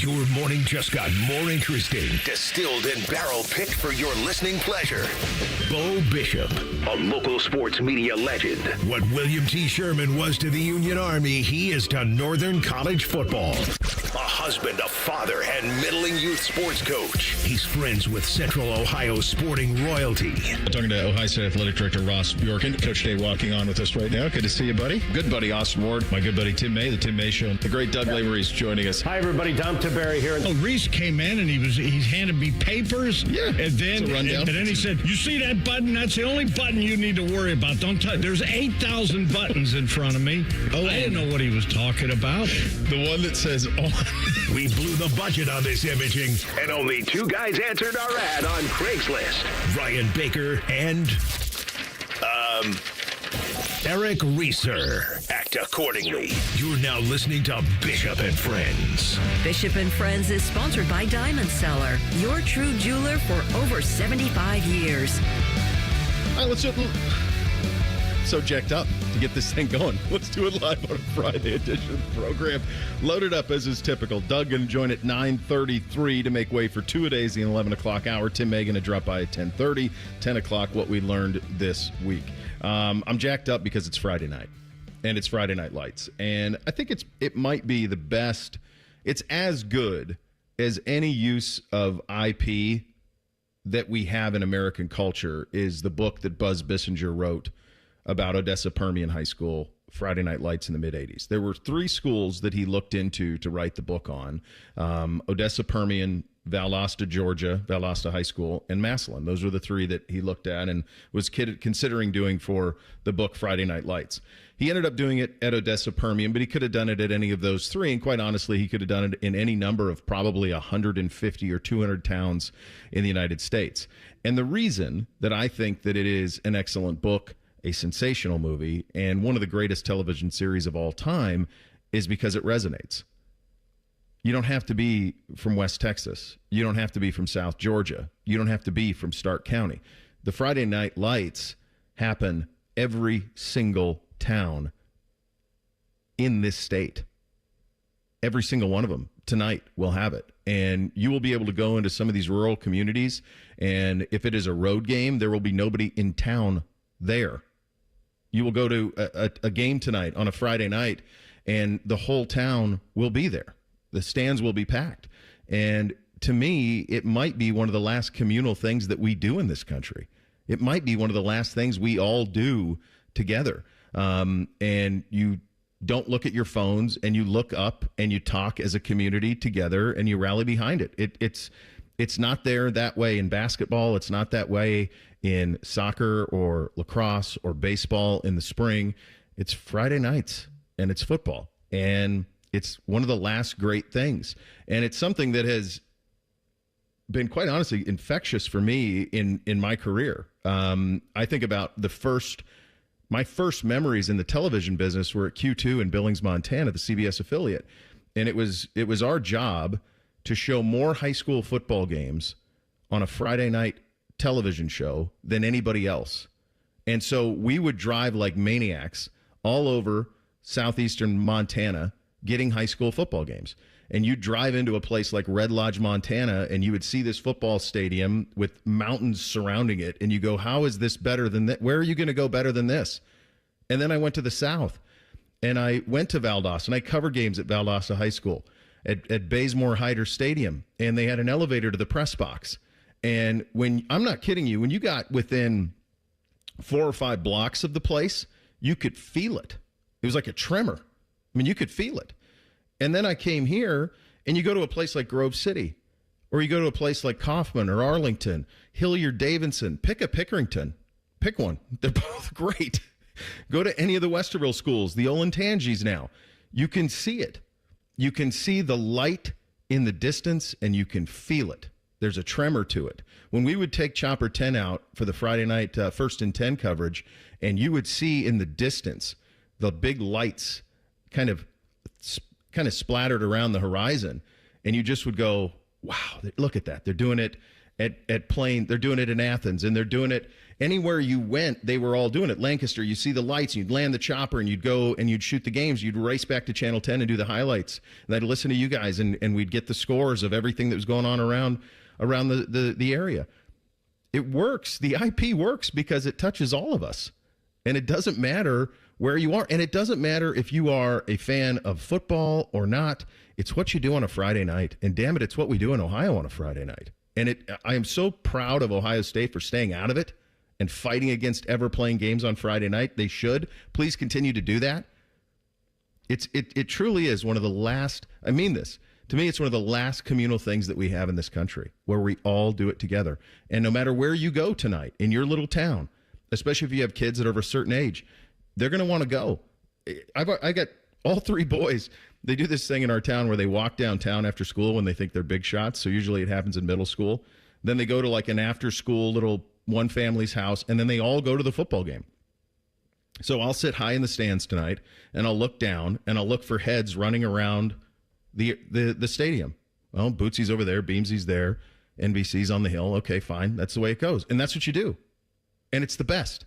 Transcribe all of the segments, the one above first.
Your morning just got more interesting. Distilled and barrel-picked for your listening pleasure. Bo Bishop, a local sports media legend. What William T. Sherman was to the Union Army, he is to Northern college football. A husband, a father, and middling youth sports coach. He's friends with Central Ohio sporting royalty. Talking to Ohio State Athletic Director Ross Bjorken. Coach Day walking on with us right now. Good to see you, buddy. Good buddy Austin Ward. My good buddy Tim May, the Tim May Show. The great Doug Lavery's joining us. Hi, everybody. Dom Tiberi here. Oh, Reese came in and he handed me papers. Yeah, and then he said, "You see that button? That's the only button you need to worry about. Don't touch. There's 8,000 buttons in front of me." Oh, I didn't know what he was talking about. The one that says on. We blew the budget on this imaging, and only two guys answered our ad on Craigslist. Ryan Baker and Eric Reeser. Act accordingly. You're now listening to Bishop and Friends. Bishop and Friends is sponsored by Diamond Seller, your true jeweler for over 75 years. All right, let's do it. So jacked up to get this thing going. Let's do it live on a Friday edition of the program. Loaded up as is typical. Doug going to join at 9:33 to make way for two-a-days in the 11 o'clock hour. Tim May going to drop by at 10:30. 10 o'clock, what we learned this week. I'm jacked up because it's Friday night, and it's Friday Night Lights. And I think it might be the best. It's as good as any use of IP that we have in American culture is the book that Buzz Bissinger wrote about Odessa Permian High School, Friday Night Lights in the mid-'80s. There were three schools that he looked into to write the book on. Odessa Permian, Valdosta, Georgia, Valdosta High School, and Massillon. Those were the three that he looked at and was considering doing for the book Friday Night Lights. He ended up doing it at Odessa Permian, but he could have done it at any of those three, and quite honestly, he could have done it in any number of probably 150 or 200 towns in the United States. And the reason that I think that it is an excellent book, a sensational movie, and one of the greatest television series of all time is because it resonates. You don't have to be from West Texas. You don't have to be from South Georgia. You don't have to be from Stark County. The Friday Night Lights happen every single town in this state. Every single one of them tonight will have it. And you will be able to go into some of these rural communities, and if it is a road game, there will be nobody in town there. You will go to a game tonight on a Friday night, and the whole town will be there. The stands will be packed. And to me, it might be one of the last communal things that we do in this country. It might be one of the last things we all do together. And you don't look at your phones, and you look up and you talk as a community together, and you rally behind it. It's not there that way in basketball. It's not that way in soccer or lacrosse or baseball in the spring. It's Friday nights, and it's football. And it's one of the last great things. And it's something that has been, quite honestly, infectious for me in my career. I think about my first memories in the television business were at Q2 in Billings, Montana, the CBS affiliate. And it was our job to show more high school football games on a Friday night television show than anybody else. And so we would drive like maniacs all over southeastern Montana getting high school football games. And you drive into a place like Red Lodge, Montana, and you would see this football stadium with mountains surrounding it. And you go, how is this better than that? Where are you going to go better than this? And then I went to the South, and I went to Valdosta, and I covered games at Valdosta High School at Bazemore Hyder Stadium. And they had an elevator to the press box. And I'm not kidding you, when you got within 4 or 5 blocks of the place, you could feel it. It was like a tremor. I mean, you could feel it. And then I came here, and you go to a place like Grove City, or you go to a place like Kaufman or Arlington, Hilliard Davidson, pick a Pickerington. Pick one. They're both great. Go to any of the Westerville schools, the Olentangies now. You can see it. You can see the light in the distance, and you can feel it. There's a tremor to it. When we would take Chopper 10 out for the Friday night 1st and 10 coverage, and you would see in the distance the big lights kind of splattered around the horizon, and you just would go, wow, look at that. They're doing it at Plain. They're doing it in Athens, and they're doing it Anywhere you went, they were all doing it. Lancaster, you see the lights, you'd land the chopper, and you'd go and you'd shoot the games. You'd race back to Channel 10 and do the highlights. And I'd listen to you guys, and we'd get the scores of everything that was going on around the area. It works. The IP works because it touches all of us. And it doesn't matter where you are. And it doesn't matter if you are a fan of football or not. It's what you do on a Friday night. And damn it, it's what we do in Ohio on a Friday night. And I am so proud of Ohio State for staying out of it and fighting against ever playing games on Friday night. They should. Please continue to do that. It truly is one of the last, I mean this, to me, it's one of the last communal things that we have in this country where we all do it together. And no matter where you go tonight in your little town, especially if you have kids that are of a certain age, they're going to want to go. I got all three boys. They do this thing in our town where they walk downtown after school when they think they're big shots. So usually it happens in middle school. Then they go to like an after school little one family's house, and then they all go to the football game. So I'll sit high in the stands tonight, and I'll look down, and I'll look for heads running around the stadium. Well, Bootsy's over there, Beamsy's there, NBC's on the hill. Okay, fine. That's the way it goes. And that's what you do. And it's the best.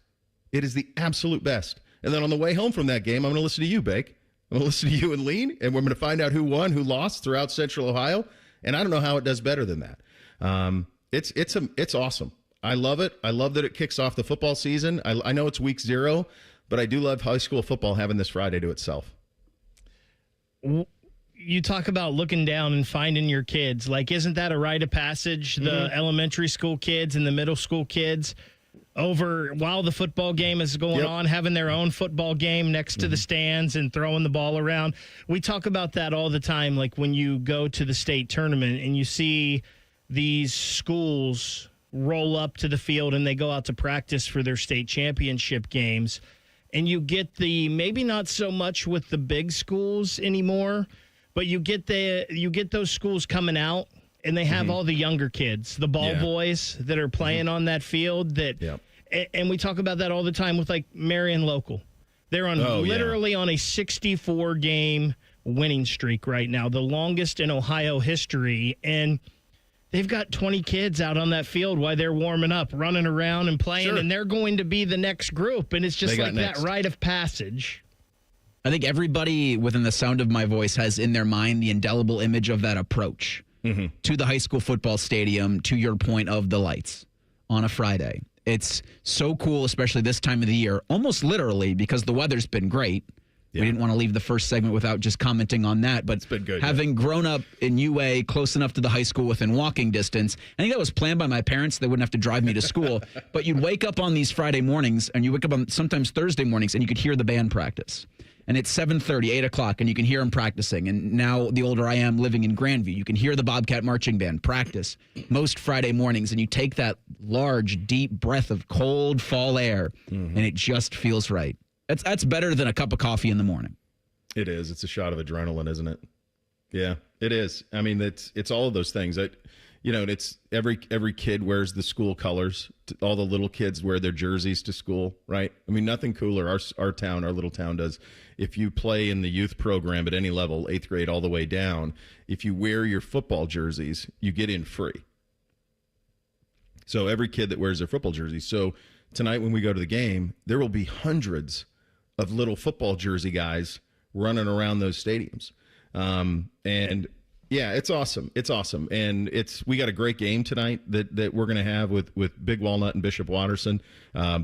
It is the absolute best. And then on the way home from that game, I'm going to listen to you, Bake. I'm going to listen to you and Lean, and we're going to find out who won, who lost throughout Central Ohio. And I don't know how it does better than that. It's awesome. I love it. I love that it kicks off the football season. I know it's week 0, but I do love high school football having this Friday to itself. You talk about looking down and finding your kids. Like, isn't that a rite of passage? The elementary school kids and the middle school kids over while the football game is going on, having their own football game next to the stands and throwing the ball around. We talk about that all the time. Like when you go to the state tournament and you see these schools roll up to the field and they go out to practice for their state championship games, and you get the, maybe not so much with the big schools anymore, but you get those schools coming out and they have all the younger kids, the ball boys that are playing on that field that, and we talk about that all the time with like Marion Local. They're on literally on a 64 game winning streak right now, the longest in Ohio history. And they've got 20 kids out on that field while they're warming up, running around and playing, and they're going to be the next group. And it's just like that rite of passage. I think everybody within the sound of my voice has in their mind the indelible image of that approach to the high school football stadium, to your point of the lights on a Friday. It's so cool, especially this time of the year, almost literally because the weather's been great. We didn't want to leave the first segment without just commenting on that. But it's been good, having grown up in UA, close enough to the high school within walking distance, I think that was planned by my parents. They wouldn't have to drive me to school. But you'd wake up on these Friday mornings, and you wake up on sometimes Thursday mornings, and you could hear the band practice. And it's 7:30, 8 o'clock, and you can hear them practicing. And now, the older I am living in Grandview, you can hear the Bobcat Marching Band practice most Friday mornings. And you take that large, deep breath of cold fall air, and it just feels right. That's better than a cup of coffee in the morning. It is. It's a shot of adrenaline, isn't it? Yeah, it is. I mean, it's all of those things. It's every kid wears the school colors. All the little kids wear their jerseys to school, right? I mean, nothing cooler. Our little town does. If you play in the youth program at any level, 8th grade all the way down, if you wear your football jerseys, you get in free. So every kid that wears their football jersey. So tonight when we go to the game, there will be hundreds of little football jersey guys running around those stadiums. And yeah, it's awesome. It's awesome. And we got a great game tonight that we're going to have with Big Walnut and Bishop Watterson.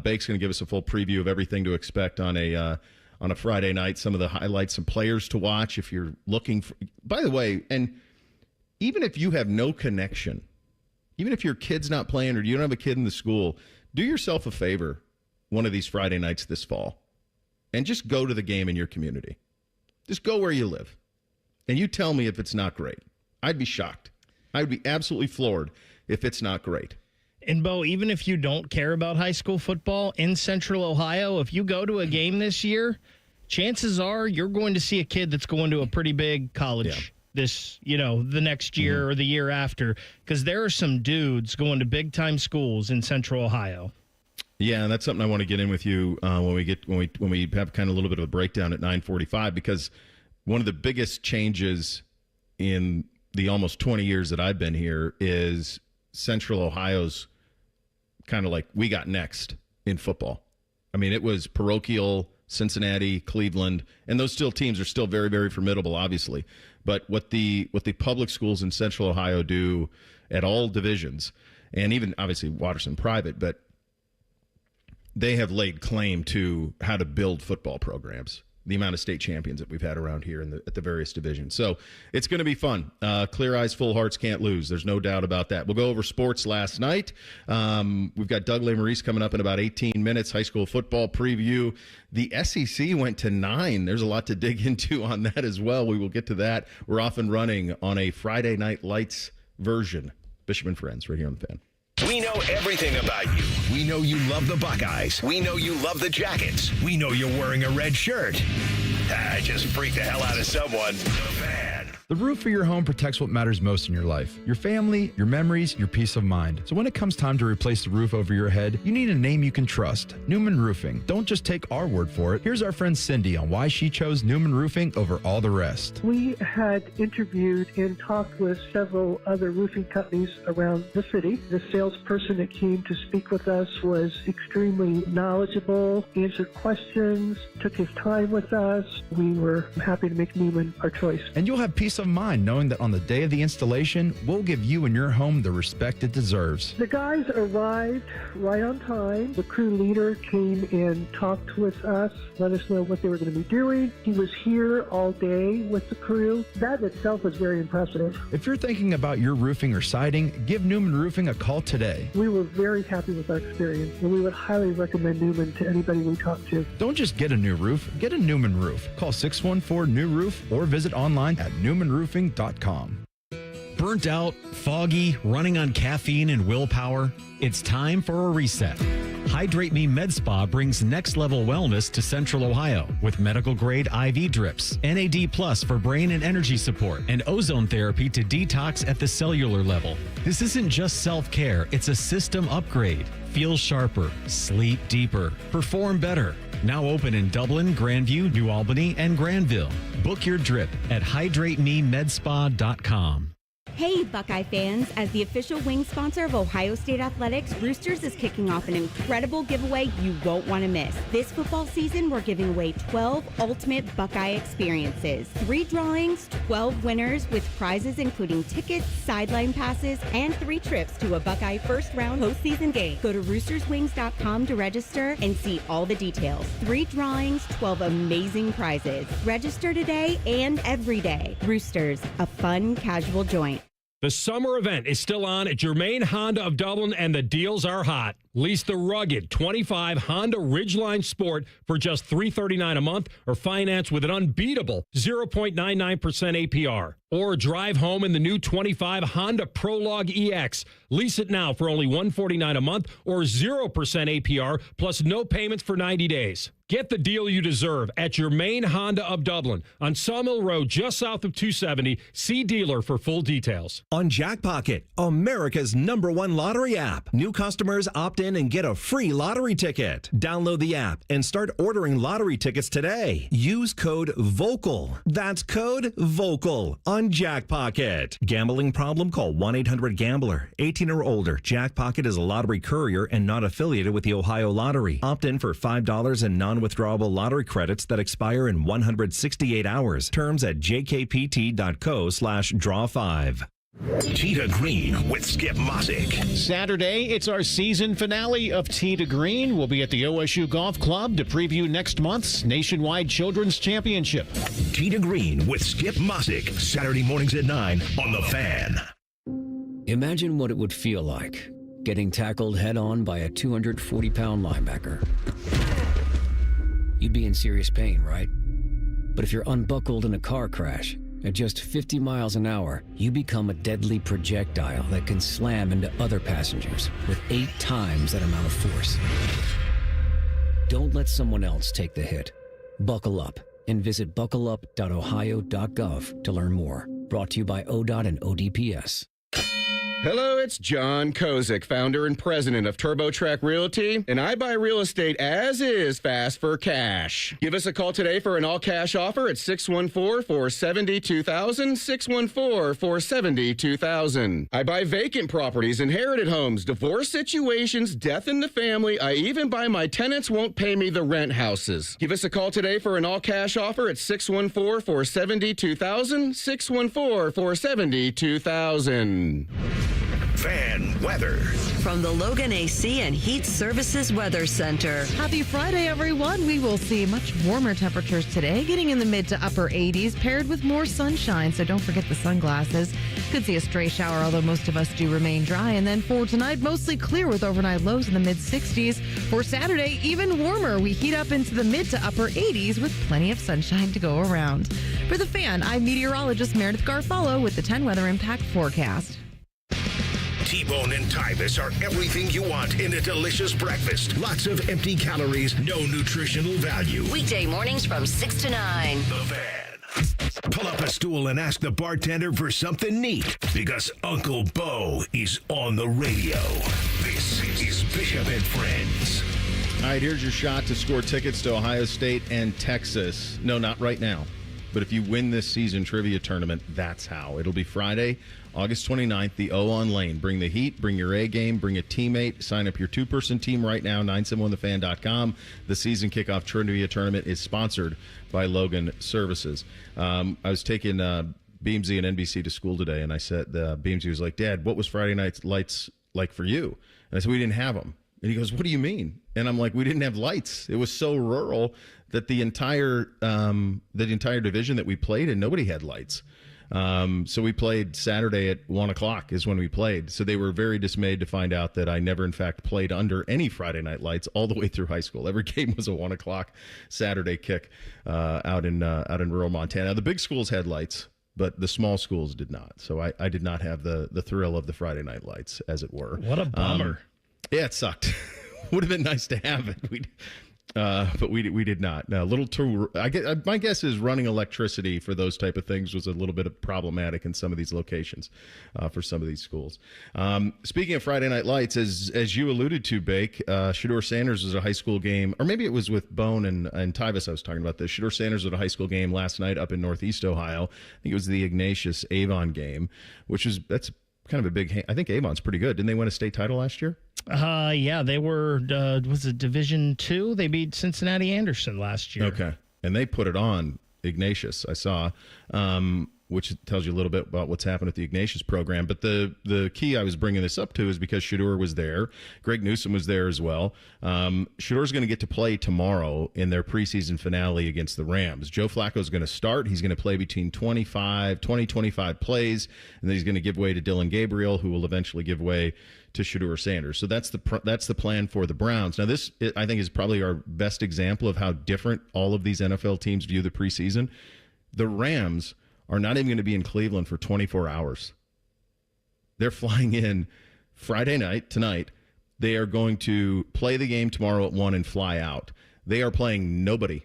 Bake's going to give us a full preview of everything to expect on a Friday night, some of the highlights, some players to watch if you're looking for, by the way, and even if you have no connection, even if your kid's not playing or you don't have a kid in the school, do yourself a favor one of these Friday nights this fall and just go to the game in your community. Just go where you live. And you tell me if it's not great. I'd be shocked. I'd be absolutely floored if it's not great. And, Bo, even if you don't care about high school football in Central Ohio, if you go to a game this year, chances are you're going to see a kid that's going to a pretty big college the next year or the year after, because there are some dudes going to big-time schools in Central Ohio. Yeah, and that's something I want to get in with you when we have kind of a little bit of a breakdown at 9:45, because one of the biggest changes in the almost 20 years that I've been here is Central Ohio's kind of like we got next in football. I mean, it was parochial, Cincinnati, Cleveland, and those teams are still very, very formidable, obviously. But what the public schools in Central Ohio do at all divisions, and even obviously Watterson private, but they have laid claim to how to build football programs. The amount of state champions that we've had around here at the various divisions. So it's going to be fun. Clear eyes, full hearts can't lose. There's no doubt about that. We'll go over sports last night. We've got Doug LeMaurice coming up in about 18 minutes, high school football preview. The SEC went to 9. There's a lot to dig into on that as well. We will get to that. We're off and running on a Friday Night Lights version. Bishop and Friends right here on the Fan. We know everything about you. We know you love the Buckeyes. We know you love the Jackets. We know you're wearing a red shirt. I just freaked the hell out of someone. The Fan. The roof of your home protects what matters most in your life. Your family, your memories, your peace of mind. So when it comes time to replace the roof over your head, you need a name you can trust. Newman Roofing. Don't just take our word for it. Here's our friend Cindy on why she chose Newman Roofing over all the rest. We had interviewed and talked with several other roofing companies around the city. The salesperson that came to speak with us was extremely knowledgeable, answered questions, took his time with us. We were happy to make Newman our choice. And you'll have peace of mind knowing that on the day of the installation, we'll give you and your home the respect it deserves. The guys arrived right on time. The crew leader came and talked with us, let us know what they were going to be doing. He was here all day with the crew. That itself was very impressive. If you're thinking about your roofing or siding, give Newman Roofing a call today. We were very happy with our experience, and we would highly recommend Newman to anybody we talk to. Don't just get a new roof, get a Newman roof. Call 614-NEW-ROOF or visit online at newmanroofing.com. Burnt out, foggy, running on caffeine and willpower? It's time for a reset. Hydrate Me Med Spa brings next-level wellness to Central Ohio with medical-grade IV drips, NAD Plus for brain and energy support, and ozone therapy to detox at the cellular level. This isn't just self-care, it's a system upgrade. Feel sharper, sleep deeper, perform better. Now open in Dublin, Grandview, New Albany, and Granville. Book your drip at hydratememedspa.com. Hey, Buckeye fans. As the official wing sponsor of Ohio State Athletics, Roosters is kicking off an incredible giveaway you won't want to miss. This football season, we're giving away 12 ultimate Buckeye experiences. 3 drawings, 12 winners with prizes including tickets, sideline passes, and 3 trips to a Buckeye first-round postseason game. Go to roosterswings.com to register and see all the details. 3 drawings, 12 amazing prizes. Register today and every day. Roosters, a fun, casual joint. The summer event is still on at your main Honda of Dublin, and the deals are hot. Lease the rugged 25 Honda Ridgeline Sport for just $339 a month, or finance with an unbeatable 0.99% APR. Or drive home in the new 25 Honda Prologue EX. Lease it now for only $149 a month, or 0% APR, plus no payments for 90 days. Get the deal you deserve at your main Honda of Dublin on Sawmill Road, just south of 270. See dealer for full details. On Jackpocket, America's #1 lottery app. New customers opt in and get a free lottery ticket. Download the app and start ordering lottery tickets today. Use code VOCAL. That's code VOCAL on Jackpocket. Gambling problem? Call 1-800-GAMBLER. 18 or older. Jackpocket is a lottery courier and not affiliated with the Ohio Lottery. Opt in for $5 in non-withdrawable lottery credits that expire in 168 hours. Terms at jkpt.co/draw5. Tee to Green with Skip Mossick. Saturday, it's our season finale of Tee to Green. We'll be at the OSU Golf Club to preview next month's Nationwide Children's Championship. Tee to Green with Skip Mossick. Saturday mornings at 9 on The Fan. Imagine what it would feel like getting tackled head-on by a 240-pound linebacker. You'd be in serious pain, right? But if you're unbuckled in a car crash, at just 50 miles an hour, you become a deadly projectile that can slam into other passengers with 8 times that amount of force. Don't let someone else take the hit. Buckle up and visit buckleup.ohio.gov to learn more. Brought to you by ODOT and ODPS. Hello, it's John Kozik, founder and president of TurboTrack Realty, and I buy real estate as is fast for cash. Give us a call today for an all-cash offer at 614-470-2000, 614-470-2000. I buy vacant properties, inherited homes, divorce situations, death in the family. I even buy my tenants won't pay me the rent houses. Give us a call today for an all-cash offer at 614-470-2000, 614-470-2000. Fan weather. From the Logan AC and Heat Services Weather Center. Happy Friday, everyone. We will see much warmer temperatures today, getting in the mid to upper 80s, paired with more sunshine. So don't forget the sunglasses. Could see a stray shower, although most of us do remain dry. And then for tonight, mostly clear with overnight lows in the mid 60s. For Saturday, even warmer. We heat up into the mid to upper 80s with plenty of sunshine to go around. For the Fan, I'm meteorologist Meredith Garfalo with the 10 Weather Impact Forecast. T-Bone and Tyvis are everything you want in a delicious breakfast. Lots of empty calories, no nutritional value. Weekday mornings from 6 to 9. The Fan. Pull up a stool and ask the bartender for something neat, because Uncle Bo is on the radio. This is Bishop and Friends. All right, here's your shot to score tickets to Ohio State and Texas. No, not right now. But if you win this season trivia tournament, that's how. It'll be Friday, August 29th, the O on Lane. Bring the heat, bring your A game, bring a teammate. Sign up your two-person team right now, 971thefan.com. The season kickoff trivia tournament is sponsored by Logan Services. I was taking Beamsy and NBC to school today, and I said, Beamsy was like, Dad, what was Friday night's lights like for you? And I said, we didn't have them. And he goes, what do you mean? And I'm like, we didn't have lights. It was so rural that the entire division that we played in, nobody had lights. So we played Saturday at 1 o'clock is when we played. So they were very dismayed to find out that I never, in fact, played under any Friday night lights all the way through high school. Every game was a 1 o'clock Saturday kick out in rural Montana. The big schools had lights, but the small schools did not. So I did not have the thrill of the Friday night lights, as it were. What a bummer. Yeah, it sucked. Would have been nice to have it. But we did not. No, a little too. My guess is running electricity for those type of things was a little bit problematic in some of these locations for some of these schools. Speaking of Friday Night Lights, as you alluded to, Bake, Shedeur Sanders was a high school game, or maybe it was with Bone and Tyvis. I was talking about this. Shedeur Sanders was a high school game last night up in Northeast Ohio. I think it was the Ignatius Avon game, that's kind of a big. I think Avon's pretty good. Didn't they win a state title last year? Yeah, they were, was it Division II? They beat Cincinnati Anderson last year. Okay. And they put it on Ignatius, I saw, which tells you a little bit about what's happened with the Ignatius program. But the key I was bringing this up to is because Shedeur was there. Greg Newsom was there as well. Shedeur's going to get to play tomorrow in their preseason finale against the Rams. Joe Flacco's going to start. He's going to play between 25 plays, and then he's going to give way to Dylan Gabriel, who will eventually give way to Shedeur Sanders. So that's the plan for the Browns. Now, this, I think, is probably our best example of how different all of these NFL teams view the preseason. The Rams are not even going to be in Cleveland for 24 hours. They're flying in Friday night, tonight. They are going to play the game tomorrow at 1 and fly out. They are playing nobody.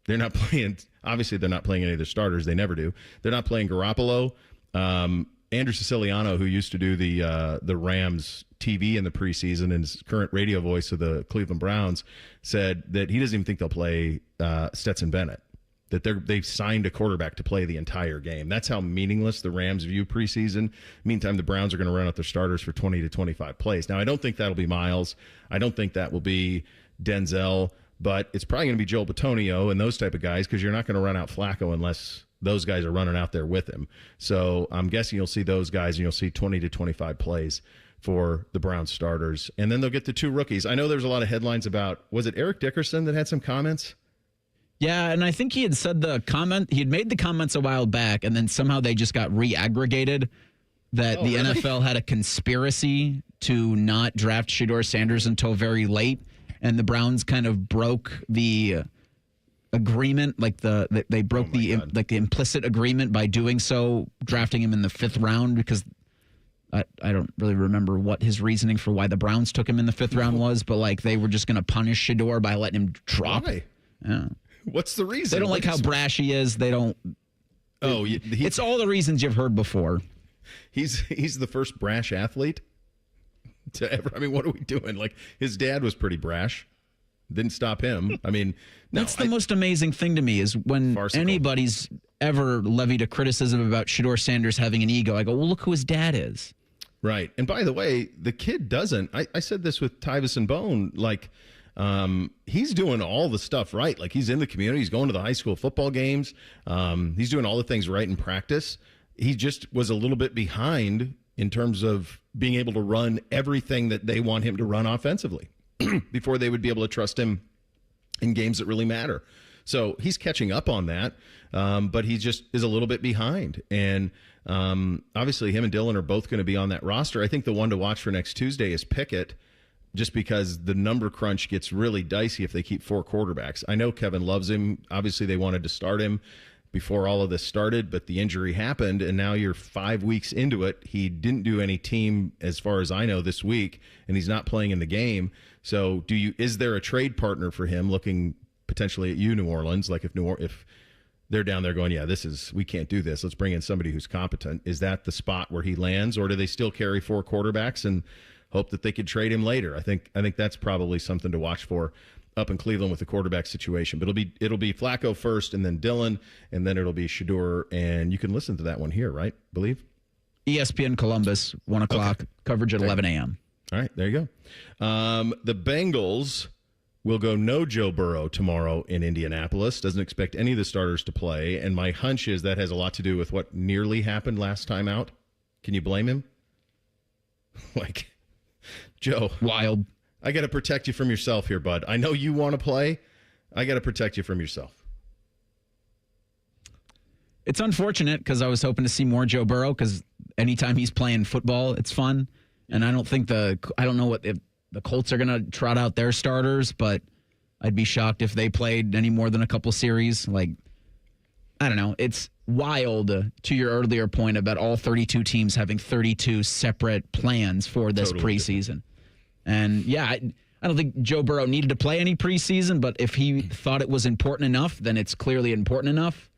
They're not playing, obviously they're not playing any of their starters. They never do. They're not playing Garoppolo. Andrew Siciliano, who used to do the Rams TV in the preseason and is current radio voice of the Cleveland Browns, said that he doesn't even think they'll play Stetson Bennett, that they've signed a quarterback to play the entire game. That's how meaningless the Rams view preseason. Meantime, the Browns are going to run out their starters for 20 to 25 plays. Now, I don't think that'll be Miles. I don't think that will be Denzel, but it's probably going to be Joel Bitonio and those type of guys, because you're not going to run out Flacco unless those guys are running out there with him. So I'm guessing you'll see those guys, and you'll see 20 to 25 plays for the Browns starters. And then they'll get the two rookies. I know there's a lot of headlines about, was it Eric Dickerson that had some comments? Yeah, and I think he had said he had made the comments a while back, and then somehow they just got re-aggregated that the really? NFL had a conspiracy to not draft Shedeur Sanders until very late, and the Browns kind of broke the agreement, they broke the implicit agreement by doing so, drafting him in the 5th round, because I don't really remember what his reasoning for why the Browns took him in the 5th round was, but they were just going to punish Shedeur by letting him drop. Why? Yeah. What's the reason? They don't like how brash he is. They don't. Oh, it's all the reasons you've heard before. He's the first brash athlete to ever. I mean, what are we doing? Like, his dad was pretty brash. Didn't stop him. I mean, no, that's the most amazing thing to me is when farcical. Anybody's ever levied a criticism about Shedeur Sanders having an ego. I go, well, look who his dad is. Right. And by the way, the kid doesn't. I said this with Tyvis and Bone. Like, he's doing all the stuff right. Like, he's in the community. He's going to the high school football games. He's doing all the things right in practice. He just was a little bit behind in terms of being able to run everything that they want him to run offensively before they would be able to trust him in games that really matter. So he's catching up on that, but he just is a little bit behind. And obviously him and Dylan are both going to be on that roster. I think the one to watch for next Tuesday is Pickett, just because the number crunch gets really dicey if they keep 4 quarterbacks. I know Kevin loves him. Obviously they wanted to start him before all of this started, but the injury happened, and now you're 5 weeks into it. He didn't do any team, as far as I know, this week, and he's not playing in the game. So is there a trade partner for him looking potentially at you, New Orleans? Like, if they're down there going, yeah, we can't do this, let's bring in somebody who's competent. Is that the spot where he lands, or do they still carry 4 quarterbacks and hope that they could trade him later? I think that's probably something to watch for up in Cleveland with the quarterback situation. But it'll be Flacco first, and then Dylan, and then it'll be Shedeur. And you can listen to that one here, right? Believe? ESPN Columbus, 1 o'clock, coverage at 11 a.m. All right, there you go. The Bengals will go no Joe Burrow tomorrow in Indianapolis. Doesn't expect any of the starters to play. And my hunch is that has a lot to do with what nearly happened last time out. Can you blame him? Like, Joe. Wild. I got to protect you from yourself here, bud. I know you want to play. I got to protect you from yourself. It's unfortunate because I was hoping to see more Joe Burrow, because anytime he's playing football, it's fun. And I don't know if the Colts are going to trot out their starters, but I'd be shocked if they played any more than a couple series. Like, I don't know. It's wild, to your earlier point about all 32 teams having 32 separate plans for this preseason. Different. And yeah, I don't think Joe Burrow needed to play any preseason, but if he thought it was important enough, then it's clearly important enough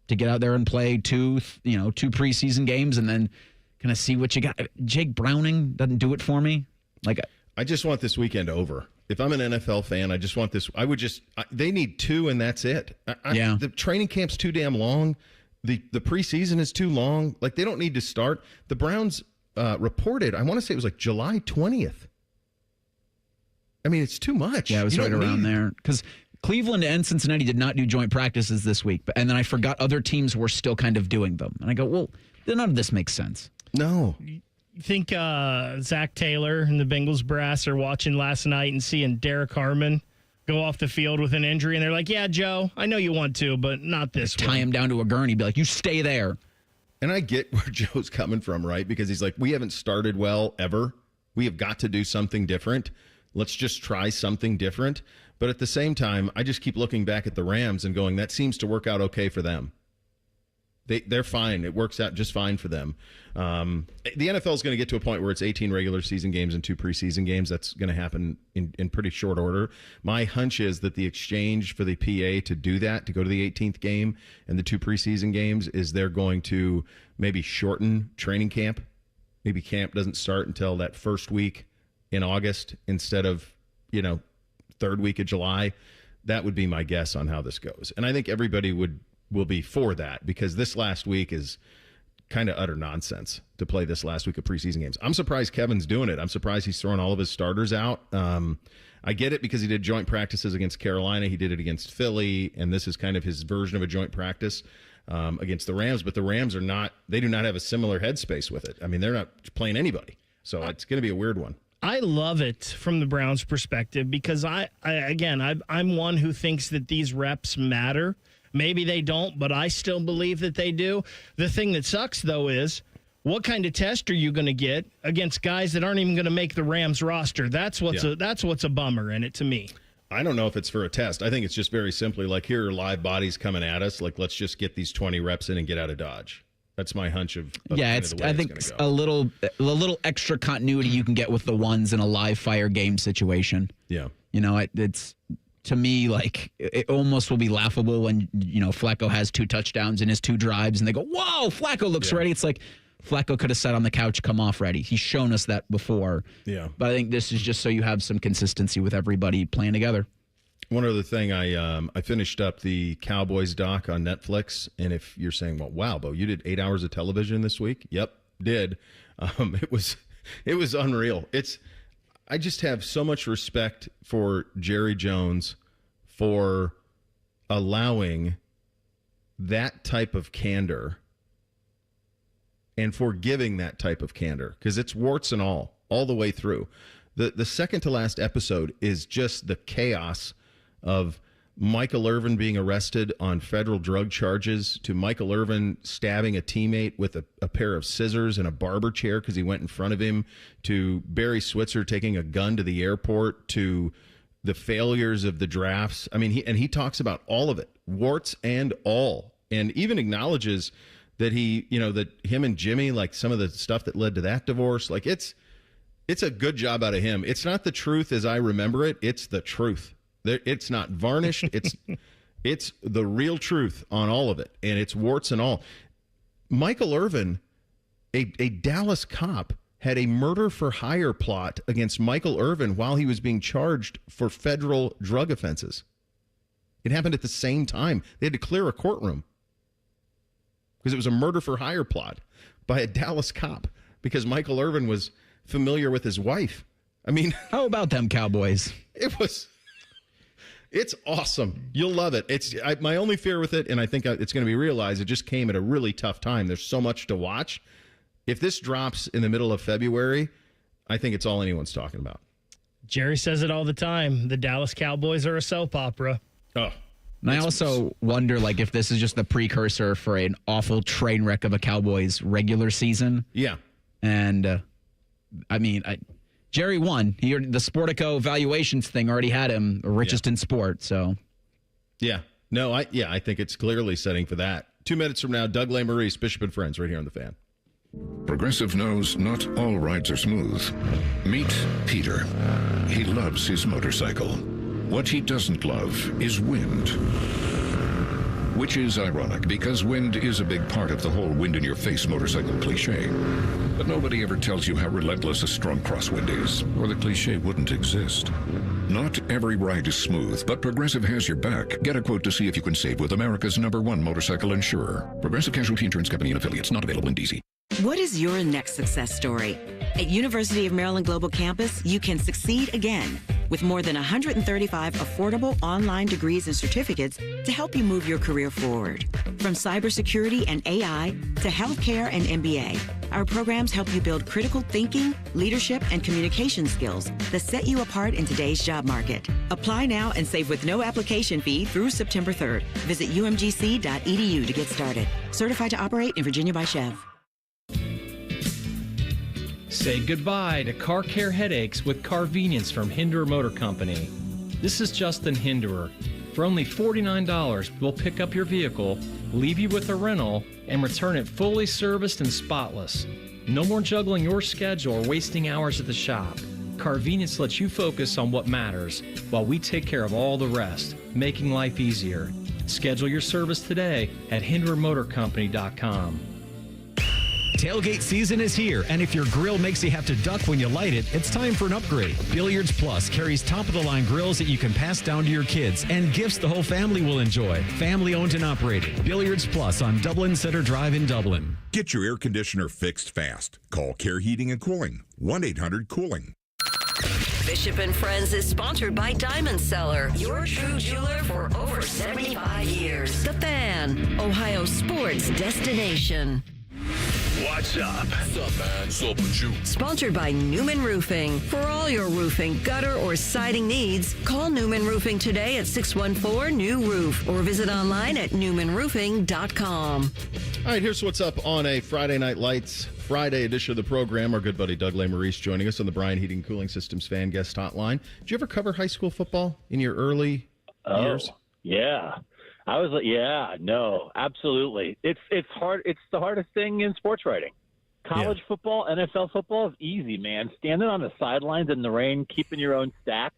to get out there and play two preseason games and then kind of see what you got. Jake Browning doesn't do it for me. Like, I just want this weekend over. If I'm an NFL fan, I just want this. They need 2 and that's it. The training camp's too damn long. The preseason is too long. Like, they don't need to start. The Browns reported, I want to say it was like July 20th. I mean, it's too much. Yeah, it was right around there. Because Cleveland and Cincinnati did not do joint practices this week. And then I forgot other teams were still kind of doing them. And I go, well, none of this makes sense. No. You think Zach Taylor and the Bengals brass are watching last night and seeing Derek Harmon go off the field with an injury, and they're like, yeah, Joe, I know you want to, but not this one. Tie him down to a gurney, be like, you stay there. And I get where Joe's coming from, right? Because he's like, we haven't started well ever. We have got to do something different. Let's just try something different. But at the same time, I just keep looking back at the Rams and going, that seems to work out okay for them. They're fine. It works out just fine for them. The NFL is going to get to a point where it's 18 regular season games and 2 preseason games. That's going to happen in pretty short order. My hunch is that the exchange for the PA to do that, to go to the 18th game and the 2 preseason games, is they're going to maybe shorten training camp. Maybe camp doesn't start until that first week in August instead of, 3rd week of July. That would be my guess on how this goes. And I think everybody will be for that, because this last week is kind of utter nonsense to play this last week of preseason games. I'm surprised Kevin's doing it. I'm surprised he's throwing all of his starters out. I get it because he did joint practices against Carolina. He did it against Philly, and this is kind of his version of a joint practice against the Rams. But the Rams do not have a similar headspace with it. I mean, they're not playing anybody. So it's going to be a weird one. I love it from the Browns' perspective because I'm one who thinks that these reps matter. Maybe they don't, but I still believe that they do. The thing that sucks, though, is what kind of test are you going to get against guys that aren't even going to make the Rams roster? That's what's a bummer in it to me. I don't know if it's for a test. I think it's just very simply like, here are live bodies coming at us. Like, let's just get these 20 reps in and get out of Dodge. That's my hunch of I think it's a little extra continuity you can get with the ones in a live fire game situation. Yeah. It's to me, like, it almost will be laughable when, Flacco has 2 touchdowns in his 2 drives and they go, whoa, Flacco looks ready. It's like, Flacco could have sat on the couch, come off ready. He's shown us that before. Yeah. But I think this is just so you have some consistency with everybody playing together. One other thing, I finished up the Cowboys doc on Netflix, and if you're saying, well, wow, Bo, you did 8 hours of television this week? Yep, did. It was unreal. I just have so much respect for Jerry Jones for allowing that type of candor and for giving that type of candor, because it's warts and all the way through. The second to last episode is just the chaos of Michael Irvin being arrested on federal drug charges, to Michael Irvin stabbing a teammate with a pair of scissors and a barber chair because he went in front of him, to Barry Switzer taking a gun to the airport, to the failures of the drafts. I mean, he talks about all of it, warts and all, and even acknowledges that that him and Jimmy, like some of the stuff that led to that divorce, like it's a good job out of him. It's not the truth as I remember it. It's the truth. It's not varnished. It's the real truth on all of it, and it's warts and all. Michael Irvin, a Dallas cop, had a murder for hire plot against Michael Irvin while he was being charged for federal drug offenses. It happened at the same time. They had to clear a courtroom because it was a murder for hire plot by a Dallas cop because Michael Irvin was familiar with his wife. I mean, how about them Cowboys? It's awesome. You'll love it. My only fear with it, and I think it's going to be realized, it just came at a really tough time. There's so much to watch. If this drops in the middle of February, I think it's all anyone's talking about. Jerry says it all the time. The Dallas Cowboys are a soap opera. Oh. And I also wonder, if this is just the precursor for an awful train wreck of a Cowboys regular season. Yeah. And, Jerry won. The Sportico valuations thing already had him richest in sport, so. Yeah. No, I think it's clearly setting for that. 2 minutes from now, Doug Maurice, Bishop and Friends, right here on The Fan. Progressive knows not all rides are smooth. Meet Peter. He loves his motorcycle. What he doesn't love is wind. Which is ironic, because wind is a big part of the whole wind-in-your-face motorcycle cliche. But nobody ever tells you how relentless a strong crosswind is, or the cliche wouldn't exist. Not every ride is smooth, but Progressive has your back. Get a quote to see if you can save with America's #1 motorcycle insurer. Progressive Casualty Insurance Company and Affiliates, not available in D.C. What is your next success story? At University of Maryland Global Campus, you can succeed again with more than 135 affordable online degrees and certificates to help you move your career forward. From cybersecurity and AI to healthcare and MBA, our programs help you build critical thinking, leadership, and communication skills that set you apart in today's job market. Apply now and save with no application fee through September 3rd. Visit umgc.edu to get started. Certified to operate in Virginia by Chev. Say goodbye to car care headaches with Carvenience from Hinderer Motor Company. This is Justin Hinderer. For only $49, we'll pick up your vehicle, leave you with a rental, and return it fully serviced and spotless. No more juggling your schedule or wasting hours at the shop. Carvenience lets you focus on what matters while we take care of all the rest, making life easier. Schedule your service today at HindererMotorCompany.com. Tailgate season is here, and if your grill makes you have to duck when you light it, it's time for an upgrade. Billiards Plus carries top-of-the-line grills that you can pass down to your kids and gifts the whole family will enjoy. Family-owned and operated. Billiards Plus on Dublin Center Drive in Dublin. Get your air conditioner fixed fast. Call Care Heating and Cooling. 1-800-COOLING. Bishop and Friends is sponsored by Diamond Seller, your true jeweler for over 75 years. The Fan, Ohio sports destination. What's up? What's up, man? What's up with you? Sponsored by Newman Roofing. For all your roofing, gutter, or siding needs, call Newman Roofing today at 614-NEW-ROOF or visit online at newmanroofing.com. All right, here's what's up on a Friday Night Lights Friday edition of the program. Our good buddy Doug Maurice joining us on the Bryan Heating and Cooling Systems Fan Guest Hotline. Did you ever cover high school football in your early years? Yeah. I was like, no, absolutely. It's hard. It's the hardest thing in sports writing. College football, NFL football is easy, man. Standing on the sidelines in the rain, keeping your own stats,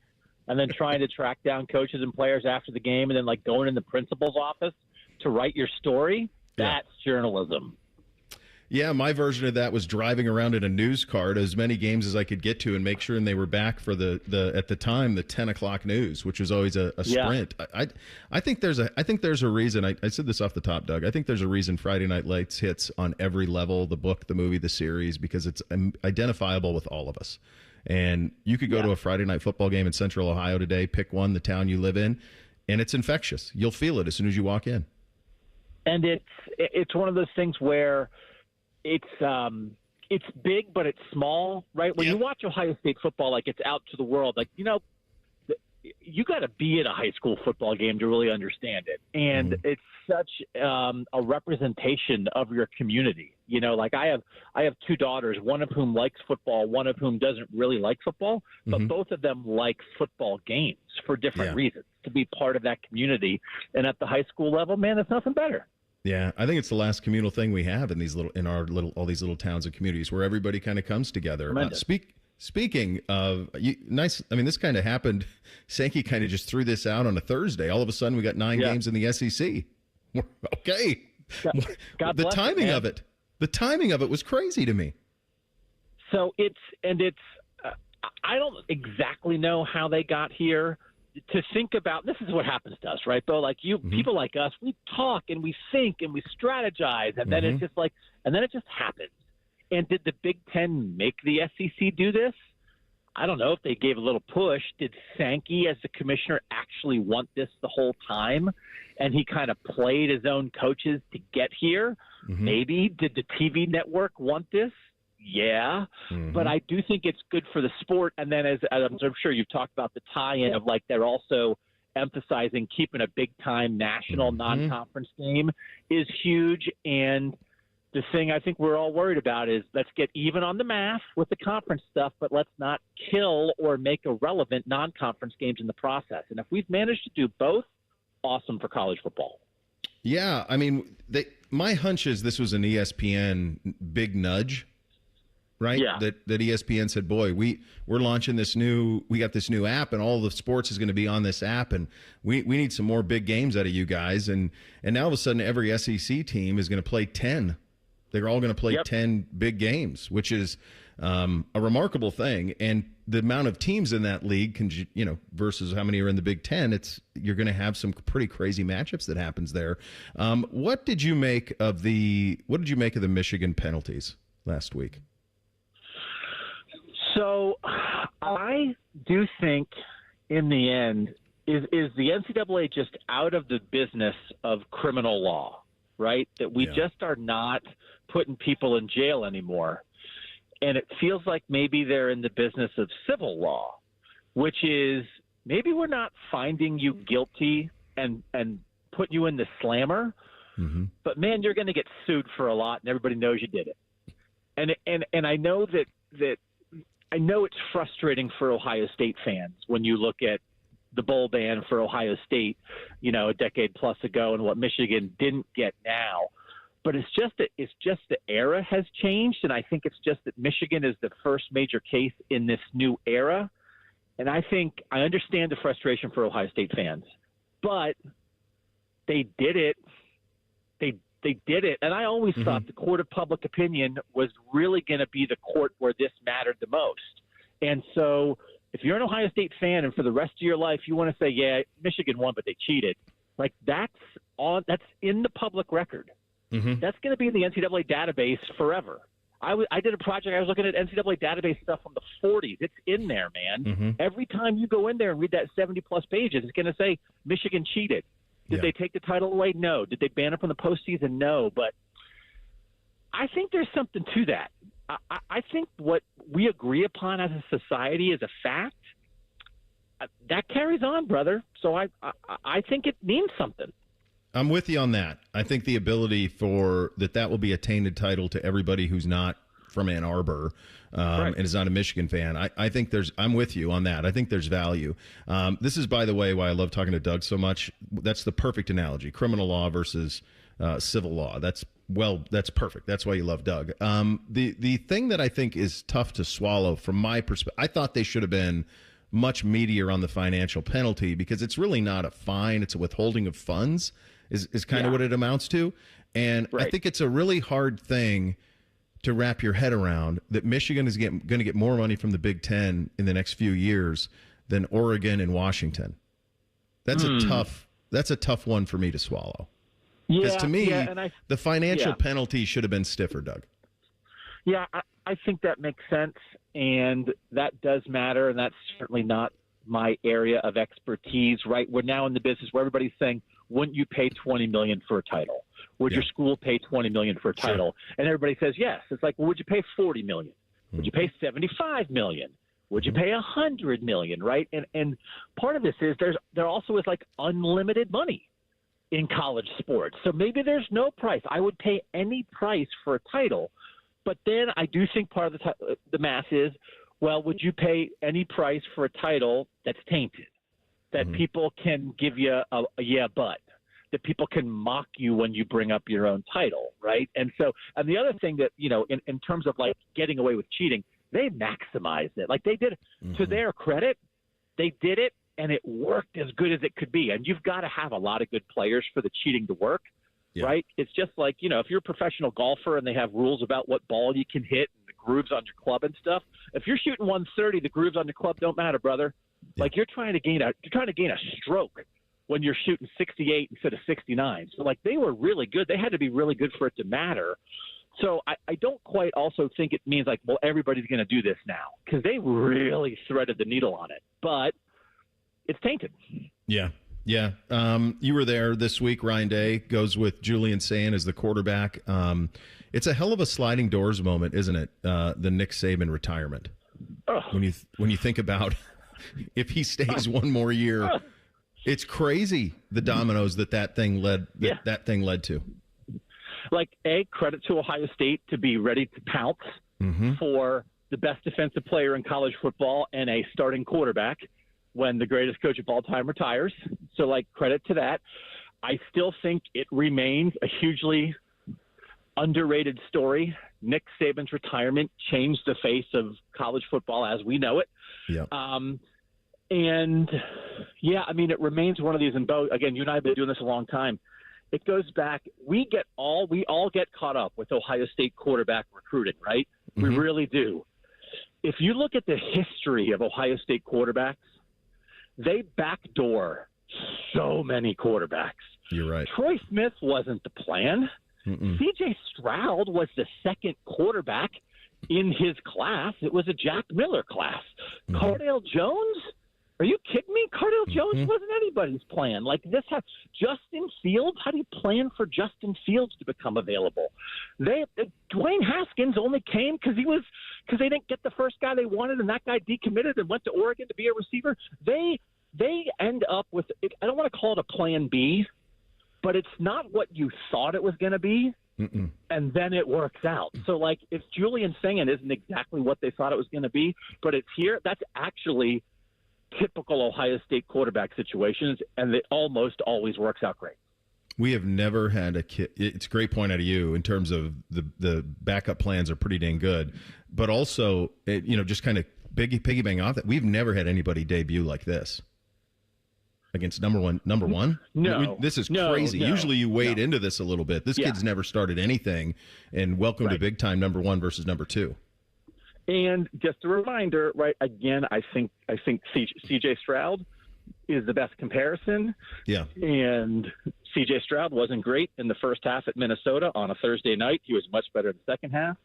and then trying to track down coaches and players after the game, and then going in the principal's office to write your story. That's journalism. Yeah, my version of that was driving around in a news car to as many games as I could get to and make sure they were back for the at the time the 10 o'clock news, which was always a sprint. I think there's a reason. I said this off the top, Doug. I think there's a reason Friday Night Lights hits on every level: the book, the movie, the series, because it's identifiable with all of us. And you could go to a Friday night football game in Central Ohio today, pick one, the town you live in, and it's infectious. You'll feel it as soon as you walk in. And it's one of those things where it's big, but it's small, right? When you watch Ohio State football, like it's out to the world, like, you got to be at a high school football game to really understand it. And it's such a representation of your community. Like I have two daughters, one of whom likes football, one of whom doesn't really like football, but both of them like football games for different reasons, to be part of that community. And at the high school level, man, there's nothing better. Yeah, I think it's the last communal thing we have in all these little towns and communities where everybody kind of comes together. Speaking of nice, I mean, this kind of happened. Sankey kind of just threw this out on a Thursday. All of a sudden, we got 9 games in the SEC. Okay, the timing of it. The timing of it was crazy to me. So I don't exactly know how they got here. To think about, this is what happens to us, right, Bo? Like people like us, we talk and we think and we strategize, and then it's just like, and then it just happens. And did the Big Ten make the SEC do this? I don't know if they gave a little push. Did Sankey, as the commissioner, actually want this the whole time? And he kind of played his own coaches to get here? Maybe. Did the TV network want this? Yeah. But I do think it's good for the sport. And then as I'm sure you've talked about the tie-in of like they're also emphasizing keeping a big-time national non-conference game is huge. And the thing I think we're all worried about is let's get even on the math with the conference stuff, but let's not kill or make irrelevant non-conference games in the process. And if we've managed to do both, awesome for college football. Yeah, I mean, my hunch is this was an ESPN big nudge, right? Yeah. That ESPN said, boy, we're launching we got this new app, and all the sports is going to be on this app, and we need some more big games out of you guys. And now all of a sudden every SEC team is going to play 10. They're all going to play 10 big games, which is a remarkable thing. And the amount of teams in that league versus how many are in the Big Ten, you're going to have some pretty crazy matchups that happens there. What did you make of the Michigan penalties last week? So I do think in the end is the NCAA just out of the business of criminal law, right? That we just are not putting people in jail anymore. And it feels like maybe they're in the business of civil law, which is maybe we're not finding you guilty and putting you in the slammer, but man, you're going to get sued for a lot, and everybody knows you did it. And I know that I know it's frustrating for Ohio State fans when you look at the bowl ban for Ohio State, a decade plus ago, and what Michigan didn't get now. But it's just the era has changed, and I think it's just that Michigan is the first major case in this new era. And I think I understand the frustration for Ohio State fans, but they did it. They did it, and I always thought the court of public opinion was really going to be the court where this mattered the most. And so if you're an Ohio State fan and for the rest of your life you want to say, yeah, Michigan won, but they cheated, like that's in the public record. That's going to be in the NCAA database forever. I did a project. I was looking at NCAA database stuff from the 40s. It's in there, man. Every time you go in there and read that 70-plus pages, it's going to say Michigan cheated. Did they take the title away? No. Did they ban it from the postseason? No. But I think there's something to that. I think what we agree upon as a society is a fact. That carries on, brother. So I think it means something. I'm with you on that. I think the ability for that will be a tainted title to everybody who's not from Ann Arbor and is not a Michigan fan. I think I'm with you on that. I think there's value. This is, by the way, why I love talking to Doug so much. That's the perfect analogy: criminal law versus civil law. That's perfect. That's why you love Doug. The thing that I think is tough to swallow from my perspective, I thought they should have been much meatier on the financial penalty, because it's really not a fine; it's a withholding of funds. Is kind of what it amounts to. And I think it's a really hard thing to wrap your head around that Michigan is going to get more money from the Big Ten in the next few years than Oregon and Washington. That's a tough one for me to swallow. Because to me, the financial penalty should have been stiffer, Doug. Yeah, I think that makes sense, and that does matter, and that's certainly not my area of expertise, right? We're now in the business where everybody's saying, wouldn't you pay $20 million for a title? Would your school pay $20 million for a title? Sure. And everybody says yes. It's like, well, would you pay $40 million? Would you pay $75 million? Would you pay $100 million, right? And part of this is there also is like unlimited money in college sports. So maybe there's no price. I would pay any price for a title. But then I do think part of the math is, well, would you pay any price for a title that's tainted, that people can give you a yeah, but, that people can mock you when you bring up your own title, right? And the other thing that, in terms of like getting away with cheating, they maximized it. Like they did, to their credit, they did it, and it worked as good as it could be. And you've got to have a lot of good players for the cheating to work, right? It's just like, if you're a professional golfer and they have rules about what ball you can hit and the grooves on your club and stuff, if you're shooting 130, the grooves on your club don't matter, brother. Like you're trying to gain a stroke when you're shooting 68 instead of 69. So like they were really good. They had to be really good for it to matter. So I don't quite also think it means like, well, everybody's going to do this now, because they really threaded the needle on it. But it's tainted. Yeah. Yeah. You were there this week. Ryan Day goes with Julian Sayin as the quarterback. It's a hell of a sliding doors moment, isn't it? The Nick Saban retirement. When you think about if he stays one more year, it's crazy the dominoes that thing led to. Like, credit to Ohio State to be ready to pounce for the best defensive player in college football and a starting quarterback when the greatest coach of all time retires. So, like, credit to that. I still think it remains a hugely underrated story. Nick Saban's retirement changed the face of college football as we know it. Yeah. And, yeah, I mean, it remains one of these. And, Bo, again, you and I have been doing this a long time. It goes back. We all get caught up with Ohio State quarterback recruiting, right? We really do. If you look at the history of Ohio State quarterbacks, they backdoor so many quarterbacks. You're right. Troy Smith wasn't the plan. C.J. Stroud was the second quarterback in his class. It was a Jack Miller class. Cardale Jones? Are you kidding me? Cardale Jones wasn't anybody's plan. Like this, Justin Fields. How do you plan for Justin Fields to become available? Dwayne Haskins only came because they didn't get the first guy they wanted, and that guy decommitted and went to Oregon to be a receiver. They end up with, I don't want to call it a plan B, but it's not what you thought it was going to be. And then it works out. So, like, if Julian Sayin isn't exactly what they thought it was going to be, but it's here, that's actually typical Ohio State quarterback situations, and it almost always works out great. We have never had a kid. It's a great point out of you in terms of the backup plans are pretty dang good, but also, just kind of piggybacking off that, we've never had anybody debut like this against number one. No, this is crazy. No, Usually you wade into this a little bit. This kid's never started anything, and welcome to big time number one versus number two. And just a reminder, right? Again, I think C.J. Stroud is the best comparison. Yeah. And C.J. Stroud wasn't great in the first half at Minnesota on a Thursday night. He was much better in the second half.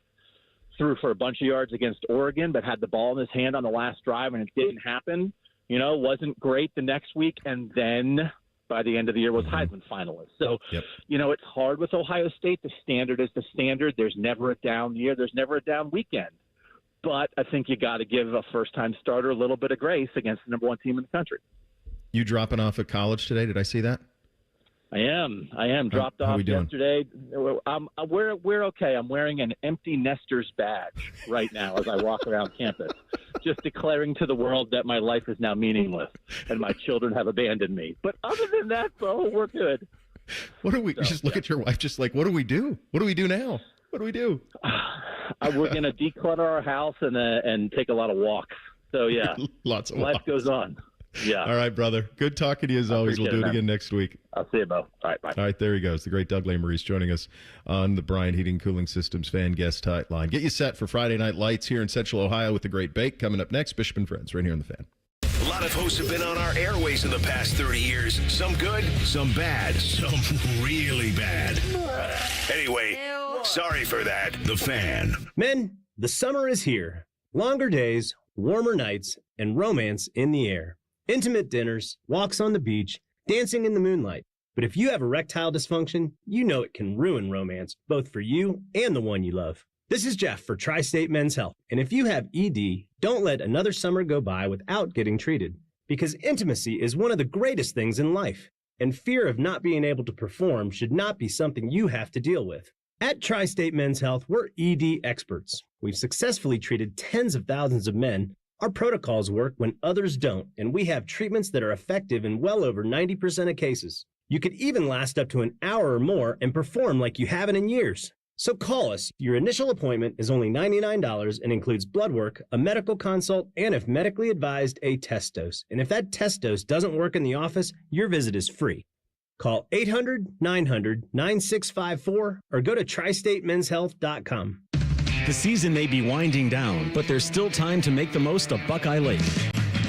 Threw for a bunch of yards against Oregon, but had the ball in his hand on the last drive, and it didn't happen. Wasn't great the next week, and then by the end of the year was Heisman finalist. So, it's hard with Ohio State. The standard is the standard. There's never a down year. There's never a down weekend. But I think you got to give a first-time starter a little bit of grace against the number one team in the country. You dropping off at college today? Did I see that? I am. Dropped off yesterday. We're okay. I'm wearing an empty nester's badge right now as I walk around campus, just declaring to the world that my life is now meaningless and my children have abandoned me. But other than that, Bo, we're good. What do we just look at your wife? Just like, what do we do? What do we do now? What do we do? We're going to declutter our house and take a lot of walks. So, yeah. Lots of life walks. goes on. Yeah. All right, brother. Good talking to you as always. We'll do it again next week. I'll see you, Bo. All right, bye. All right, there he goes. The great Doug Lamorese joining us on the Bryant Heating Cooling Systems fan guest hotline. Get you set for Friday Night Lights here in Central Ohio with the Great Bake coming up next. Bishop and Friends right here on the Fan. A lot of hosts have been on our airways in the past 30 years. Some good, some bad, some really bad. Anyway, sorry for that. The Fan. Men, the summer is here. Longer days, warmer nights, and romance in the air. Intimate dinners, walks on the beach, dancing in the moonlight. But if you have erectile dysfunction, you know it can ruin romance, both for you and the one you love. This is Jeff for Tri-State Men's Health, and if you have ED, don't let another summer go by without getting treated, because intimacy is one of the greatest things in life, and fear of not being able to perform should not be something you have to deal with. At Tri-State Men's Health, we're ED experts. We've successfully treated tens of thousands of men. Our protocols work when others don't, and we have treatments that are effective in well over 90% of cases. You could even last up to an hour or more and perform like you haven't in years. So call us. Your initial appointment is only $99 and includes blood work, a medical consult, and if medically advised, a test dose. And if that test dose doesn't work in the office, your visit is free. Call 800-900-9654 or go to tristatemenshealth.com. The season may be winding down, but there's still time to make the most of Buckeye Lake.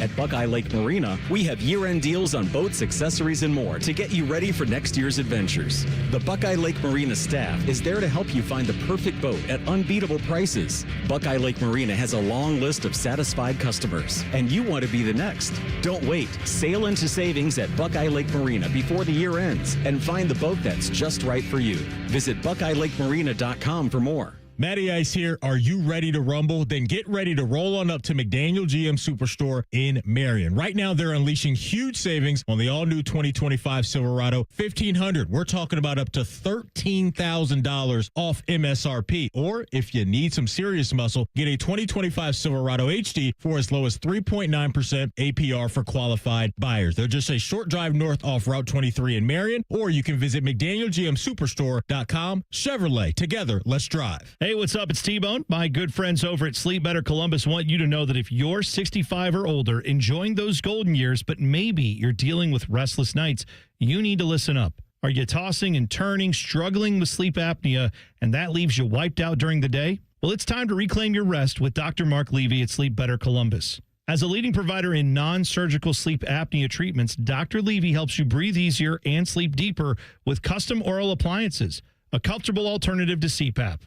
At Buckeye Lake Marina, we have year-end deals on boats, accessories, and more to get you ready for next year's adventures. The Buckeye Lake Marina staff is there to help you find the perfect boat at unbeatable prices. Buckeye Lake Marina has a long list of satisfied customers, and you want to be the next. Don't wait. Sail into savings at Buckeye Lake Marina before the year ends and find the boat that's just right for you. Visit BuckeyeLakeMarina.com for more. Matty Ice here. Are you ready to rumble? Then get ready to roll on up to McDaniel GM Superstore in Marion. Right now, they're unleashing huge savings on the all-new 2025 Silverado 1500. We're talking about up to $13,000 off MSRP. Or if you need some serious muscle, get a 2025 Silverado HD for as low as 3.9% APR for qualified buyers. They're just a short drive north off Route 23 in Marion, or you can visit McDanielGMSuperstore.com. Chevrolet, together, let's drive. Hey, what's up? It's T-Bone. My good friends over at Sleep Better Columbus want you to know that if you're 65 or older, enjoying those golden years, but maybe you're dealing with restless nights, you need to listen up. Are you tossing and turning, struggling with sleep apnea, and that leaves you wiped out during the day? Well, it's time to reclaim your rest with Dr. Mark Levy at Sleep Better Columbus. As a leading provider in non-surgical sleep apnea treatments, Dr. Levy helps you breathe easier and sleep deeper with custom oral appliances, a comfortable alternative to CPAP.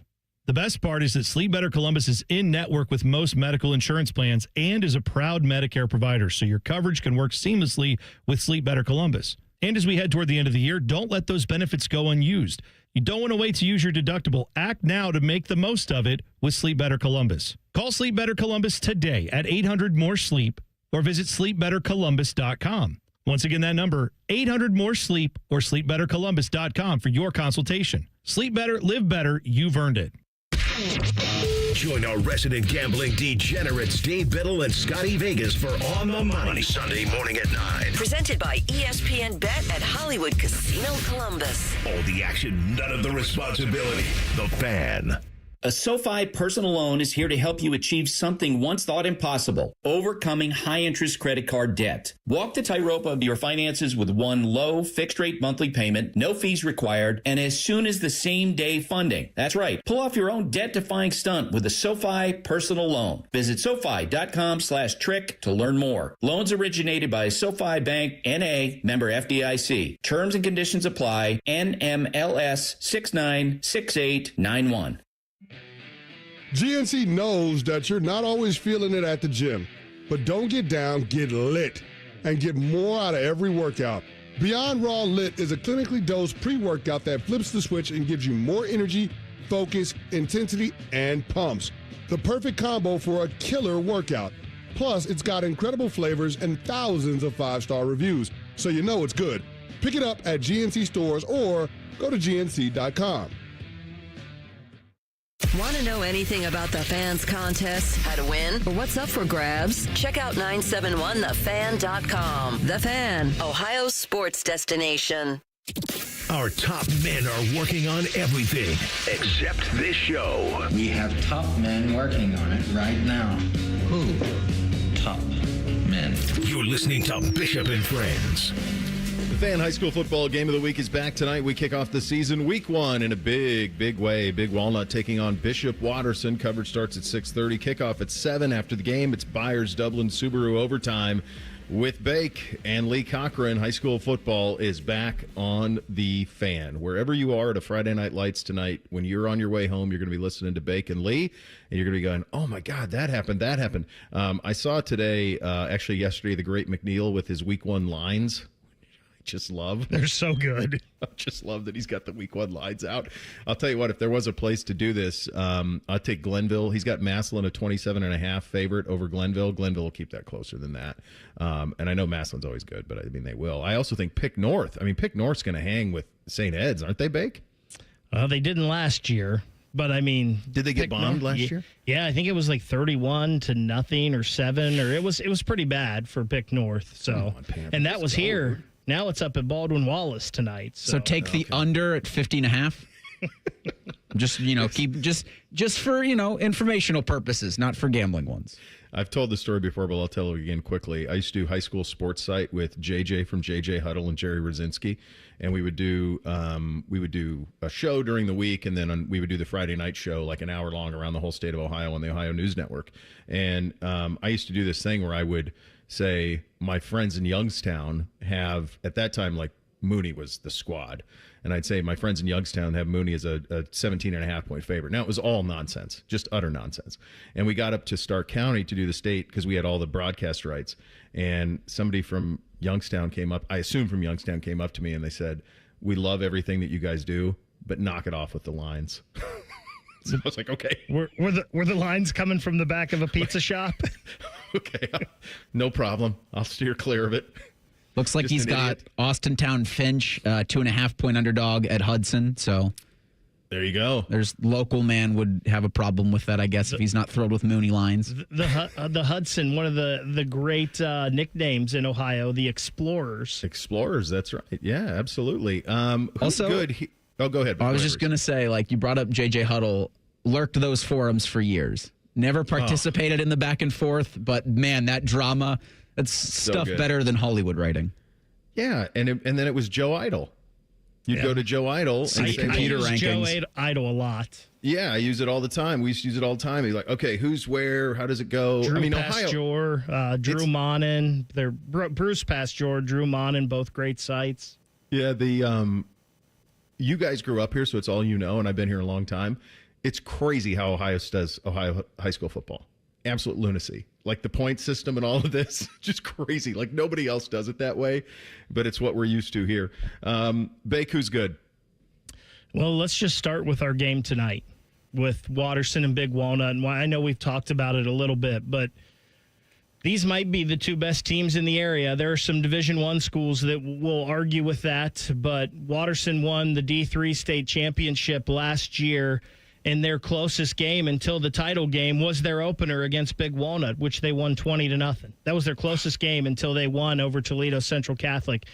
The best part is that Sleep Better Columbus is in network with most medical insurance plans and is a proud Medicare provider, so your coverage can work seamlessly with Sleep Better Columbus. And as we head toward the end of the year, don't let those benefits go unused. You don't want to wait to use your deductible. Act now to make the most of it with Sleep Better Columbus. Call Sleep Better Columbus today at 800-MORE-SLEEP or visit sleepbettercolumbus.com. Once again, that number, 800-MORE-SLEEP or sleepbettercolumbus.com for your consultation. Sleep better, live better. You've earned it. Join our resident gambling degenerates Dave Biddle and Scotty Vegas for On the Money Sunday morning at 9. Presented by ESPN Bet at Hollywood Casino Columbus. All the action, none of the responsibility. The Fan. A SoFi personal loan is here to help you achieve something once thought impossible, overcoming high-interest credit card debt. Walk the tightrope of your finances with one low, fixed-rate monthly payment, no fees required, and as soon as the same-day funding. That's right. Pull off your own debt-defying stunt with a SoFi personal loan. Visit SoFi.com/trick to learn more. Loans originated by SoFi Bank, N.A., member FDIC. Terms and conditions apply. NMLS 696891. GNC knows that you're not always feeling it at the gym, but don't get down, get lit, and get more out of every workout. Beyond Raw Lit is a clinically dosed pre-workout that flips the switch and gives you more energy, focus, intensity, and pumps. The perfect combo for a killer workout. Plus, it's got incredible flavors and thousands of 5-star reviews, so you know it's good. Pick it up at GNC stores or go to GNC.com. Want to know anything about the Fans contest, how to win, or what's up for grabs? Check out 971thefan.com. The Fan, Ohio's sports destination. Our top men are working on everything except this show. We have top men working on it right now. Who? Top men. in. You're listening to Bishop and Friends. The Fan High School Football Game of the Week is back tonight. We kick off the season week 1 in a big way. Big Walnut taking on Bishop Watterson. Coverage starts at 6:30. Kickoff at 7 after the game. It's Byers Dublin Subaru overtime with Bake and Lee Cochran. High school football is back on the Fan. Wherever you are at a Friday Night Lights tonight, when you're on your way home, you're going to be listening to Bake and Lee, and you're going to be going, oh my God, that happened. I saw today, actually yesterday, the great McNeil with his week 1 lines. Just love. They're so good. I just love that he's got the week 1 lines out. I'll tell you what, if there was a place to do this, I'd take Glenville. He's got Massillon a 27.5 favorite over Glenville. Glenville will keep that closer than that. And I know Massillon's always good, but I mean, they will. I also think Pick North. I mean, Pick North's going to hang with St. Ed's, aren't they, Bake? They didn't last year. But I mean, did they get bombed last year? Yeah, I think it was like 31-0 or 7, or it was pretty bad for Pick North. So, and that was here. Now it's up at Baldwin Wallace tonight. So take the under at 50.5. Just for informational purposes, not for gambling ones. I've told this story before, but I'll tell it again quickly. I used to do high school sports site with JJ from JJ Huddle and Jerry Rosinski, and we would do a show during the week, and then we would do the Friday night show, like an hour long, around the whole state of Ohio on the Ohio News Network. And I used to do this thing where I would say my friends in Youngstown have, at that time, like Mooney was the squad. And I'd say my friends in Youngstown have Mooney as a 17.5 point favorite. Now, it was all nonsense, just utter nonsense. And we got up to Stark County to do the state because we had all the broadcast rights. And somebody from Youngstown came up, I assume from Youngstown, came up to me and they said, we love everything that you guys do, but knock it off with the lines. So I was like, okay. Were the lines coming from the back of a pizza shop? Okay, no problem. I'll steer clear of it. Looks like he's got Austintown Finch, 2.5 point underdog at Hudson. So there you go. There's local man would have a problem with that, I guess, if he's not thrilled with Mooney lines. The Hudson, one of the great nicknames in Ohio, the Explorers. Explorers, that's right. Yeah, absolutely. Also, good. Go ahead. I was just going to say, like, you brought up JJ Huddle, lurked those forums for years. Never participated in the back and forth, but man, that drama, that's stuff better than Hollywood writing. Yeah, and then it was Joe Idle. You'd go to Joe Idle and say computer rankings. Joe Idle a lot. Yeah, I use it all the time. We used to use it all the time. He's like, okay, who's where? How does it go? Drew Pasteur, Drew Monin. They're Bruce Pasteur, Drew Monin, both great sites. Yeah, you guys grew up here, so it's all you know, and I've been here a long time. It's crazy how Ohio does Ohio high school football. Absolute lunacy. Like the point system and all of this, just crazy. Like nobody else does it that way, but it's what we're used to here. Bake, who's good? Well, let's just start with our game tonight with Watterson and Big Walnut. And I know we've talked about it a little bit, but these might be the two best teams in the area. There are some Division I schools that will argue with that, but Watterson won the D3 state championship last year, and their closest game until the title game was their opener against Big Walnut, which they won 20-0. That was their closest game until they won over Toledo Central Catholic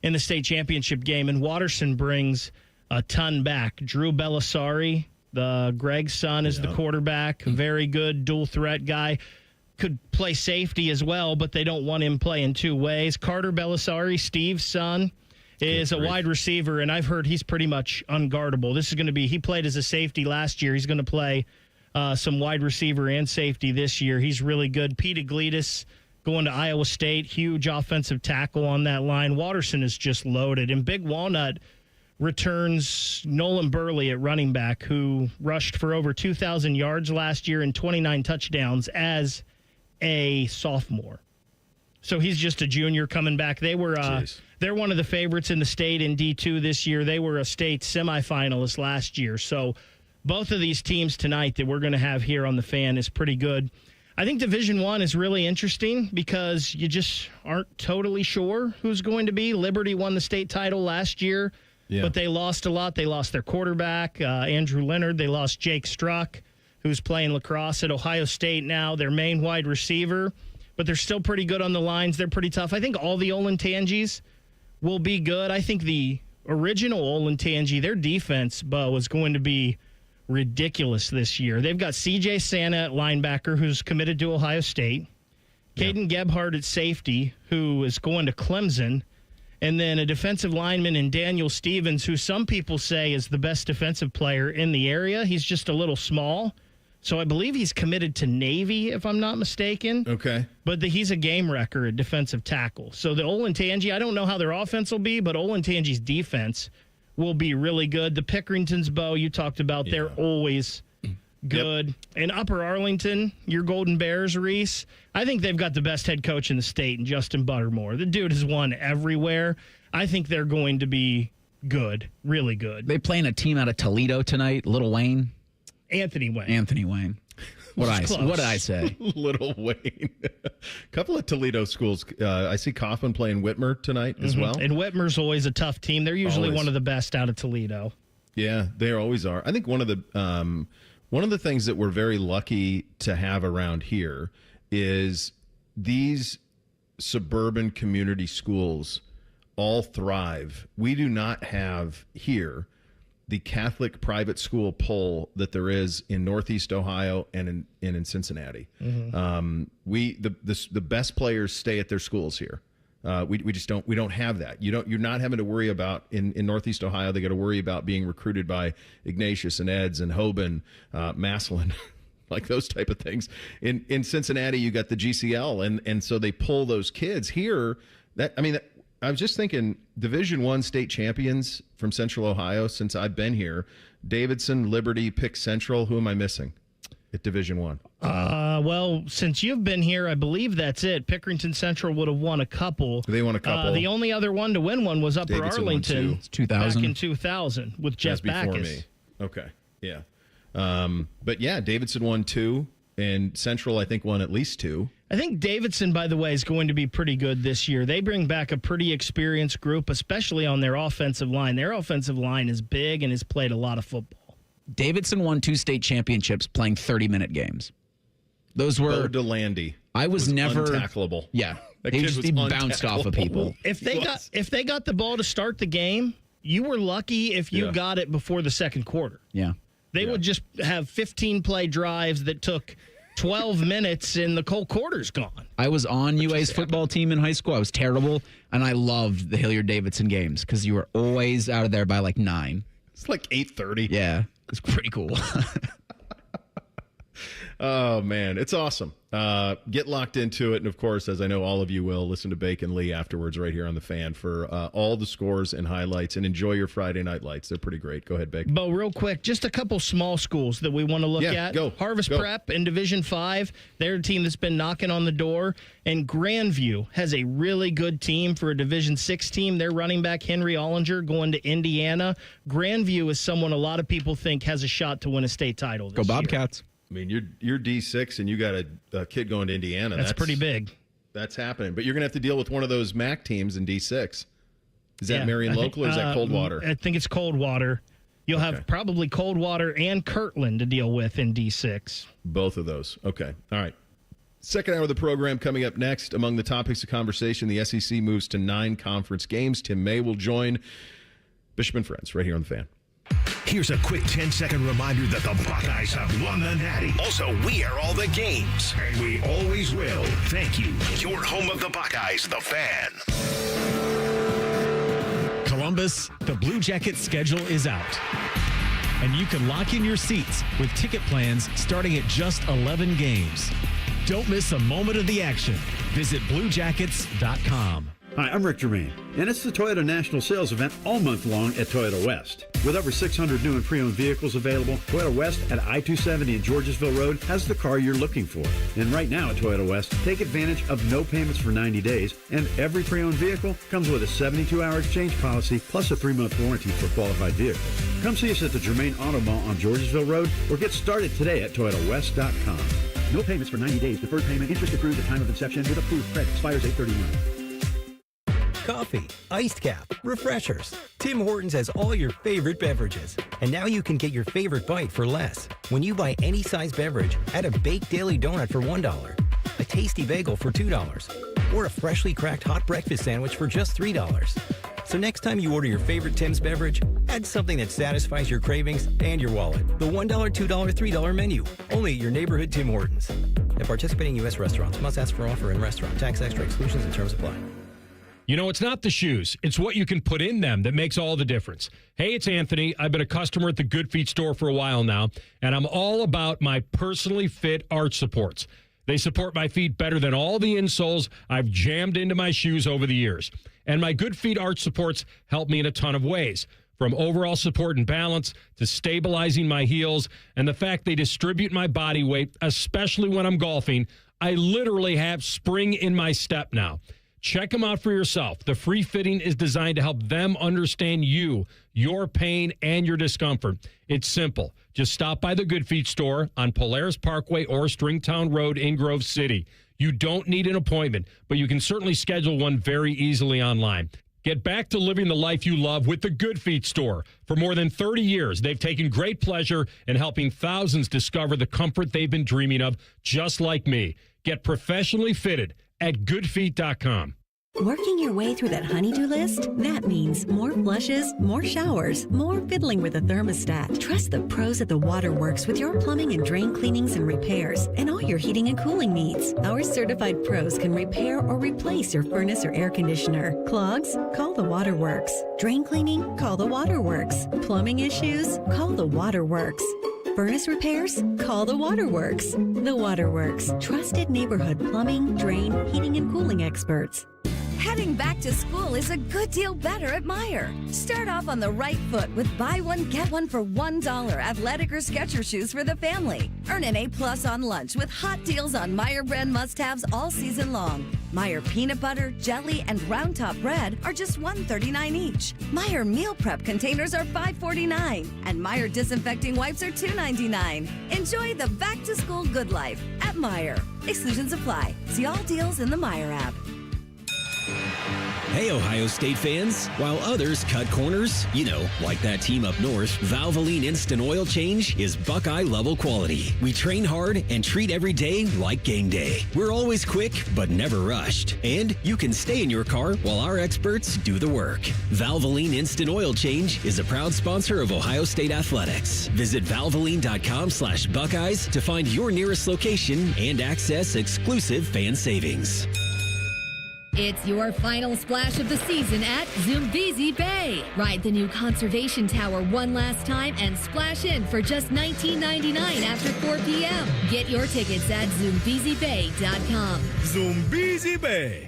in the state championship game. And Watterson brings a ton back. Drew Bellisari, Greg's son, is the quarterback. Very good dual threat guy. Could play safety as well, but they don't want him playing two ways. Carter Bellisari, Steve's son, is a wide receiver, and I've heard he's pretty much unguardable. This is going to be, he played as a safety last year. He's going to play some wide receiver and safety this year. He's really good. Pete Iglesias going to Iowa State, huge offensive tackle on that line. Watterson is just loaded. And Big Walnut returns Nolan Burley at running back, who rushed for over 2,000 yards last year and 29 touchdowns as a sophomore. So he's just a junior coming back. They were they're one of the favorites in the state in D2 this year. They were a state semifinalist last year. So both of these teams tonight that we're going to have here on the Fan is pretty good. I think Division I is really interesting because you just aren't totally sure who's going to be. Liberty won the state title last year, but they lost a lot. They lost their quarterback, Andrew Leonard. They lost Jake Struck, who's playing lacrosse at Ohio State now, their main wide receiver. But they're still pretty good on the lines. They're pretty tough. I think all the Olentangies will be good. I think the original Olentangy, their defense, Bo, is going to be ridiculous this year. They've got C.J. Santa at linebacker, who's committed to Ohio State. Caden Gebhardt at safety, who is going to Clemson, and then a defensive lineman in Daniel Stevens, who some people say is the best defensive player in the area. He's just a little small. So I believe he's committed to Navy, if I'm not mistaken. Okay. But he's a game wrecker at defensive tackle. So the Olentangy, I don't know how their offense will be, but Olentangy's defense will be really good. The Pickeringtons, Bo, you talked about, they're always good. Yep. And Upper Arlington, your Golden Bears, Reese, I think they've got the best head coach in the state, in Justin Buttermore. The dude has won everywhere. I think they're going to be good, really good. They playing a team out of Toledo tonight, Little Wayne. Anthony Wayne. What did I say? Little Wayne. A couple of Toledo schools. I see Kaufman playing Whitmer tonight as well. And Whitmer's always a tough team. They're usually one of the best out of Toledo. Yeah, they always are. I think one of the things that we're very lucky to have around here is these suburban community schools all thrive. We do not have here the Catholic private school pull that there is in Northeast Ohio and in Cincinnati. Mm-hmm. The best players stay at their schools here. We don't have that. You're not having to worry about in Northeast Ohio. They got to worry about being recruited by Ignatius and Eds and Hoban, Massillon, like those type of things. In Cincinnati, you got the GCL, and so they pull those kids here. I was just thinking, Division I state champions from Central Ohio since I've been here. Davidson, Liberty, Pick Central. Who am I missing at Division I? Well, since you've been here, I believe that's it. Pickerington Central would have won a couple. They won a couple. The only other one to win one was Upper Davidson Arlington. 2000. Back in 2000 with Jeff before Backus. Me. Okay, yeah. But yeah, Davidson won 2, and Central, I think, won at least 2. I think Davidson, by the way, is going to be pretty good this year. They bring back a pretty experienced group, especially on their offensive line. Their offensive line is big and has played a lot of football. Davidson won 2 state championships playing 30-minute games. Those were... Bo DeLandy was never... untackleable. Yeah. He bounced off of people. If they got the ball to start the game, you were lucky if you got it before the second quarter. Yeah. They would just have 15-play drives that took 12 minutes and the whole quarter's gone. I was on UA's football team in high school. I was terrible, and I loved the Hilliard-Davidson games because you were always out of there by like 9. It's like 8:30. Yeah, it's pretty cool. Oh, man, it's awesome. Get locked into it. And, of course, as I know all of you will, listen to Bacon Lee afterwards right here on The Fan for all the scores and highlights. And enjoy your Friday night lights. They're pretty great. Go ahead, Bacon. Bo, real quick, just a couple small schools that we want to look at. Harvest Prep in Division 5. They're a team that's been knocking on the door. And Grandview has a really good team for a Division 6 team. Their running back, Henry Ollinger, going to Indiana. Grandview is someone a lot of people think has a shot to win a state title this Go Bobcats. year. I mean, you're D6 and you got a kid going to Indiana. That's pretty big. That's happening. But you're going to have to deal with one of those MAC teams in D6. Is that Marion Local or is that Coldwater? I think it's Coldwater. You'll have probably Coldwater and Kirtland to deal with in D6. Both of those. Okay. All right. Second hour of the program coming up next. Among the topics of conversation, the SEC moves to 9 conference games. Tim May will join Bishop and Friends right here on The Fan. Here's a quick 10-second reminder that the Buckeyes have won the Natty. Also, we air all the games, and we always will. Thank you. Your home of the Buckeyes, The Fan. Columbus, the Blue Jackets schedule is out. And you can lock in your seats with ticket plans starting at just 11 games. Don't miss a moment of the action. Visit BlueJackets.com. Hi, I'm Rick Germain, and it's the Toyota National Sales Event all month long at Toyota West. With over 600 new and pre-owned vehicles available, Toyota West at I-270 and Georgesville Road has the car you're looking for. And right now at Toyota West, take advantage of no payments for 90 days, and every pre-owned vehicle comes with a 72-hour exchange policy plus a 3-month warranty for qualified vehicles. Come see us at the Germain Auto Mall on Georgesville Road or get started today at ToyotaWest.com. No payments for 90 days. Deferred payment. Interest accrued at time of inception with approved credit. Expires 8/31. Coffee, iced cap, refreshers. Tim Hortons has all your favorite beverages. And now you can get your favorite bite for less. When you buy any size beverage, add a baked daily donut for $1, a tasty bagel for $2, or a freshly cracked hot breakfast sandwich for just $3. So next time you order your favorite Tim's beverage, add something that satisfies your cravings and your wallet. The $1, $2, $3 menu. Only at your neighborhood Tim Hortons. At participating U.S. restaurants, must ask for offer in restaurant. Tax extra exclusions and terms apply. You know, it's not the shoes. It's what you can put in them that makes all the difference. Hey, it's Anthony. I've been a customer at the Good Feet store for a while now, and I'm all about my personally fit arch supports. They support my feet better than all the insoles I've jammed into my shoes over the years. And my Good Feet arch supports help me in a ton of ways, from overall support and balance to stabilizing my heels, and the fact they distribute my body weight, especially when I'm golfing. I literally have spring in my step now. Check them out for yourself. The free fitting is designed to help them understand you, your pain, and your discomfort. It's simple. Just stop by the Good Feet store on Polaris Parkway or Stringtown Road in Grove City. You don't need an appointment, but you can certainly schedule one very easily online. Get back to living the life you love with the Good Feet store. For more than 30 years, they've taken great pleasure in helping thousands discover the comfort they've been dreaming of, just like me. Get professionally fitted at goodfeet.com. Working your way through that honey-do list? That means more flushes, more showers, more fiddling with the thermostat. Trust the pros at the Waterworks with your plumbing and drain cleanings and repairs and all your heating and cooling needs. Our certified pros can repair or replace your furnace or air conditioner. Clogs? Call the Waterworks. Drain cleaning? Call the Waterworks. Plumbing issues? Call the Waterworks. Furnace repairs? Call the Waterworks. The Waterworks. Trusted neighborhood plumbing, drain, heating, and cooling experts. Heading back to school is a good deal better at Meijer. Start off on the right foot with buy one, get one for $1 athletic or Skechers shoes for the family. Earn an A+ on lunch with hot deals on Meijer brand must-haves all season long. Meijer peanut butter, jelly, and round top bread are just $1.39 each. Meijer meal prep containers are $5.49. And Meijer disinfecting wipes are $2.99. Enjoy the back-to-school good life at Meijer. Exclusions apply. See all deals in the Meijer app. Hey, Ohio State fans. While others cut corners, like that team up north, Valvoline Instant Oil Change is Buckeye-level quality. We train hard and treat every day like game day. We're always quick, but never rushed. And you can stay in your car while our experts do the work. Valvoline Instant Oil Change is a proud sponsor of Ohio State Athletics. Visit valvoline.com/Buckeyes to find your nearest location and access exclusive fan savings. It's your final splash of the season at Zumbizi Bay. Ride the new conservation tower one last time and splash in for just $19.99 after 4 p.m. Get your tickets at ZumbiziBay.com. Zumbizi Bay.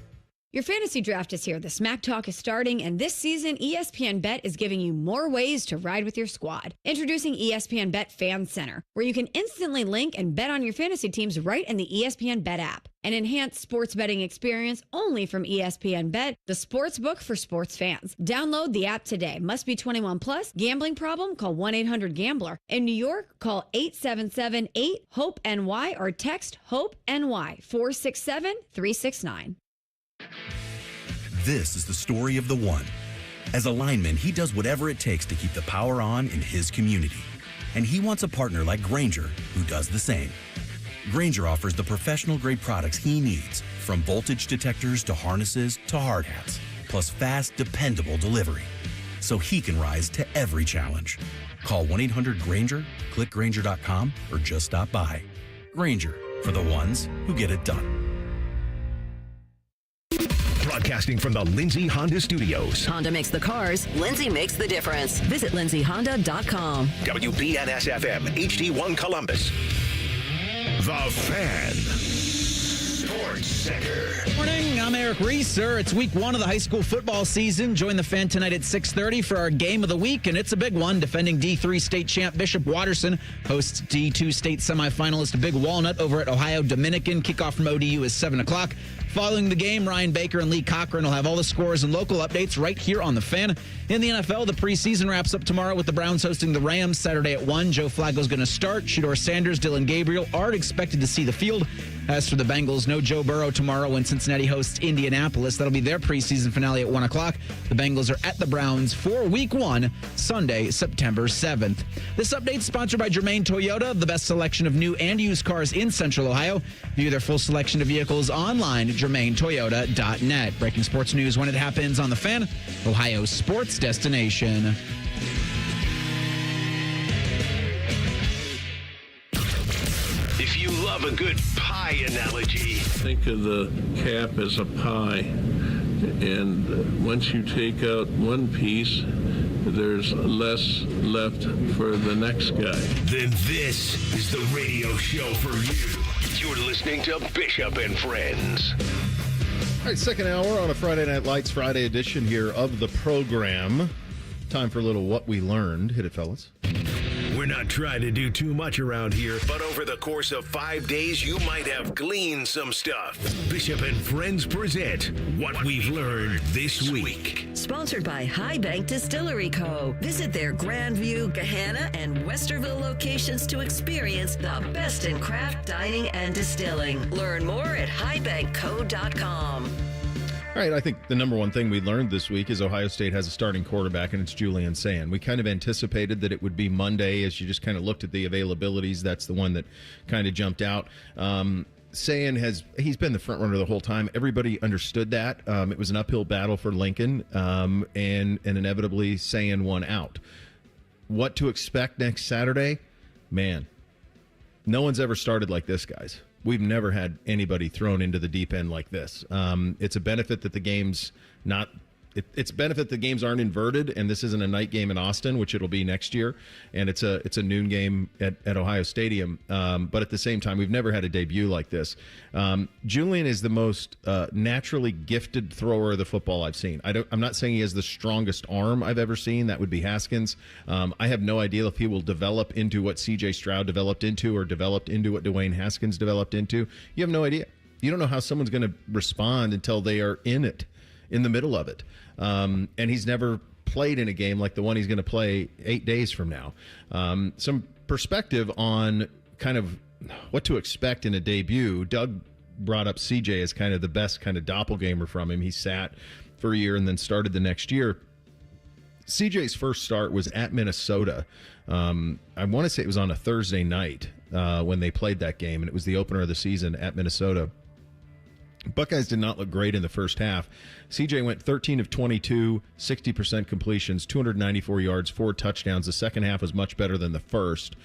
Your fantasy draft is here. The Smack Talk is starting, and this season, ESPN Bet is giving you more ways to ride with your squad. Introducing ESPN Bet Fan Center, where you can instantly link and bet on your fantasy teams right in the ESPN Bet app. An enhanced sports betting experience only from ESPN Bet, the sports book for sports fans. Download the app today. Must be 21 plus. Gambling problem? Call 1-800-GAMBLER. In New York, call 877-8-HOPE-NY or text HOPE-NY 467-369. This is the story of the one. As a lineman, he does whatever it takes to keep the power on in his community. And he wants a partner like Grainger who does the same. Grainger offers the professional-grade products he needs, from voltage detectors to harnesses to hard hats, plus fast, dependable delivery, so he can rise to every challenge. Call 1-800-GRAINGER, click Grainger.com, or just stop by. Grainger, for the ones who get it done. Broadcasting from the Lindsay Honda Studios. Honda makes the cars. Lindsay makes the difference. Visit lindsayhonda.com. WBNS-FM, HD1 Columbus. The Fan. Sports Center. Morning, I'm Eric Reeser. It's week 1 of the high school football season. Join the Fan tonight at 6:30 for our game of the week, and it's a big one. Defending D3 state champ Bishop Watterson hosts D2 state semifinalist Big Walnut over at Ohio Dominican. Kickoff from ODU is 7 o'clock. Following the game, Ryan Baker and Lee Cochran will have all the scores and local updates right here on the Fan. In the NFL, the preseason wraps up tomorrow with the Browns hosting the Rams Saturday at 1. Joe Flacco's going to start. Shedeur Sanders, Dylan Gabriel aren't expected to see the field. As for the Bengals, no Joe Burrow tomorrow when Cincinnati hosts Indianapolis. That'll be their preseason finale at 1 o'clock. The Bengals are at the Browns for week 1, Sunday, September 7th. This update is sponsored by Germain Toyota, the best selection of new and used cars in Central Ohio. View their full selection of vehicles online at GermainToyota.net. Breaking sports news when it happens on the Fan, Ohio's sports destination. If you love a good pie analogy. Think of the cap as a pie, and once you take out one piece, there's less left for the next guy. Then this is the radio show for you. You're listening to Bishop and Friends. All right, second hour on a Friday Night Lights Friday edition here of the program. Time for a little What We Learned. Hit it, fellas. We're not trying to do too much around here, but over the course of 5 days, you might have gleaned some stuff. Bishop and Friends present What We've Learned This Week. Sponsored by High Bank Distillery Co. Visit their Grandview, Gahanna, and Westerville locations to experience the best in craft dining and distilling. Learn more at highbankco.com. All right, I think the number one thing we learned this week is Ohio State has a starting quarterback, and it's Julian Sayin. We kind of anticipated that it would be Monday as you just kind of looked at the availabilities. That's the one that kind of jumped out. Sayin he's been the front runner the whole time. Everybody understood that. It was an uphill battle for Lincoln, and inevitably Sayin won out. What to expect next Saturday? Man, no one's ever started like this, guys. We've never had anybody thrown into the deep end like this. It's a benefit that the game's not. It's a benefit the games aren't inverted, and this isn't a night game in Austin, which it'll be next year, and it's a noon game at Ohio Stadium. But at the same time, we've never had a debut like this. Julian is the most naturally gifted thrower of the football I've seen. I'm not saying he has the strongest arm I've ever seen. That would be Haskins. I have no idea if he will develop into what C.J. Stroud developed into or developed into what Dwayne Haskins developed into. You have no idea. You don't know how someone's going to respond until they are in the middle of it. And he's never played in a game like the one he's going to play 8 days from now. Some perspective on kind of what to expect in a debut. Doug brought up CJ as kind of the best kind of doppelganger from him. He sat for a year and then started the next year. CJ's first start was at Minnesota. I want to say it was on a Thursday night when they played that game, and it was the opener of the season at Minnesota. Buckeyes did not look great in the first half. CJ went 13 of 22, 60% completions, 294 yards, 4 touchdowns. The second half was much better than the first.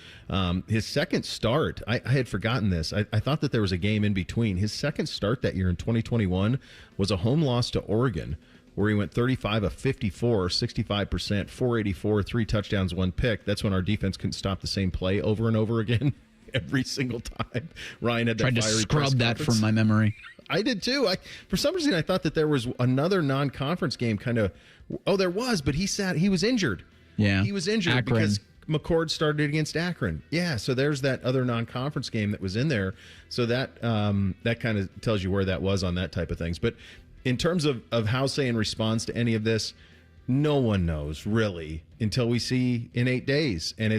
His second start, I had forgotten this. I thought that there was a game in between. His second start that year in 2021 was a home loss to Oregon, where he went 35 of 54, 65%, 484, 3 touchdowns, 1 pick. That's when our defense couldn't stop the same play over and over again every single time. Ryan had that tried to fiery scrub that from my memory. I did too. For some reason, I thought that there was another non-conference game kind of. Oh, there was, but he was injured. Yeah. He was injured Akron. because McCord started against Akron. Yeah, so there's that other non-conference game that was in there. So that kind of tells you where that was on that type of things. But in terms of how Sayin responds to any of this, no one knows really until we see in 8 days. And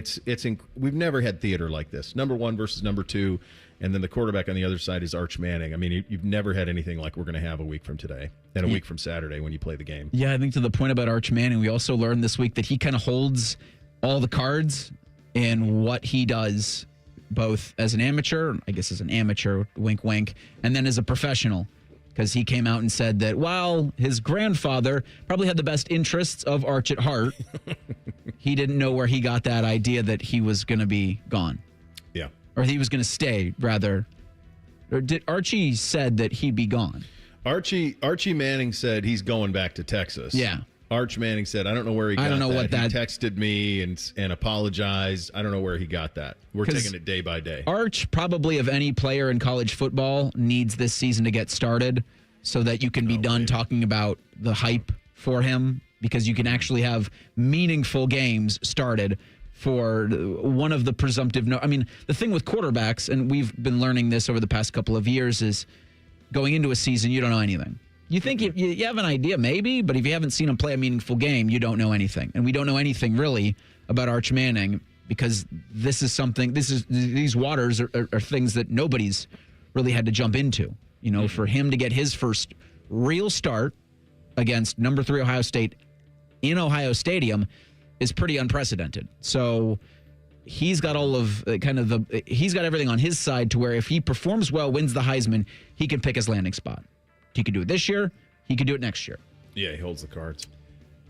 we've never had theater like this. Number 1 versus number 2. And then the quarterback on the other side is Arch Manning. I mean, you've never had anything like we're going to have a week from today and a week from Saturday when you play the game. Yeah, I think to the point about Arch Manning, we also learned this week that he kind of holds all the cards in what he does, both as an amateur, I guess as an amateur, wink, wink, and then as a professional. Because he came out and said that while his grandfather probably had the best interests of Arch at heart, he didn't know where he got that idea that he was going to be gone. Yeah. Or he was going to stay, rather. Or did Archie said that he'd be gone? Archie Manning said he's going back to Texas. Yeah. Arch Manning said, I don't know where he got that. I don't know what that... He texted me and apologized. I don't know where he got that. We're taking it day by day. Arch, probably of any player in college football, needs this season to get started so that you can be done talking about the hype for him, because you can actually have meaningful games started for one of the presumptive... I mean, the thing with quarterbacks, and we've been learning this over the past couple of years, is going into a season, you don't know anything. You think you have an idea, maybe, but if you haven't seen him play a meaningful game, you don't know anything. And we don't know anything really about Arch Manning, because these waters are things that nobody's really had to jump into. You know, for him to get his first real start against number 3 Ohio State in Ohio Stadium is pretty unprecedented. So he's got he's got everything on his side to where if he performs well, wins the Heisman, he can pick his landing spot. He could do it this year. He could do it next year. Yeah, he holds the cards.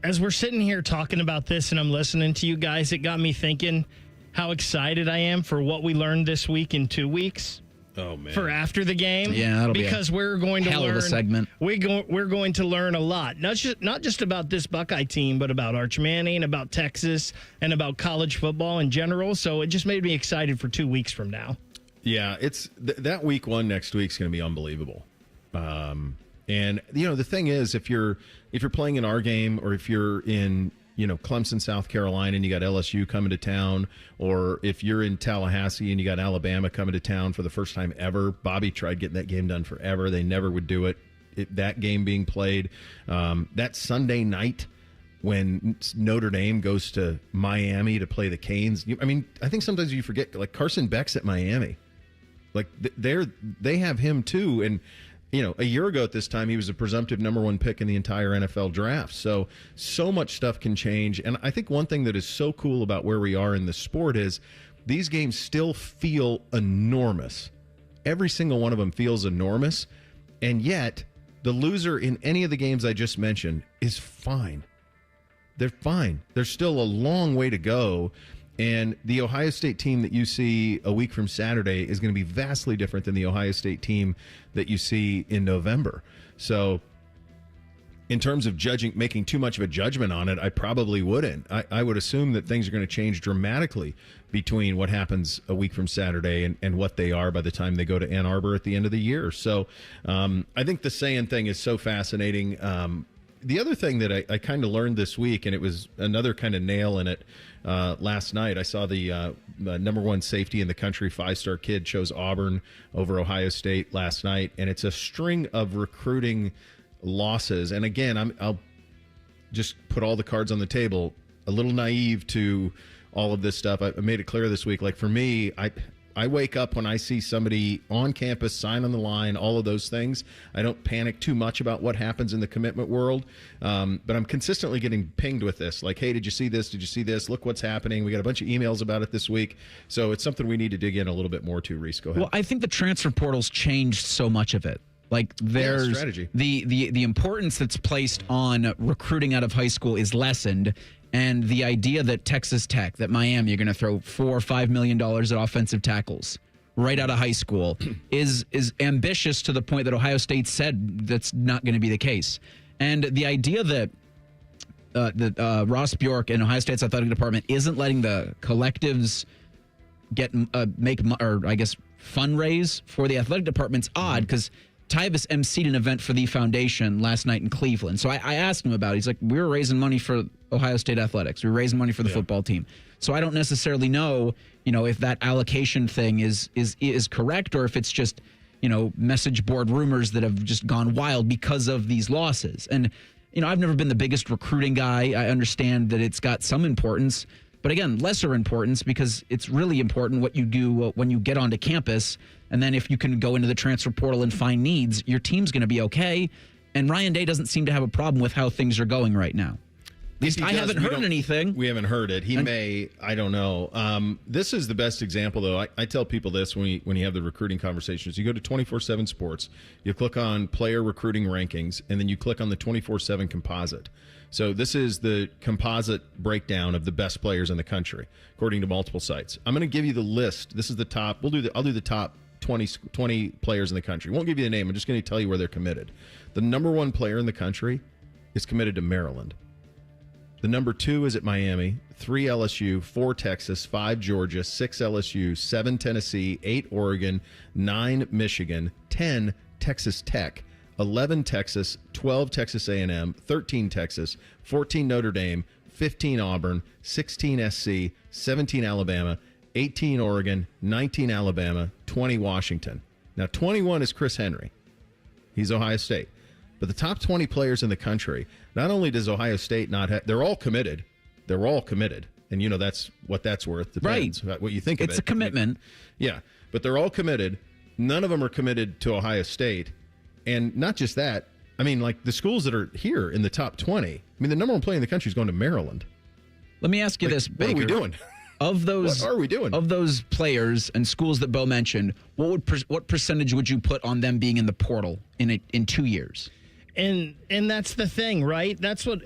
As we're sitting here talking about this and I'm listening to you guys, it got me thinking how excited I am for what we learned this week in 2 weeks. Oh man! For after the game, that'll because we're going to hell learn of a segment. We're going to learn a lot, not just about this Buckeye team, but about Arch Manning, about Texas, and about college football in general. So it just made me excited for 2 weeks from now. Yeah, it's that week one next week's going to be unbelievable. And the thing is, if you're playing in our game, or if you're in Clemson, South Carolina, and you got LSU coming to town, or if you're in Tallahassee and you got Alabama coming to town for the first time ever. Bobby tried getting that game done forever. They never would do it. That game being played that Sunday night when Notre Dame goes to Miami to play the Canes. I think sometimes you forget, like, Carson Beck's at Miami. Like, they have him too. And a year ago at this time, he was a presumptive number one pick in the entire NFL draft. So much stuff can change. And I think one thing that is so cool about where we are in the sport is these games still feel enormous. Every single one of them feels enormous. And yet, the loser in any of the games I just mentioned is fine. They're fine. There's still a long way to go. And the Ohio State team that you see a week from Saturday is going to be vastly different than the Ohio State team that you see in November. So in terms of making too much of a judgment on it, I probably wouldn't. I would assume that things are going to change dramatically between what happens a week from Saturday and what they are by the time they go to Ann Arbor at the end of the year. So I think the saying thing is so fascinating. The other thing that I kind of learned this week, and it was another kind of nail in it last night, I saw the number one safety in the country, 5-star kid, chose Auburn over Ohio State last night. And it's a string of recruiting losses. And again, I'll just put all the cards on the table, a little naive to all of this stuff. I made it clear this week, like, for me, I wake up when I see somebody on campus sign on the line, all of those things. I don't panic too much about what happens in the commitment world, but I'm consistently getting pinged with this. Like, hey, did you see this? Did you see this? Look what's happening. We got a bunch of emails about it this week. So it's something we need to dig in a little bit more to. Reese, go ahead. Well, I think the transfer portal's changed so much of it. Like, there's strategy. The importance that's placed on recruiting out of high school is lessened. And the idea that Texas Tech, that Miami, are going to throw $4 or $5 million at offensive tackles right out of high school is ambitious to the point that Ohio State said that's not going to be the case. And the idea that Ross Bjork and Ohio State's athletic department isn't letting the collectives fundraise for the athletic department's odd, because Tyvus emceed an event for the foundation last night in Cleveland. So I asked him about it. He's like, we were raising money for Ohio State athletics. We were raising money for the football team. So I don't necessarily know, if that allocation thing is correct, or if it's just, message board rumors that have just gone wild because of these losses. And, I've never been the biggest recruiting guy. I understand that it's got some importance, but again, lesser importance, because it's really important what you do when you get onto campus. And then if you can go into the transfer portal and find needs, your team's going to be okay. And Ryan Day doesn't seem to have a problem with how things are going right now. At least I haven't heard anything. We haven't heard it. He may. I don't know. This is the best example, though. I tell people this when you have the recruiting conversations. You go to 24/7 Sports, you click on player recruiting rankings, and then you click on the 24/7 composite. So this is the composite breakdown of the best players in the country, according to multiple sites. I'm going to give you the list. This is the top. I'll do the top 20 players in the country. Won't give you the name. I'm just going to tell you where they're committed. The number one player in the country is committed to Maryland. The number 2 is at Miami, 3 LSU, 4 Texas, 5 Georgia, 6 LSU, 7 Tennessee, 8 Oregon, 9 Michigan, 10 Texas Tech, 11 Texas, 12 Texas A&M, 13 Texas, 14 Notre Dame, 15 Auburn, 16 SC, 17 Alabama, 18 Oregon, 19 Alabama, 20 Washington. Now, 21 is Chris Henry. He's Ohio State. But the top 20 players in the country, not only does Ohio State not have, they're all committed. They're all committed. And, that's what that's worth. Depends what you think of it. It's a commitment. Yeah. But they're all committed. None of them are committed to Ohio State. And not just that. I mean, like, the schools that are here in the top 20, I mean, the number one player in the country is going to Maryland. Let me ask you this, Baker. What are we doing? What are we doing? Of those players and schools that Bo mentioned, what percentage would you put on them being in the portal in 2 years? And that's the thing, right? That's what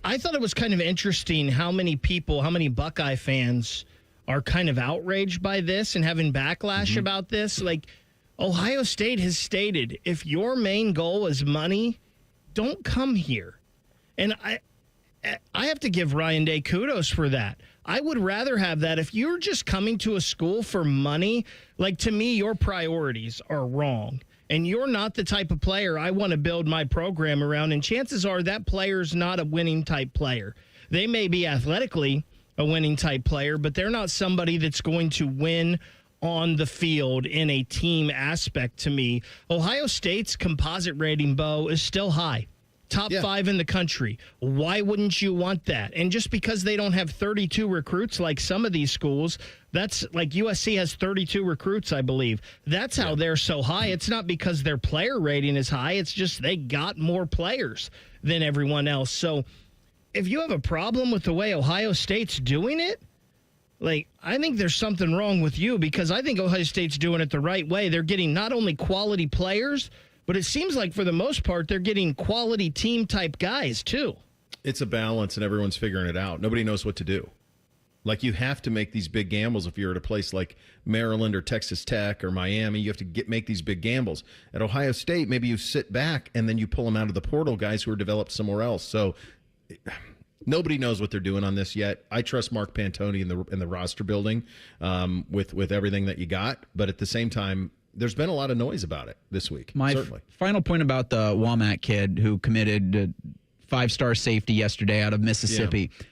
I thought. It was kind of interesting how many Buckeye fans are kind of outraged by this and having backlash about this. Like, Ohio State has stated, if your main goal is money, don't come here. And I have to give Ryan Day kudos for that. I would rather have that. If you're just coming to a school for money, like, to me, your priorities are wrong. And you're not the type of player I want to build my program around. And chances are that player's not a winning type player. They may be athletically a winning type player, but they're not somebody that's going to win on the field in a team aspect to me. Ohio State's composite rating, Bo, is still high. Top 5 in the country. Why wouldn't you want that? And just because they don't have 32 recruits like some of these schools, that's like USC has 32 recruits, I believe. That's how they're so high. It's not because their player rating is high. It's just they got more players than everyone else. So if you have a problem with the way Ohio State's doing it, like, I think there's something wrong with you, because I think Ohio State's doing it the right way. They're getting not only quality players, but it seems like for the most part, they're getting quality team type guys too. It's a balance and everyone's figuring it out. Nobody knows what to do. Like, you have to make these big gambles. If you're at a place like Maryland or Texas Tech or Miami, you have to make these big gambles. At Ohio State, maybe you sit back and then you pull them out of the portal, guys who are developed somewhere else. So nobody knows what they're doing on this yet. I trust Mark Pantoni in the roster building with everything that you got. But at the same time, there's been a lot of noise about it this week. My final point about the Womack kid who committed 5-star safety yesterday out of Mississippi. Yeah.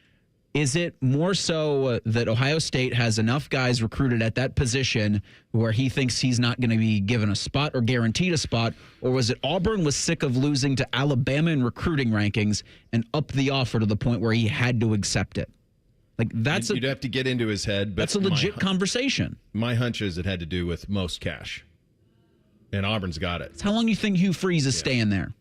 Is it more so that Ohio State has enough guys recruited at that position where he thinks he's not going to be given a spot or guaranteed a spot? Or was it Auburn was sick of losing to Alabama in recruiting rankings and upped the offer to the point where he had to accept it? Like, you'd have to get into his head. But that's a legit conversation. My hunch is it had to do with most cash. And Auburn's got it. How long do you think Hugh Freeze is staying there?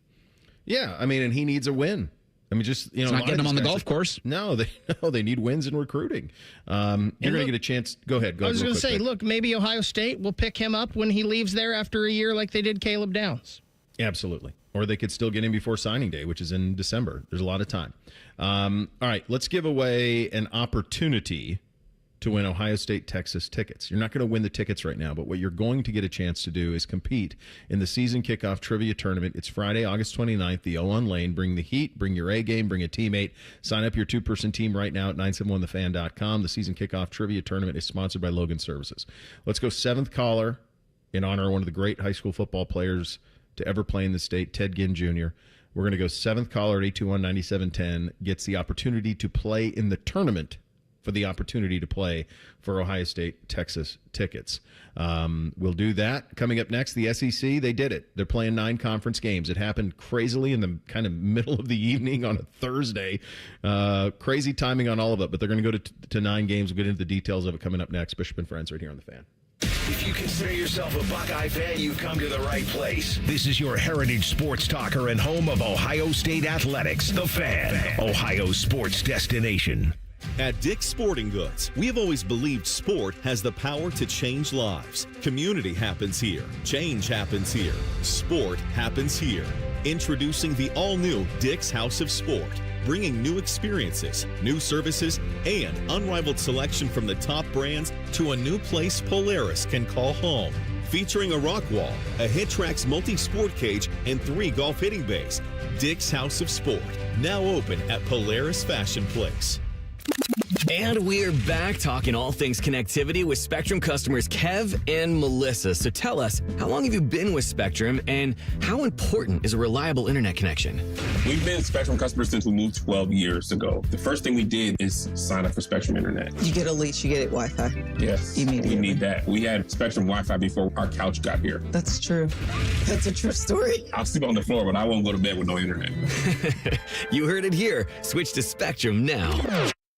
Yeah, I mean, and he needs a win. I mean, just, it's not getting him on the golf course. No, they need wins in recruiting. You're going to get a chance. Go ahead. I was going to say, look, maybe Ohio State will pick him up when he leaves there after a year, like they did Caleb Downs. Absolutely. Or they could still get him before signing day, which is in December. There's a lot of time. All right, let's give away an opportunity to win Ohio State Texas tickets. You're not going to win the tickets right now, but what you're going to get a chance to do is compete in the season kickoff trivia tournament. It's Friday, August 29th, the O on Lane. Bring the heat, bring your A game, bring a teammate. Sign up your 2-person team right now at 971thefan.com. The season kickoff trivia tournament is sponsored by Logan Services. Let's go seventh caller in honor of one of the great high school football players to ever play in the state, Ted Ginn Jr. We're going to go seventh caller at 821-9710, gets the opportunity to play in the tournament for the opportunity to play for Ohio State Texas tickets. We'll do that. Coming up next, the SEC, they did it. They're playing 9 conference games. It happened crazily in the kind of middle of the evening on a Thursday. Crazy timing on all of it, but they're going to go to 9 games. We'll get into the details of it coming up next. Bishop and Friends right here on The Fan. If you consider yourself a Buckeye fan, you've come to the right place. This is your heritage sports talker and home of Ohio State Athletics, The Fan, Ohio sports destination. At Dick's Sporting Goods, we have always believed sport has the power to change lives. Community happens here. Change happens here. Sport happens here. Introducing the all-new Dick's House of Sport, bringing new experiences, new services, and unrivaled selection from the top brands to a new place Polaris can call home. Featuring a rock wall, a HitTrax multi-sport cage, and 3 golf hitting bays. Dick's House of Sport, now open at Polaris Fashion Place. And we're back talking all things connectivity with Spectrum customers Kev and Melissa. So tell us, how long have you been with Spectrum and how important is a reliable internet connection? We've been Spectrum customers since we moved 12 years ago. The first thing we did is sign up for Spectrum Internet. You get a lease, you get Wi-Fi. Yes, immediately. We need that. We had Spectrum Wi-Fi before our couch got here. That's true. That's a true story. I'll sleep on the floor, but I won't go to bed with no internet. You heard it here. Switch to Spectrum now.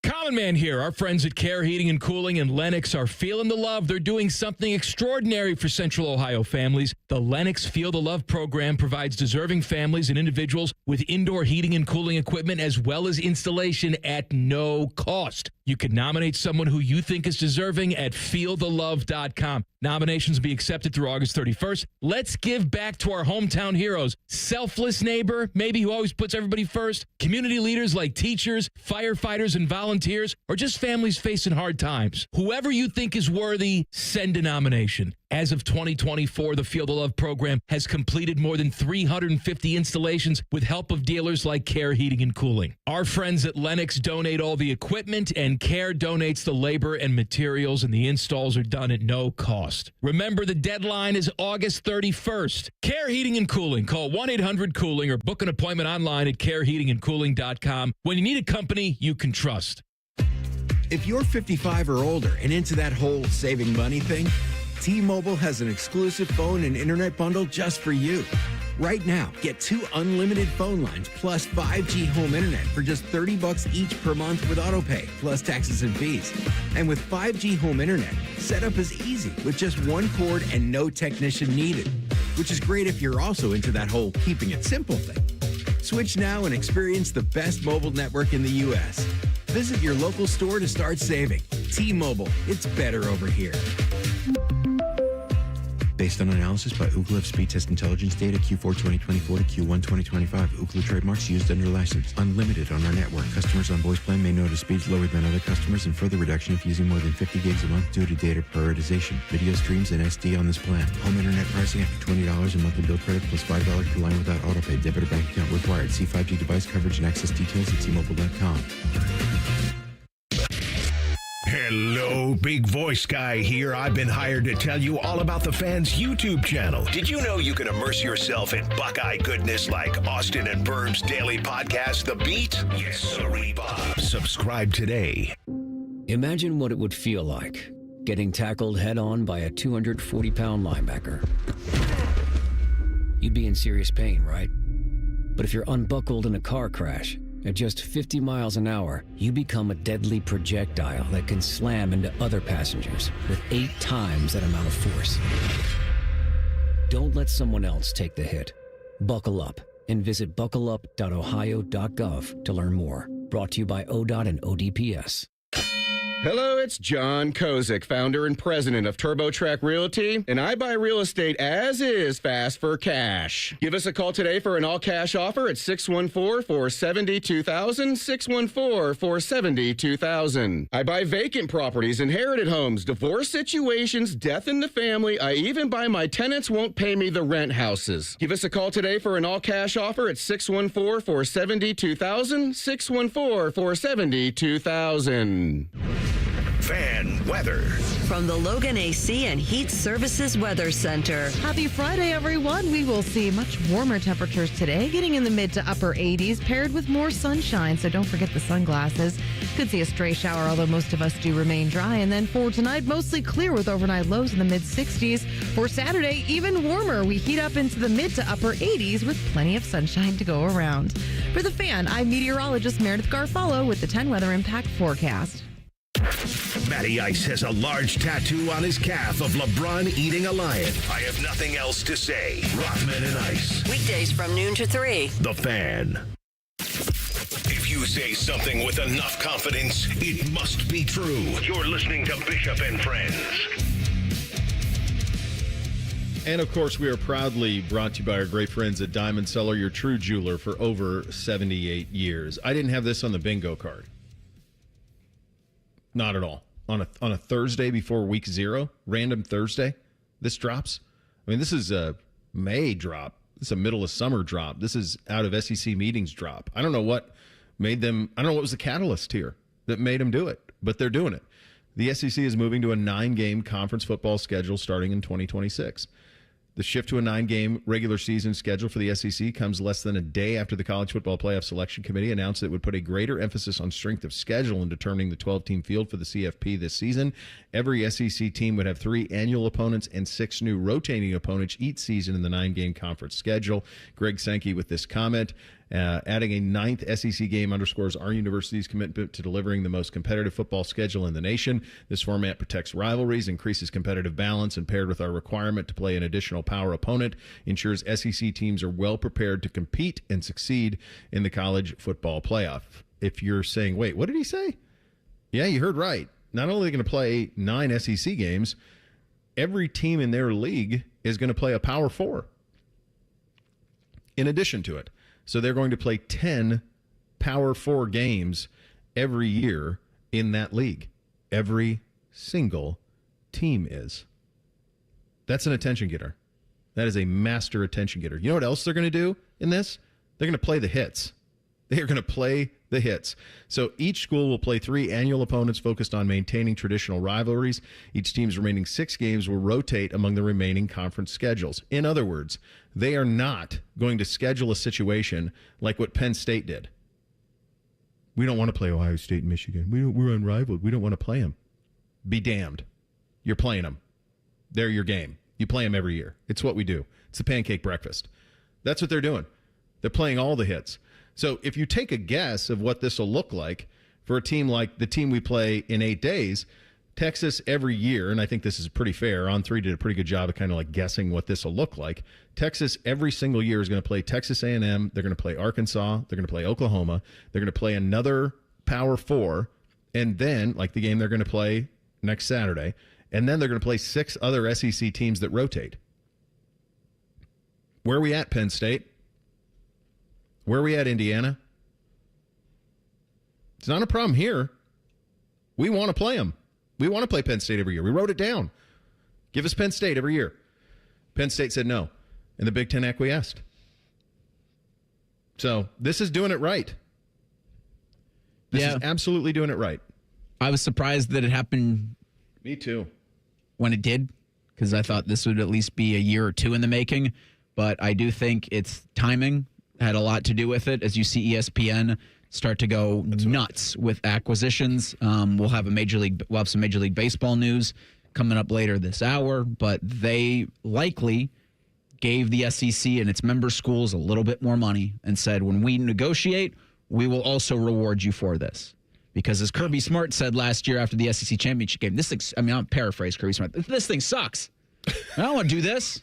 Common Man here. Our friends at Care Heating and Cooling in Lenox are feeling the love. They're doing something extraordinary for Central Ohio families. The Lenox Feel the Love program provides deserving families and individuals with indoor heating and cooling equipment as well as installation at no cost. You can nominate someone who you think is deserving at feelthelove.com. Nominations will be accepted through August 31st. Let's give back to our hometown heroes. Selfless neighbor, maybe who always puts everybody first. Community leaders like teachers, firefighters, and volunteers, or just families facing hard times. Whoever you think is worthy, send a nomination. As of 2024, the Field of Love program has completed more than 350 installations with help of dealers like Care Heating and Cooling. Our friends at Lennox donate all the equipment, and Care donates the labor and materials, and the installs are done at no cost. Remember, the deadline is August 31st. Care Heating and Cooling. Call 1-800-COOLING or book an appointment online at careheatingandcooling.com when you need a company you can trust. If you're 55 or older and into that whole saving money thing, T-Mobile has an exclusive phone and internet bundle just for you. Right now, get 2 unlimited phone lines plus 5G home internet for just $30 each per month with autopay, plus taxes and fees. And with 5G home internet, setup is easy with just 1 cord and no technician needed, which is great if you're also into that whole keeping it simple thing. Switch now and experience the best mobile network in the U.S. Visit your local store to start saving. T-Mobile, it's better over here. Based on analysis by Ookla of speed test intelligence data Q4 2024 to Q1 2025. Ookla trademarks used under license. Unlimited on our network. Customers on voice plan may notice speeds lower than other customers and further reduction if using more than 50 gigs a month due to data prioritization. Video streams and SD on this plan. Home internet pricing after $20 a monthly bill credit plus $5 per line without autopay. Debit or bank account required. See 5G device coverage and access details at T-Mobile.com. Hello, big voice guy here. I've been hired to tell you all about the Fan's YouTube channel. Did you know you can immerse yourself in Buckeye goodness like Austin and Burb's daily podcast, The Beat? Yes, sirree, Bob. Subscribe today. Imagine what it would feel like getting tackled head-on by a 240-pound linebacker. You'd be in serious pain, right? But if you're unbuckled in a car crash, at just 50 miles an hour, you become a deadly projectile that can slam into other passengers with 8 times that amount of force. Don't let someone else take the hit. Buckle up and visit buckleup.ohio.gov to learn more. Brought to you by ODOT and ODPS. Hello, it's John Kozik, founder and president of TurboTrack Realty, and I buy real estate as is fast for cash. Give us a call today for an all-cash offer at 614-470-2000, 614-470-2000. I buy vacant properties, inherited homes, divorce situations, death in the family. I even buy my tenants won't pay me the rent houses. Give us a call today for an all-cash offer at 614-470-2000, 614-470-2000. Fan weather. From the Logan AC and Heat Services Weather Center. Happy Friday, everyone. We will see much warmer temperatures today, getting in the mid to upper 80s, paired with more sunshine, so don't forget the sunglasses. Could see a stray shower, although most of us do remain dry. And then for tonight, mostly clear with overnight lows in the mid-60s. For Saturday, even warmer. We heat up into the mid to upper 80s with plenty of sunshine to go around. For the Fan, I'm meteorologist Meredith Garfalo with the 10 Weather Impact Forecast. Matty Ice has a large tattoo on his calf of LeBron eating a lion. I have nothing else to say. Rothman and Ice. Weekdays from noon to 3. The Fan. If you say something with enough confidence, it must be true. You're listening to Bishop and Friends. And, of course, we are proudly brought to you by our great friends at Diamond Cellar, your true jeweler for over 78 years. I didn't have this on the bingo card. Not at all. On a Thursday before week 0, random Thursday, this drops. I mean, this is a May drop. This is a middle of summer drop. This is out of SEC meetings drop. I don't know what made them, I don't know what was the catalyst here that made them do it, but they're doing it. The SEC is moving to a 9-game conference football schedule starting in 2026. The shift to a 9-game regular season schedule for the SEC comes less than a day after the College Football Playoff Selection Committee announced it would put a greater emphasis on strength of schedule in determining the 12-team field for the CFP this season. Every SEC team would have 3 annual opponents and 6 new rotating opponents each season in the 9-game conference schedule. Greg Sankey with this comment. Adding a 9th SEC game underscores our university's commitment to delivering the most competitive football schedule in the nation. This format protects rivalries, increases competitive balance, and paired with our requirement to play an additional power opponent, ensures SEC teams are well prepared to compete and succeed in the college football playoff. If you're saying, wait, what did he say? Yeah, you heard right. Not only are they going to play 9 SEC games, every team in their league is going to play a Power 4 in addition to it. So they're going to play 10 Power 4 games every year in that league. Every single team is. That's an attention getter. That is a master attention getter. You know what else they're going to do in this? They're going to play the hits. They are going to play the hits. So each school will play 3 annual opponents focused on maintaining traditional rivalries. Each team's remaining 6 games will rotate among the remaining conference schedules. In other words, they are not going to schedule a situation like what Penn State did. We don't want to play Ohio State and Michigan. We're unrivaled. We don't want to play them. Be damned. You're playing them. They're your game. You play them every year. It's what we do. It's the pancake breakfast. That's what they're doing. They're playing all the hits. So if you take a guess of what this will look like for a team like the team we play in 8 days, Texas every year, and I think this is pretty fair, On3 did a pretty good job of kind of like guessing what this will look like. Texas every single year is going to play Texas A&M. They're going to play Arkansas. They're going to play Oklahoma. They're going to play another Power 4. And then, like the game they're going to play next Saturday, and then they're going to play 6 other SEC teams that rotate. Where are we at, Penn State? Where are we at, Indiana? It's not a problem here. We want to play them. We want to play Penn State every year. We wrote it down. Give us Penn State every year. Penn State said no, and the Big Ten acquiesced. So this is doing it right. This is absolutely doing it right. I was surprised that it happened. Me too. When it did, because I thought this would at least be a year or 2 in the making. But I do think its timing had a lot to do with it. As you see ESPN start to go nuts with acquisitions. We'll have some Major League Baseball news coming up later this hour, but they likely gave the SEC and its member schools a little bit more money and said, when we negotiate, we will also reward you for this. Because as Kirby Smart said last year after the SEC championship game, I'll paraphrase Kirby Smart, this thing sucks. I don't want to do this.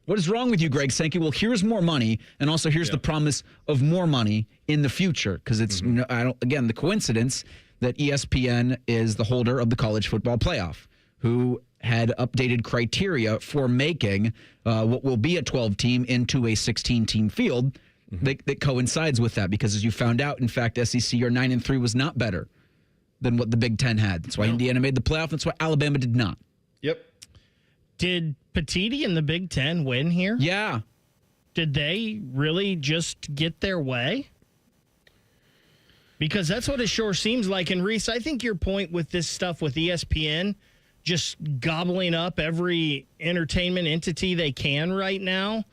What is wrong with you, Greg Sankey? Well, here's more money, and also here's the promise of more money in the future. Because it's, again, the coincidence that ESPN is the holder of the college football playoff, who had updated criteria for making what will be a 12-team into a 16-team field that coincides with that. Because as you found out, in fact, SEC or 9-3 was not better than what the Big Ten had. That's why Indiana made the playoff. That's why Alabama did not. Yep. Did Petiti and the Big Ten win here? Yeah. Did they really just get their way? Because that's what it sure seems like. And Reese, I think your point with this stuff with ESPN just gobbling up every entertainment entity they can right now,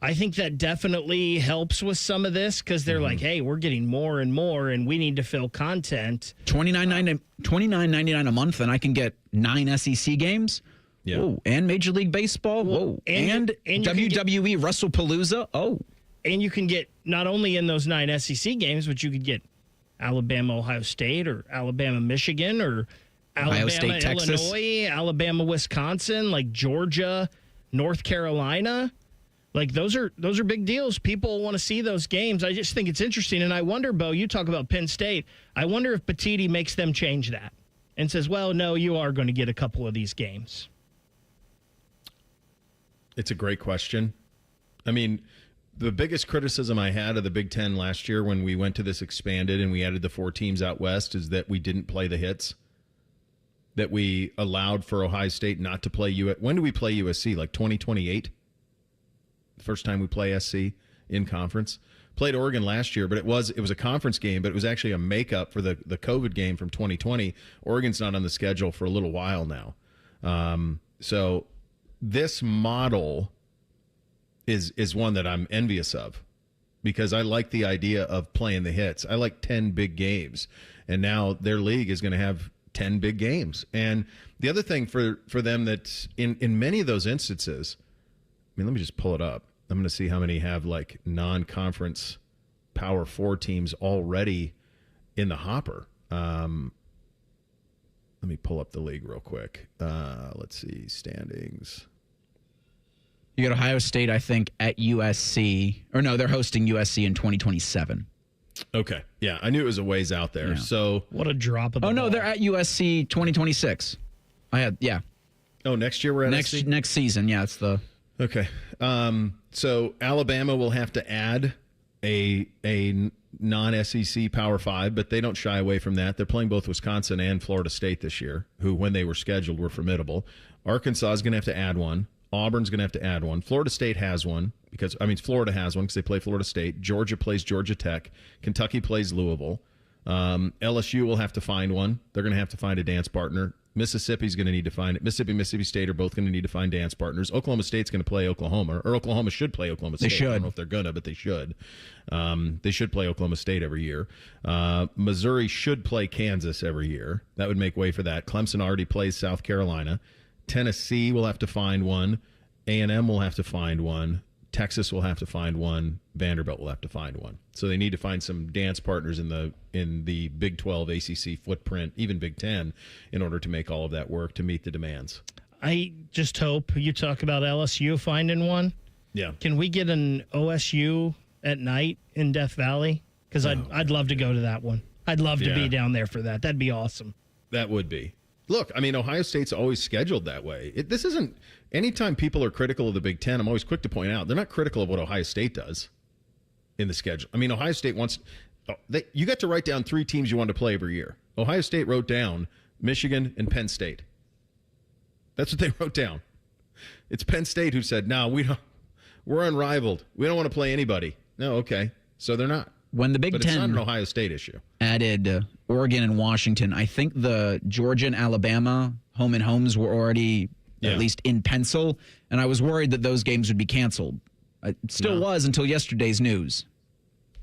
I think that definitely helps with some of this because they're like, hey, we're getting more and more and we need to fill content. $29.99 a month and I can get 9 SEC games. Yeah. Oh, and Major League Baseball. Whoa. And WWE WrestlePalooza. Oh. And you can get not only in those 9 SEC games, but you could get Alabama, Ohio State, or Alabama, Michigan, or Alabama, State, Texas. Illinois, Alabama, Wisconsin, like Georgia, North Carolina. Like those are big deals. People want to see those games. I just think it's interesting. And I wonder, Bo, you talk about Penn State. I wonder if Petiti makes them change that and says, well, no, you are going to get a couple of these games. It's a great question. I mean, the biggest criticism I had of the Big Ten last year when we went to this expanded and we added the 4 teams out west is that we didn't play the hits, that we allowed for Ohio State not to play USC. When do we play USC? Like 2028? The first time we play SC in conference. Played Oregon last year, but it was a conference game, but it was actually a makeup for the COVID game from 2020. Oregon's not on the schedule for a little while now. So this model is one that I'm envious of because I like the idea of playing the hits. I like 10 big games, and now their league is going to have 10 big games. And the other thing for them that in many of those instances, I mean, let me just pull it up. I'm going to see how many have like non-conference Power 4 teams already in the hopper. Let me pull up the league real quick. Let's see, standings. You got Ohio State, I think, at USC. Or no, they're hosting USC in 2027. Okay. Yeah, I knew it was a ways out there. Yeah. So what a drop of the ball. No, they're at USC 2026. Oh, next year we're at SC? Next season, yeah, it's the... Okay. So Alabama will have to add a non-SEC Power 5, but they don't shy away from that. They're playing both Wisconsin and Florida State this year, who, when they were scheduled, were formidable. Arkansas is going to have to add one. Auburn's going to have to add one. Florida State has one Florida has one because they play Florida State. Georgia plays Georgia Tech. Kentucky plays Louisville. LSU will have to find one. They're going to have to find a dance partner. Mississippi's going to need to find it. Mississippi State are both going to need to find dance partners. Oklahoma State's going to play Oklahoma, or Oklahoma should play Oklahoma State. They should. I don't know if they're going to, but they should. They should play Oklahoma State every year. Missouri should play Kansas every year. That would make way for that. Clemson already plays South Carolina. Tennessee will have to find one. A&M will have to find one. Texas will have to find one. Vanderbilt will have to find one. So they need to find some dance partners in the Big 12 ACC footprint, even Big 10, in order to make all of that work to meet the demands. I just hope you talk about LSU finding one. Yeah. Can we get an OSU at night in Death Valley? Because I'd love to go to that one. I'd love to be down there for that. That'd be awesome. That would be. Look, I mean, Ohio State's always scheduled that way. This isn't – anytime people are critical of the Big Ten, I'm always quick to point out, they're not critical of what Ohio State does in the schedule. I mean, Ohio State wants – you got to write down 3 teams you want to play every year. Ohio State wrote down Michigan and Penn State. That's what they wrote down. It's Penn State who said, no, we're unrivaled. We don't want to play anybody. No, okay. So they're not. When the Big But Ten it's not an Ohio State issue. Added Oregon and Washington, I think the Georgia and Alabama home and homes were already at least in pencil, and I was worried that those games would be canceled. It still was until yesterday's news.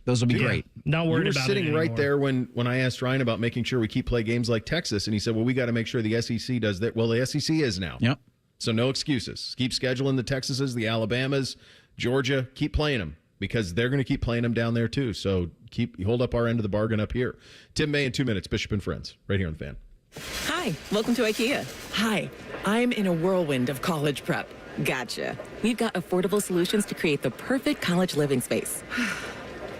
Those will be great. Not worried about it. You were sitting right there when I asked Ryan about making sure we keep play games like Texas, and he said, well, we got to make sure the SEC does that. Well, the SEC is now. Yep. So no excuses. Keep scheduling the Texases, the Alabamas, Georgia. Keep playing them, because they're going to keep playing them down there too. So hold up our end of the bargain up here. Tim May in 2 minutes, Bishop and Friends, right here on The Fan. Hi, welcome to IKEA. Hi, I'm in a whirlwind of college prep. Gotcha. We've got affordable solutions to create the perfect college living space.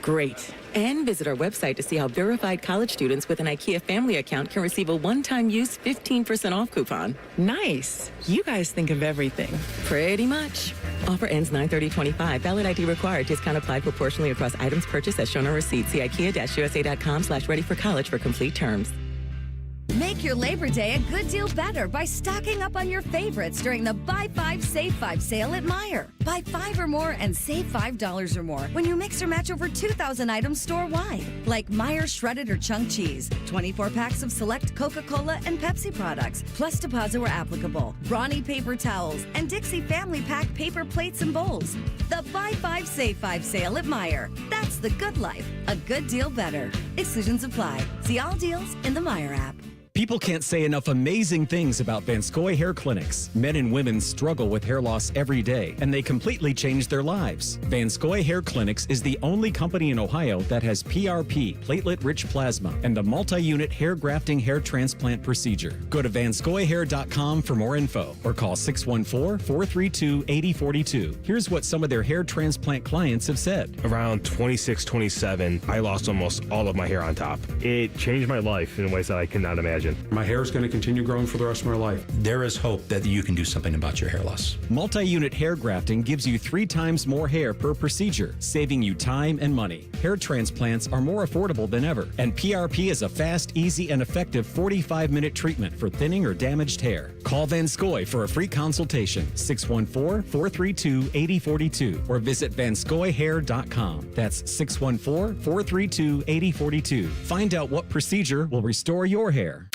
Great. And visit our website to see how verified college students with an IKEA family account can receive a one-time use 15% off coupon. Nice. You guys think of everything. Pretty much. Offer ends 9/30/25. Valid ID required. Discount applied proportionally across items purchased as shown on receipt. See IKEA-USA.com/ready-for-college for complete terms. Make your Labor Day a good deal better by stocking up on your favorites during the Buy 5, Save 5 sale at Meijer. Buy 5 or more and save $5 or more when you mix or match over 2,000 items store-wide. Like Meijer shredded or chunk cheese, 24 packs of select Coca-Cola and Pepsi products, plus deposit where applicable, Brawny paper towels, and Dixie Family Pack paper plates and bowls. The Buy 5, Save 5 sale at Meijer. That's the good life. A good deal better. Exclusions apply. See all deals in the Meijer app. People can't say enough amazing things about Vanscoy Hair Clinics. Men and women struggle with hair loss every day, and they completely change their lives. Vanscoy Hair Clinics is the only company in Ohio that has PRP, platelet-rich plasma, and a multi-unit hair grafting hair transplant procedure. Go to vanscoyhair.com for more info, or call 614-432-8042. Here's what some of their hair transplant clients have said. Around 26, 27, I lost almost all of my hair on top. It changed my life in ways that I cannot imagine. My hair is going to continue growing for the rest of my life. There is hope that you can do something about your hair loss. Multi-unit hair grafting gives you 3 times more hair per procedure, saving you time and money. Hair transplants are more affordable than ever, and PRP is a fast, easy, and effective 45-minute treatment for thinning or damaged hair. Call Vanscoy for a free consultation, 614-432-8042, or visit vanscoyhair.com. That's 614-432-8042. Find out what procedure will restore your hair.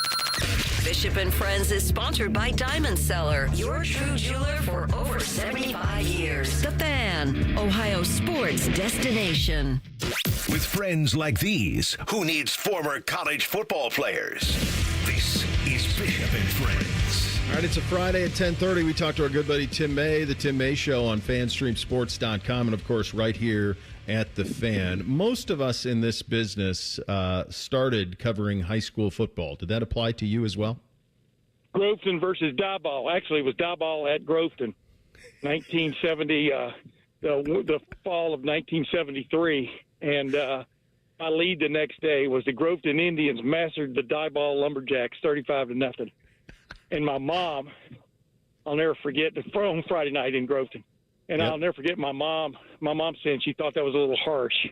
Bishop and Friends is sponsored by Diamond Seller, your true jeweler for over 75 years. The Fan, Ohio sports destination. With friends like these, who needs former college football players? This is Bishop and Friends. All right, it's a Friday at 10:30. We talked to our good buddy Tim May, the Tim May Show on FanStreamSports.com, and, of course, right here at The Fan. Most of us in this business started covering high school football. Did that apply to you as well? Groveton versus Diboll. Actually, it was Diboll at Groveton, 1970, the fall of 1973. And my lead the next day was the Groveton Indians massacred the Diboll Lumberjacks 35-0. And my mom, I'll never forget, on Friday night in Groveton. And I'll never forget my mom saying she thought that was a little harsh.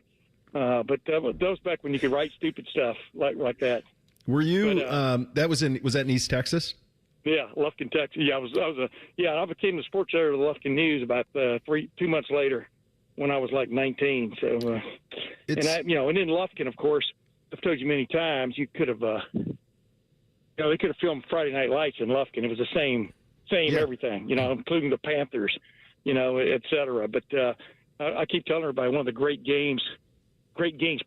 But that was back when you could write stupid stuff like that. Were you, was that in East Texas? Yeah, Lufkin, Texas. Yeah, I became the sports editor of the Lufkin News about 2 months later when I was like 19. So, and in Lufkin, of course, I've told you many times, you could have, they could have filmed Friday Night Lights in Lufkin. It was the same everything, including the Panthers, et cetera. But I keep telling everybody one of the great games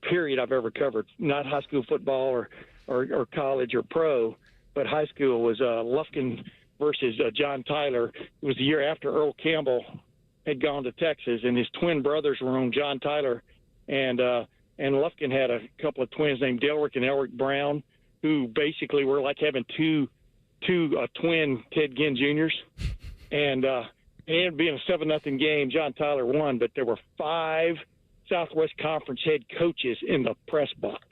period I've ever covered, not high school football or college or pro, but high school was Lufkin versus John Tyler. It was the year after Earl Campbell had gone to Texas, and his twin brothers were on John Tyler, and Lufkin had a couple of twins named Delrick and Elric Brown, who basically were like having two twin Ted Ginn Juniors, and it ended up being a 7-0 game. John Tyler won, but there were 5 Southwest Conference head coaches in the press box.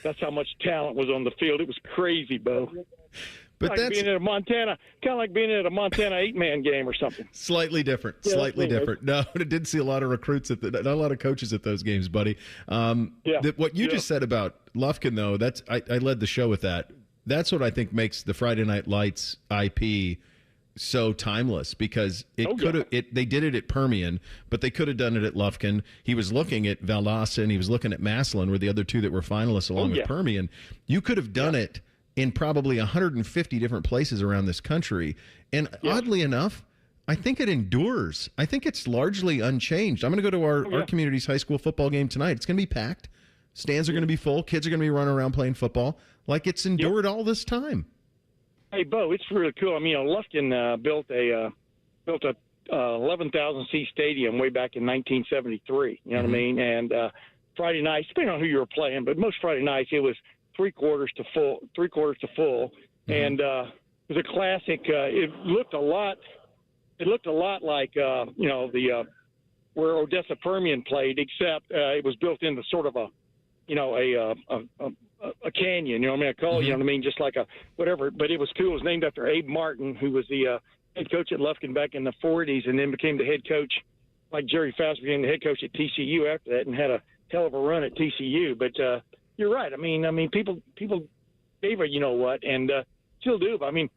That's how much talent was on the field. It was crazy, Bo. But like being at a Montana, kind of like being at a Montana 8-man game or something. Slightly different. Yeah, Slightly different. No, I didn't see a lot of recruits not a lot of coaches at those games, buddy. What you just said about Lufkin, though, I led the show with that. That's what I think makes the Friday Night Lights IP so timeless, because they did it at Permian, but they could have done it at Lufkin. He was looking at Valdosta and he was looking at Massillon, were the other two that were finalists along with Permian. You could have done it in probably 150 different places around this country. And oddly enough, I think it endures. I think it's largely unchanged. I'm going to go to our community's high school football game tonight. It's going to be packed. Stands are going to be full. Kids are going to be running around playing football. Like it's endured all this time. Hey, Bo, it's really cool. I mean, Lufkin built a 11,000 seat stadium way back in 1973. You know what I mean? And Friday nights, depending on who you were playing, but most Friday nights it was three quarters to full, and it was a classic. It looked a lot like where Odessa Permian played, except it was built into sort of a canyon, you know what I mean? A call, you know what I mean? Just like a whatever. But it was cool. It was named after Abe Martin, who was the head coach at Lufkin back in the 40s, and then became the head coach, like Jerry Faust became the head coach at TCU after that, and had a hell of a run at TCU. But you're right. I mean, people gave a and still do. But I mean,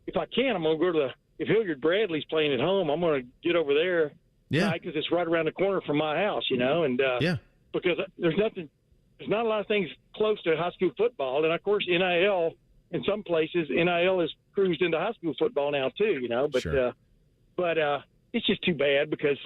if I can, I'm gonna go to if Hilliard Bradley's playing at home, I'm gonna get over there. Yeah, because it's right around the corner from my house, and because there's not a lot of things close to high school football. And, of course, NIL, in some places, NIL has cruised into high school football now, too, But but it's just too bad because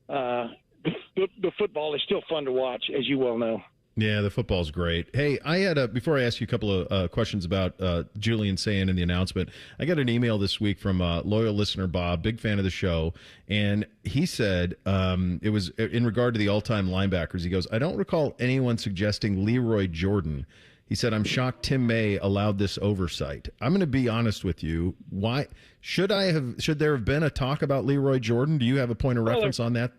the football is still fun to watch, as you well know. Yeah, the football's great. Hey, I had before I ask you a couple of questions about Julian saying in the announcement, I got an email this week from loyal listener Bob, big fan of the show, and he said it was in regard to the all-time linebackers. He goes, I don't recall anyone suggesting Leroy Jordan. He said, I'm shocked Tim May allowed this oversight. I'm going to be honest with you. Why should there have been a talk about Leroy Jordan? Do you have a point of reference on that?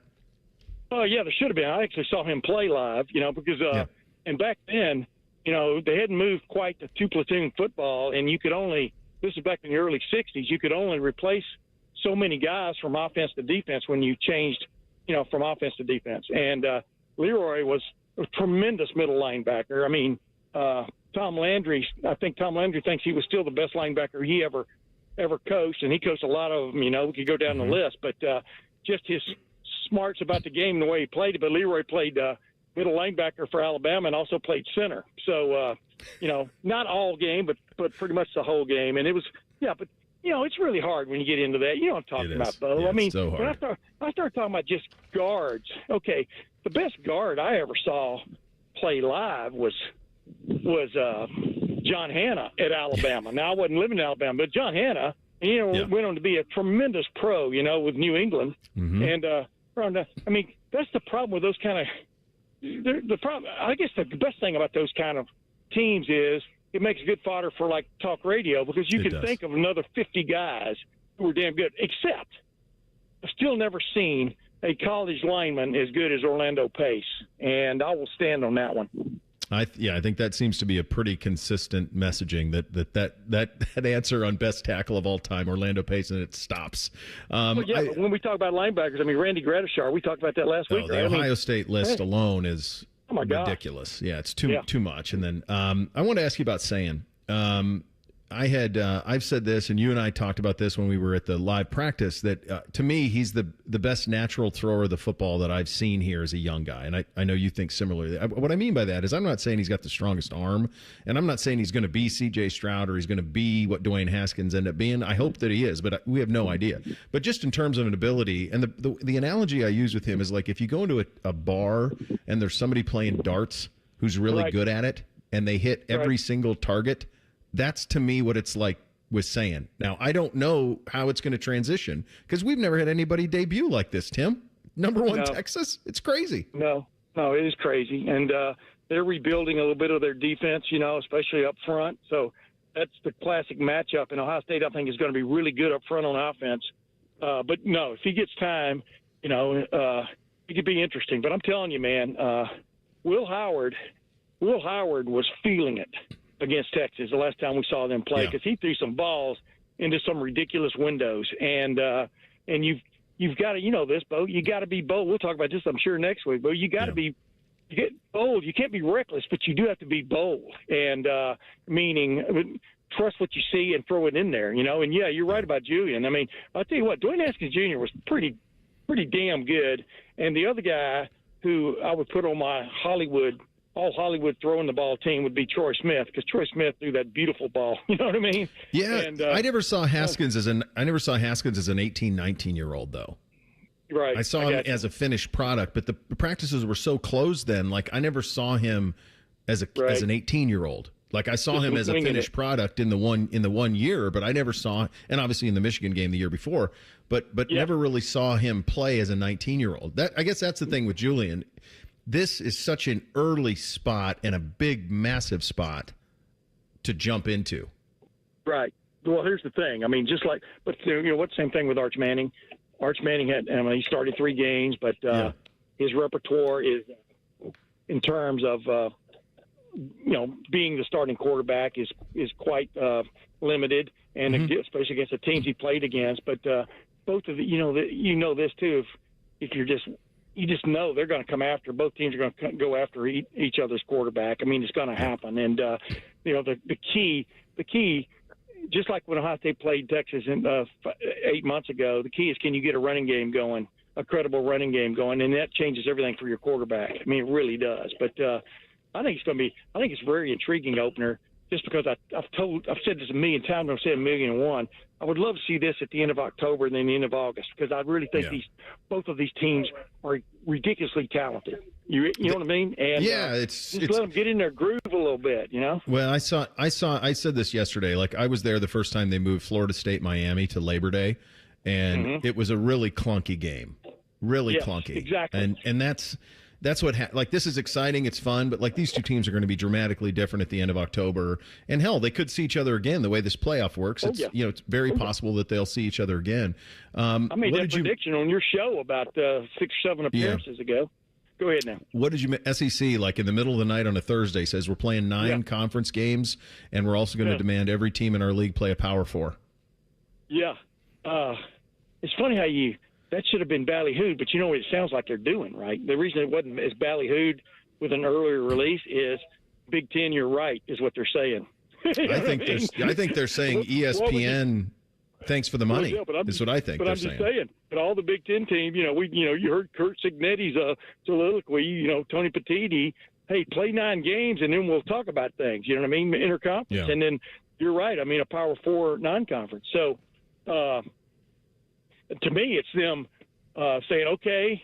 Oh, yeah, there should have been. I actually saw him play live, because and back then, they hadn't moved quite to two-platoon football, and you could only – this is back in the early 60s – you could only replace so many guys from offense to defense when you changed, from offense to defense. And Leroy was a tremendous middle linebacker. I mean, Tom Landry thinks he was still the best linebacker he ever coached, and he coached a lot of them, we could go down the list. But just his – smarts about the game, the way he played it. But Leroy played middle linebacker for Alabama and also played center. So, not all game, but pretty much the whole game. And it was, but, it's really hard when you get into that. You know what I'm talking about, Bo. Yeah, I mean, so when I start talking about just guards, okay, the best guard I ever saw play live was John Hanna at Alabama. Now, I wasn't living in Alabama, but John Hanna, went on to be a tremendous pro, with New England. And, I mean, that's the problem with those kind of – the problem. I guess the best thing about those kind of teams is it makes good fodder for, like, talk radio because you can think of another 50 guys who are damn good, except I've still never seen a college lineman as good as Orlando Pace, and I will stand on that one. I think that seems to be a pretty consistent messaging that answer on best tackle of all time, Orlando Pace, and it stops. But when we talk about linebackers, I mean, Randy Gradishar, we talked about that last week. The Ohio State list alone is ridiculous. Yeah, it's too much. And then I want to ask you about Sayin. I've said this, and you and I talked about this when we were at the live practice, that to me, he's the best natural thrower of the football that I've seen here as a young guy. And I know you think similarly. What I mean by that is I'm not saying he's got the strongest arm, and I'm not saying he's going to be C.J. Stroud or he's going to be what Dwayne Haskins ended up being. I hope that he is, but we have no idea. But just in terms of an ability, and the analogy I use with him is like if you go into a bar and there's somebody playing darts who's really good at it, and they hit every single target, that's to me what it's like with saying. Now, I don't know how it's going to transition because we've never had anybody debut like this, Tim. Number one, Texas. It's crazy. No, it is crazy. And they're rebuilding a little bit of their defense, especially up front. So that's the classic matchup. And Ohio State, I think, is going to be really good up front on offense. But no, if he gets time, he could be interesting. But I'm telling you, man, Will Howard was feeling it against Texas the last time we saw them play because he threw some balls into some ridiculous windows. And you've got to, this, Bo, you got to be bold. We'll talk about this, I'm sure, next week. But you got to get bold. You can't be reckless, but you do have to be bold. And meaning trust what you see and throw it in there, And, yeah, you're right about Julian. I mean, I'll tell you what, Dwayne Haskins Jr. was pretty damn good. And the other guy who I would put on my all Hollywood throwing the ball team would be Troy Smith because Troy Smith threw that beautiful ball. You know what I mean? Yeah, and, I never saw Haskins as an 18, 19-year-old though. Right. I saw him as a finished product, but the practices were so closed then. Like I never saw him as an 18-year-old. Like I saw him as a finished product in the 1 year, but I never saw, and obviously in the Michigan game the year before, but never really saw him play as a 19-year-old. I guess that's the thing with Julian. This is such an early spot and a big, massive spot to jump into. Right. Well, here's the thing. I mean, what's the same thing with Arch Manning? Arch Manning he started 3 games, but his repertoire is, in terms of, being the starting quarterback is quite limited, and especially against the teams he played against. But both of this too. If you're you just know they're going to come after. Both teams are going to go after each other's quarterback. I mean, it's going to happen. And the key, just like when Ohio State played Texas 8 months ago, the key is can you get a running game going, a credible running game going, and that changes everything for your quarterback. I mean, it really does. But I think it's a very intriguing opener. Just because I've said this a million times, I've said 1,000,001. I would love to see this at the end of October and then the end of August because I really think both of these teams are ridiculously talented. You know what I mean? And it's let them get in their groove a little bit. Well, I said this yesterday. Like I was there the first time they moved Florida State Miami to Labor Day, and it was a really clunky game, clunky. Exactly, and that's what this is exciting. It's fun, but like these two teams are going to be dramatically different at the end of October. And hell, they could see each other again. The way this playoff works, it's very possible that they'll see each other again. I made that prediction on your show about 6 or 7 appearances ago. Go ahead now. What did you SEC like in the middle of the night on a Thursday says we're playing 9 conference games and we're also going to demand every team in our league play a Power 4. Yeah, it's funny how that should have been ballyhooed, but you know what it sounds like they're doing, right? The reason it wasn't as ballyhooed with an earlier release is Big Ten, you're right, is what they're saying. I think they're saying ESPN, thanks for the money. Is what I think. But I'm just saying, but all the Big Ten teams, you heard Kurt Signetti's soliloquy, Tony Petitti, hey, play 9 games and then we'll talk about things. You know what I mean? Interconference, and then you're right. I mean, a Power 4 non-conference. So. To me, it's them saying, "Okay,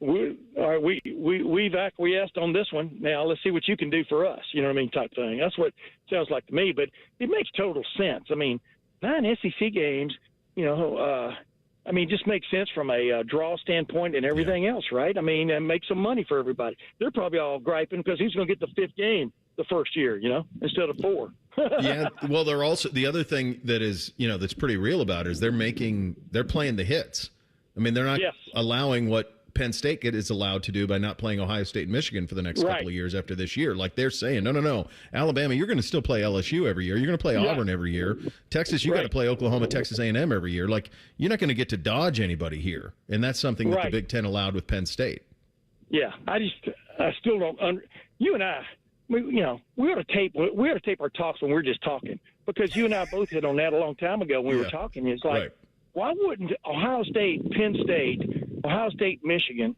we've acquiesced on this one. Now let's see what you can do for us." You know what I mean, type thing. That's what it sounds like to me. But it makes total sense. I mean, 9 SEC games. Just makes sense from a draw standpoint and everything else, right? I mean, and make some money for everybody. They're probably all griping because who's going to get the 5th game the first year, instead of 4. Yeah, well, they're also the other thing that is, that's pretty real about it is they're playing the hits. I mean, they're not allowing what Penn State is allowed to do by not playing Ohio State and Michigan for the next couple of years after this year. Like they're saying, no, Alabama, you're going to still play LSU every year. You're going to play Auburn every year. Texas, you got to play Oklahoma, Texas A&M every year. Like you're not going to get to dodge anybody here, and that's something that the Big Ten allowed with Penn State. Yeah, I still don't. You and I. we ought to tape our talks when we're just talking, because you and I both hit on that a long time ago when we were talking. It's like, why wouldn't Ohio State, Penn State, Michigan,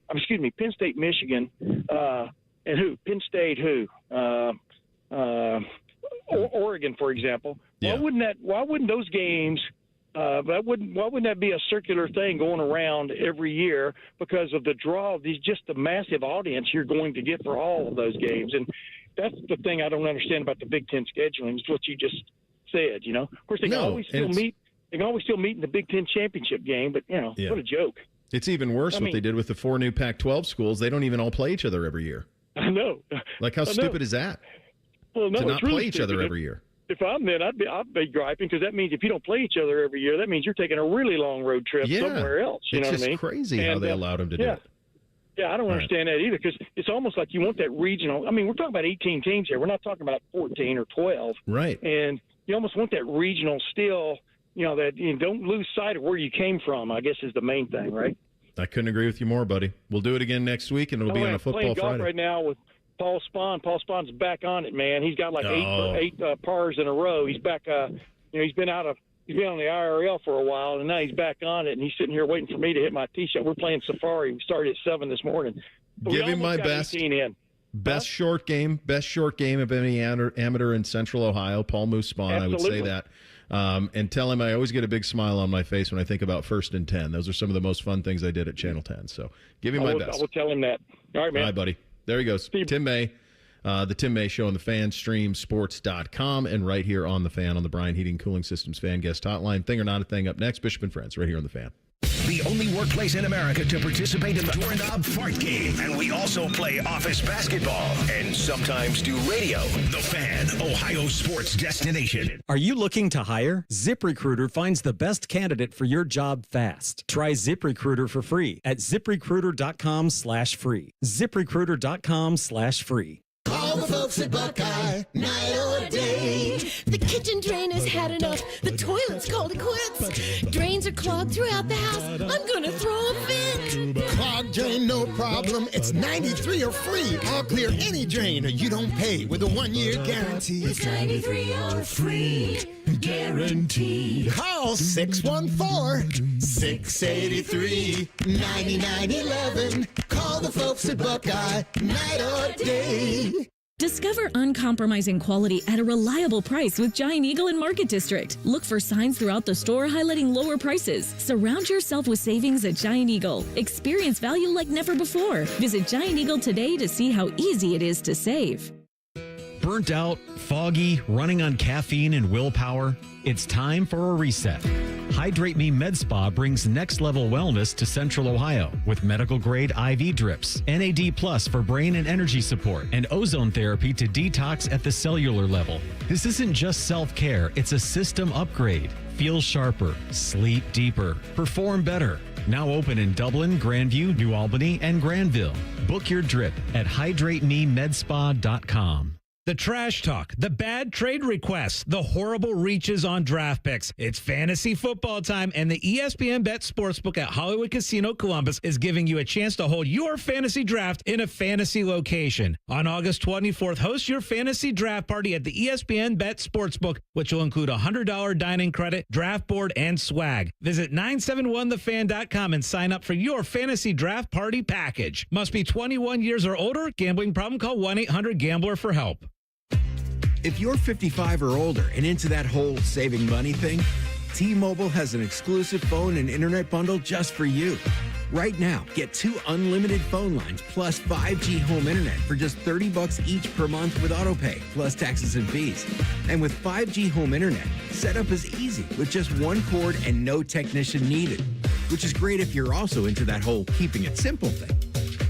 and who? Penn State, who? Oregon, for example. Why wouldn't those games? Why wouldn't that be a circular thing going around every year because of the draw of just the massive audience you're going to get for all of those games? And that's the thing I don't understand about the Big Ten scheduling, is what you just said. Of course, they can always still meet. They can always still meet in the Big Ten championship game, but what a joke! It's even worse what they did with the 4 new Pac-12 schools. They don't even all play each other every year. I know. Like, how stupid is that? Well, no, to not really play each other every year. If I'm then, I'd be griping, because that means if you don't play each other every year, that means you're taking a really long road trip somewhere else. You know what I mean? It's just crazy how they allowed them to do it. Yeah, I don't understand that either, because it's almost like you want that regional. I mean, we're talking about 18 teams here. We're not talking about 14 or 12. Right. And you almost want that regional still, that you don't lose sight of where you came from, I guess, is the main thing, right? I couldn't agree with you more, buddy. We'll do it again next week, and it'll be on a Football playing golf Friday. right now with Paul Spahn. Paul Spahn's back on it, man. He's got like eight pars in a row. He's back. He's been on the IRL for a while, and now he's back on it. And he's sitting here waiting for me to hit my tee shot. We're playing Safari. We started at 7 this morning. Give him my best. Best short game of any amateur in Central Ohio. Paul Moose Spahn. I would say that. And tell him I always get a big smile on my face when I think about 1st and 10. Those are some of the most fun things I did at Channel 10. So give him my best. I will tell him that. All right, man. All right, buddy. There he goes. Tim May, the Tim May Show on the Fan, streamsports.com, and right here on the Fan on the Bryan Heating Cooling Systems Fan Guest Hotline. Thing or Not a Thing up next. Bishop and Friends right here on the Fan. The only workplace in America to participate in the Doorknob Fart Game. And we also play office basketball and sometimes do radio. The Fan, Ohio sports destination. Are you looking to hire? ZipRecruiter finds the best candidate for your job fast. Try ZipRecruiter for free at ZipRecruiter.com/free. ZipRecruiter.com/free. Call the folks at Buckeye, night or day. The kitchen drain has had enough. The toilet's called it quits. Drains are clogged throughout the house. I'm gonna throw a fit. Clogged drain, no problem. It's 93 or free. I'll clear any drain or you don't pay with a 1-year guarantee. It's 93 or free. Guaranteed. Call 614-683-9911. Call the folks at Buckeye, night or day. Discover uncompromising quality at a reliable price with Giant Eagle in Market District. Look for signs throughout the store highlighting lower prices. Surround yourself with savings at Giant Eagle. Experience value like never before. Visit Giant Eagle today to see how easy it is to save. Burnt out, foggy, running on caffeine and willpower? It's time for a reset. Hydrate Me Med Spa brings next-level wellness to Central Ohio with medical-grade IV drips, NAD Plus for brain and energy support, and ozone therapy to detox at the cellular level. This isn't just self-care, it's a system upgrade. Feel sharper, sleep deeper, perform better. Now open in Dublin, Grandview, New Albany, and Granville. Book your drip at hydratememedspa.com. The trash talk, the bad trade requests, the horrible reaches on draft picks. It's fantasy football time, and the ESPN Bet Sportsbook at Hollywood Casino Columbus is giving you a chance to hold your fantasy draft in a fantasy location. On August 24th, host your fantasy draft party at the ESPN Bet Sportsbook, which will include a $100 dining credit, draft board, and swag. Visit 971thefan.com and sign up for your fantasy draft party package. Must be 21 years or older. Gambling problem? Call 1-800-GAMBLER for help. If you're 55 or older and into that whole saving money thing, T-Mobile has an exclusive phone and internet bundle just for you. Right now, get 2 unlimited phone lines plus 5G home internet for just $30 each per month with autopay, plus taxes and fees. And with 5G home internet, setup is easy with just 1 cord and no technician needed, which is great if you're also into that whole keeping it simple thing.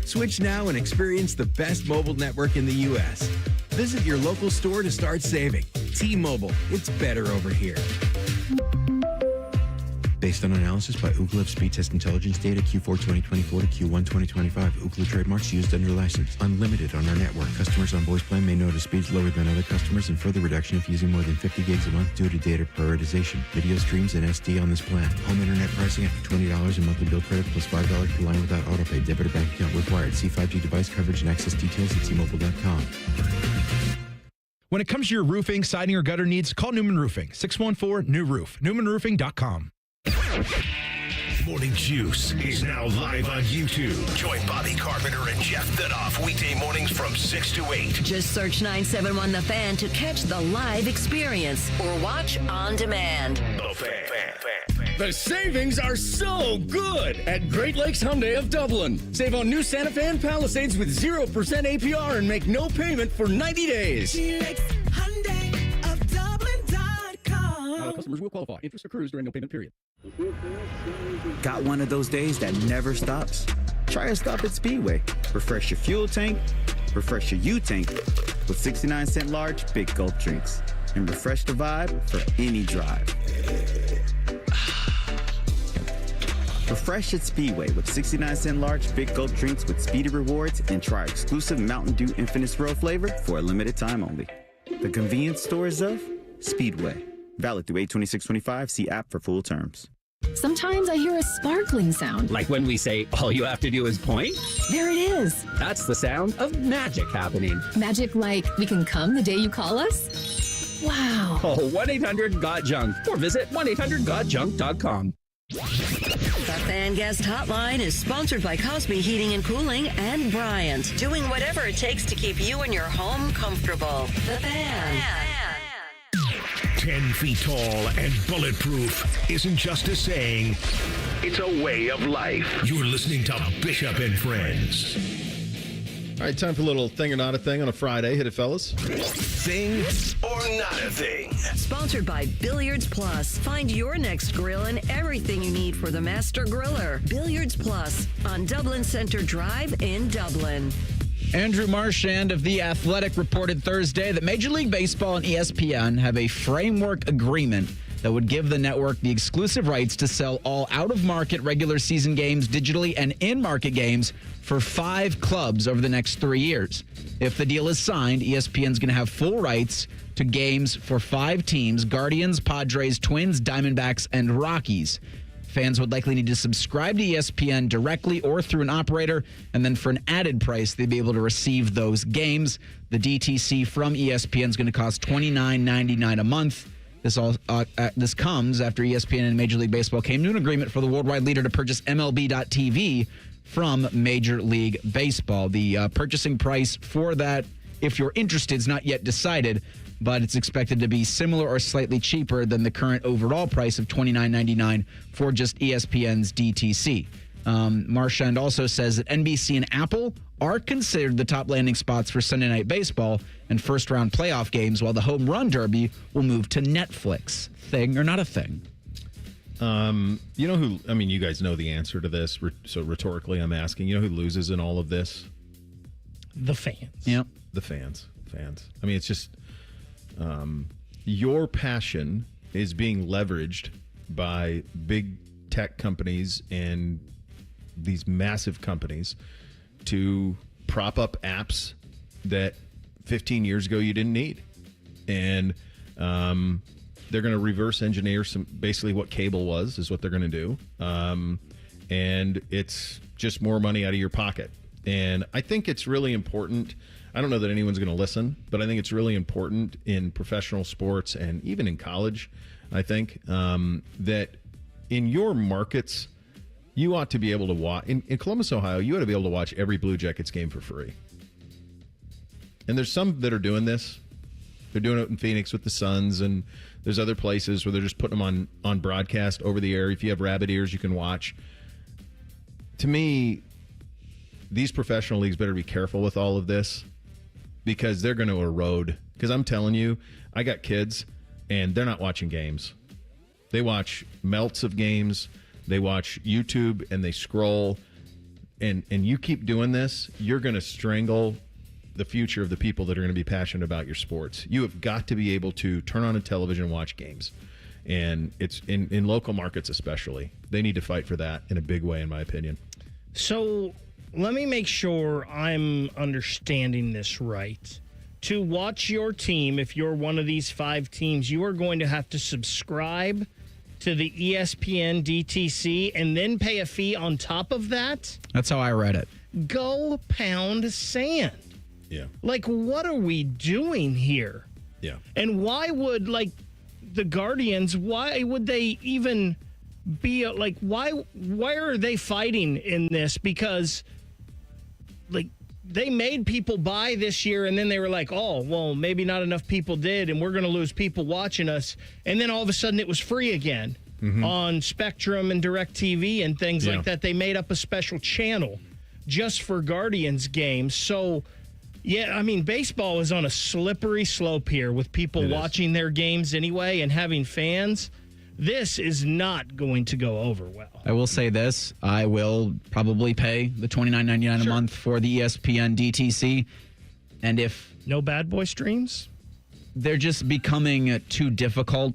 Switch now and experience the best mobile network in the U.S. Visit your local store to start saving. T-Mobile, it's better over here. Based on analysis by Ookla Speed Test Intelligence data Q4 2024 to Q1 2025. Ookla trademarks used under license. Unlimited on our network. Customers on voice plan may notice speeds lower than other customers and further reduction if using more than 50 gigs a month due to data prioritization. Video streams and SD on this plan. Home internet pricing after $20 in monthly bill credit plus $5 per line without autopay. Debit or bank account required. See 5G device coverage and access details at T-Mobile.com. When it comes to your roofing, siding, or gutter needs, call Newman Roofing. 614-NEW-ROOF. NewmanRoofing.com. Morning Juice is now live on YouTube. Join Bobby Carpenter and Jeff Thunoff weekday mornings from 6 to 8. Just search 971 The Fan to catch the live experience or watch on demand. The Fan. The savings are so good at Great Lakes Hyundai of Dublin. Save on new Santa Fe and Palisades with 0% APR and make no payment for 90 days. Customers will qualify. Interest accrues during no payment period. Got one of those days that never stops? Try a stop at Speedway. Refresh your fuel tank, refresh your U-tank with 69-cent large Big Gulp drinks. And refresh the vibe for any drive. Refresh at Speedway with 69-cent large Big Gulp drinks with Speedy Rewards and try exclusive Mountain Dew Infinite Swirl flavor for a limited time only. The convenience stores of Speedway. Valid through 8/26/25. See app for full terms. Sometimes I hear a sparkling sound. Like when we say, all you have to do is point? There it is. That's the sound of magic happening. Magic like we can come the day you call us? Wow. Call 1-800-GOT-JUNK or visit 1-800-GOT-JUNK.com. The Fan Guest Hotline is sponsored by Cosby Heating and Cooling and Bryant, doing whatever it takes to keep you and your home comfortable. The Fan. 10 feet tall and bulletproof isn't just a saying, it's a way of life. You're listening to Bishop and Friends. All right, time for a little thing or not a thing on a Friday. Hit it, fellas. Thing or not a thing. Sponsored by Billiards Plus. Find your next grill and everything you need for the master griller. Billiards Plus on Dublin Center Drive in Dublin. Andrew Marchand of The Athletic reported Thursday that Major League Baseball and ESPN have a framework agreement that would give the network the exclusive rights to sell all out-of-market regular season games digitally and in-market games for 5 clubs over the next 3 years. If the deal is signed, ESPN's going to have full rights to games for 5 teams: Guardians, Padres, Twins, Diamondbacks, and Rockies. Fans would likely need to subscribe to ESPN directly or through an operator, and then for an added price, they'd be able to receive those games. The DTC from ESPN is going to cost $29.99 a month. This comes after ESPN and Major League Baseball came to an agreement for the worldwide leader to purchase MLB.TV from Major League Baseball. The purchasing price for that, if you're interested, is not yet decided, but it's expected to be similar or slightly cheaper than the current overall price of $29.99 for just ESPN's DTC. Marchand also says that NBC and Apple are considered the top landing spots for Sunday Night Baseball and first-round playoff games, while the Home Run Derby will move to Netflix. Thing or not a thing? You know who, I mean, you guys know the answer to this, so rhetorically I'm asking, you know who loses in all of this? The fans. Yep. The fans. I mean, it's just... your passion is being leveraged by big tech companies and these massive companies to prop up apps that 15 years ago you didn't need. And they're going to reverse engineer basically what cable was, is what they're going to do. And it's just more money out of your pocket. And I think it's really important. I don't know that anyone's going to listen, but I think it's really important in professional sports and even in college, I think, that in your markets, you ought to be able to watch. In Columbus, Ohio, you ought to be able to watch every Blue Jackets game for free. And there's some that are doing this. They're doing it in Phoenix with the Suns, and there's other places where they're just putting them on broadcast over the air. If you have rabbit ears, you can watch. To me, these professional leagues better be careful with all of this, because they're going to erode. Because I'm telling you, I got kids, and they're not watching games. They watch melts of games. They watch YouTube, and they scroll. And you keep doing this, you're going to strangle the future of the people that are going to be passionate about your sports. You have got to be able to turn on a television and watch games. And it's in local markets especially. They need to fight for that in a big way, in my opinion. So... let me make sure I'm understanding this right. To watch your team, if you're one of these 5 teams, you are going to have to subscribe to the ESPN DTC and then pay a fee on top of that? That's how I read it. Go pound sand. Yeah. Like, what are we doing here? Yeah. And why would, the Guardians, why would they even be, why are they fighting in this? Because, they made people buy this year, and then they were like, oh, well, maybe not enough people did, and we're going to lose people watching us. And then all of a sudden it was free again on Spectrum and DirecTV and things like that. They made up a special channel just for Guardians games. So, yeah, I mean, baseball is on a slippery slope here with people watching their games anyway and having fans. This is not going to go over well. I will say this. I will probably pay the $29.99 a month for the ESPN DTC. And if... No bad boy streams? They're just becoming too difficult.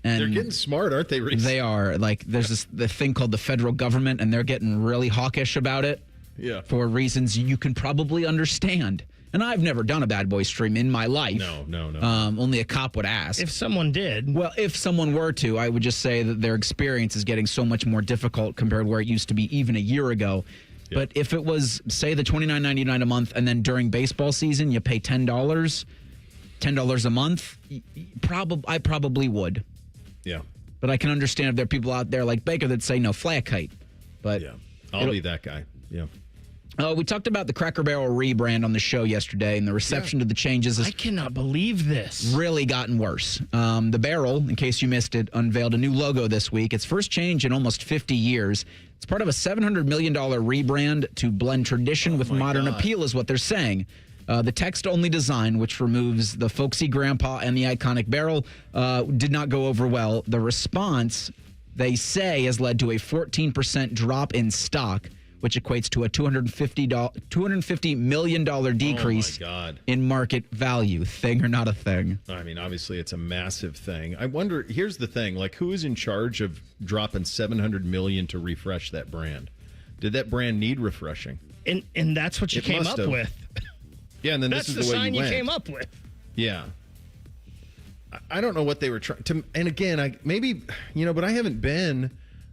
And they're getting smart, aren't they, Reese? They are. There's the thing called the federal government, and they're getting really hawkish about it. Yeah. For reasons you can probably understand. And I've never done a bad boy stream in my life. No. Only a cop would ask. If someone did. Well, if someone were to, I would just say that their experience is getting so much more difficult compared to where it used to be even a year ago. Yeah. But if it was, say, the $29.99 a month, and then during baseball season you pay $10 a month, I probably would. Yeah. But I can understand if there are people out there like Baker that say no, fly a kite. But yeah, I'll be that guy. Yeah. We talked about the Cracker Barrel rebrand on the show yesterday, and the reception to the changes has I cannot believe this. Really gotten worse. The Barrel, in case you missed it, unveiled a new logo this week. Its first change in almost 50 years. It's part of a $700 million rebrand to blend tradition with modern appeal, is what they're saying. The text-only design, which removes the folksy grandpa and the iconic barrel, did not go over well. The response, they say, has led to a 14% drop in stock, which equates to a $250 million decrease in market value. Thing or not a thing? I mean, obviously, it's a massive thing. I wonder, here's the thing, who is in charge of dropping $700 million to refresh that brand? Did that brand need refreshing? And that's what you came up with. Yeah, and then that's this is the way sign you you went. came up with. Yeah. I don't know what they were trying to, and again, but I haven't been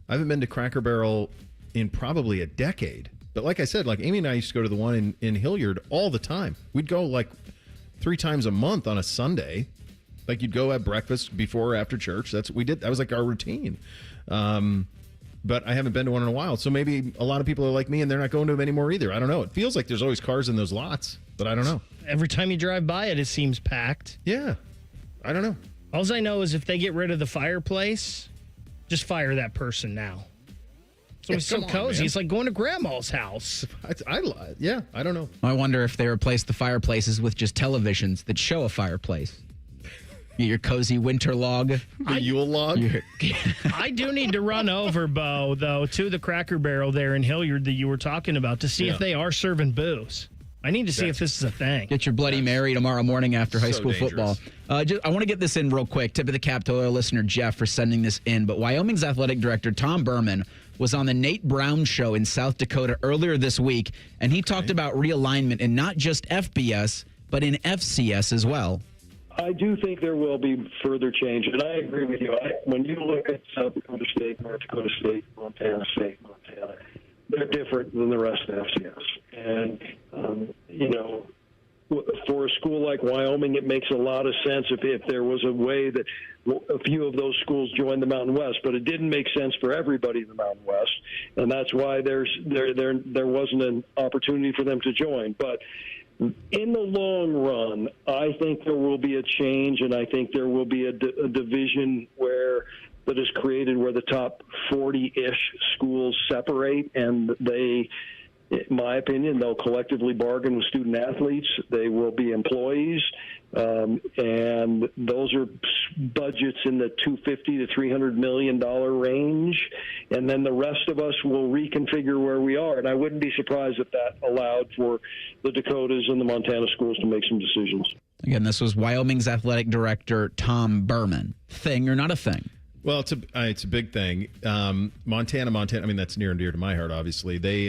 to Cracker Barrel in probably a decade. But like I said, Amy and I used to go to the one in Hilliard all the time. We'd go 3 times a month on a Sunday. You'd go have breakfast before or after church. That's what we did. That was our routine. But I haven't been to one in a while. So maybe a lot of people are like me and they're not going to them anymore either. I don't know. It feels like there's always cars in those lots, but I don't know. Every time you drive by it seems packed. Yeah. I don't know. All I know is if they get rid of the fireplace, just fire that person now. So it's so cozy. It's like going to grandma's house. I don't know. I wonder if they replace the fireplaces with just televisions that show a fireplace. Your cozy winter log. The Yule log. I do need to run over, Bo, though, to the Cracker Barrel there in Hilliard that you were talking about to see if they are serving booze. I need to see if this is a thing. Get your Bloody Mary tomorrow morning after high school football. I want to get this in real quick. Tip of the cap to our listener, Jeff, for sending this in. But Wyoming's athletic director, Tom Berman, was on the Nate Brown Show in South Dakota earlier this week, and he talked about realignment in not just FBS, but in FCS as well. I do think there will be further change, and I agree with you. When you look at South Dakota State, North Dakota State, Montana, they're different than the rest of FCS. And, for a school like Wyoming, it makes a lot of sense if there was a way that a few of those schools joined the Mountain West, but it didn't make sense for everybody in the Mountain West, and that's why there wasn't an opportunity for them to join. But in the long run, I think there will be a change, and I think there will be a division that is created where the top 40-ish schools separate, and they, in my opinion, they'll collectively bargain with student athletes. They will be employees, and those are budgets in the $250 to $300 million range. And then the rest of us will reconfigure where we are. And I wouldn't be surprised if that allowed for the Dakotas and the Montana schools to make some decisions. Again, this was Wyoming's athletic director, Tom Berman. Thing or not a thing? Well, it's a big thing. Montana. I mean, that's near and dear to my heart. Obviously, they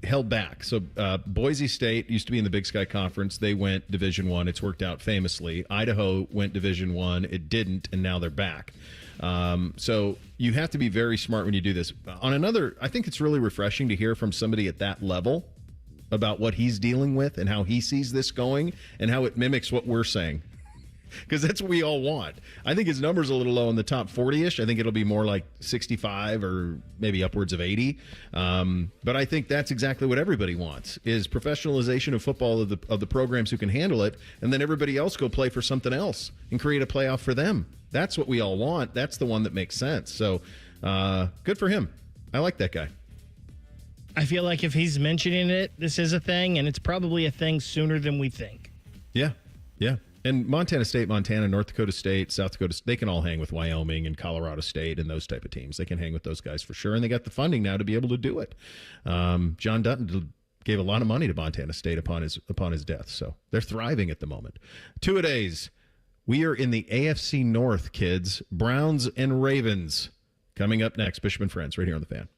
held back. So Boise State used to be in the Big Sky Conference. They went Division I. It's worked out famously. Idaho went Division I. It didn't, and now they're back. So you have to be very smart when you do this. I think it's really refreshing to hear from somebody at that level about what he's dealing with and how he sees this going and how it mimics what we're saying. because that's what we all want. I think his number's a little low in the top 40-ish. I think it'll be more like 65 or maybe upwards of 80. But I think that's exactly what everybody wants, is professionalization of football of the programs who can handle it, and then everybody else go play for something else and create a playoff for them. That's what we all want. That's the one that makes sense. So good for him. I like that guy. I feel like if he's mentioning it, this is a thing, and it's probably a thing sooner than we think. Yeah. And Montana State, Montana, North Dakota State, South Dakota, they can all hang with Wyoming and Colorado State and those type of teams. They can hang with those guys for sure, and they got the funding now to be able to do it. John Dutton gave a lot of money to Montana State upon his death, so they're thriving at the moment. Two-a-days. We are in the AFC North, kids. Browns and Ravens coming up next. Bishop and Friends, right here on The Fan.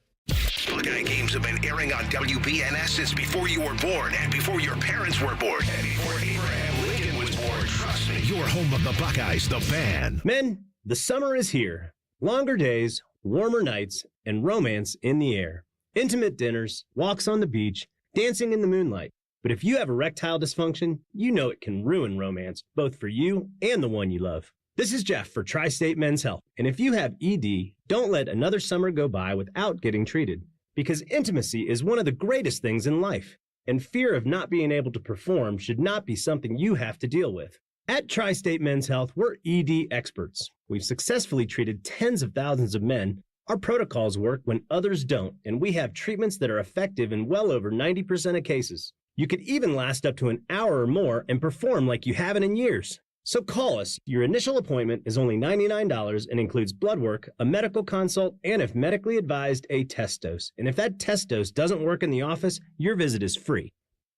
Buckeye games have been airing on WBNS since before you were born and before your parents were born. And before Abraham Lincoln was born. Trust me. Your home of the Buckeyes, The Fan. Men, the summer is here. Longer days, warmer nights, and romance in the air. Intimate dinners, walks on the beach, dancing in the moonlight. But if you have erectile dysfunction, you know it can ruin romance, both for you and the one you love. This is Jeff for Tri-State Men's Health. And if you have ED, don't let another summer go by without getting treated. Because intimacy is one of the greatest things in life. And fear of not being able to perform should not be something you have to deal with. At Tri-State Men's Health, we're ED experts. We've successfully treated tens of thousands of men. Our protocols work when others don't, and we have treatments that are effective in well over 90% of cases. You could even last up to an hour or more and perform like you haven't in years. So call us. Your initial appointment is only $99 and includes blood work, a medical consult, and if medically advised, a test dose. And if that test dose doesn't work in the office, your visit is free.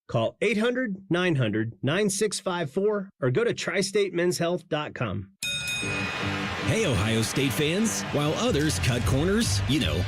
Call 800-900-9654 or go to tristatemenshealth.com. Hey, Ohio State fans. While others cut corners,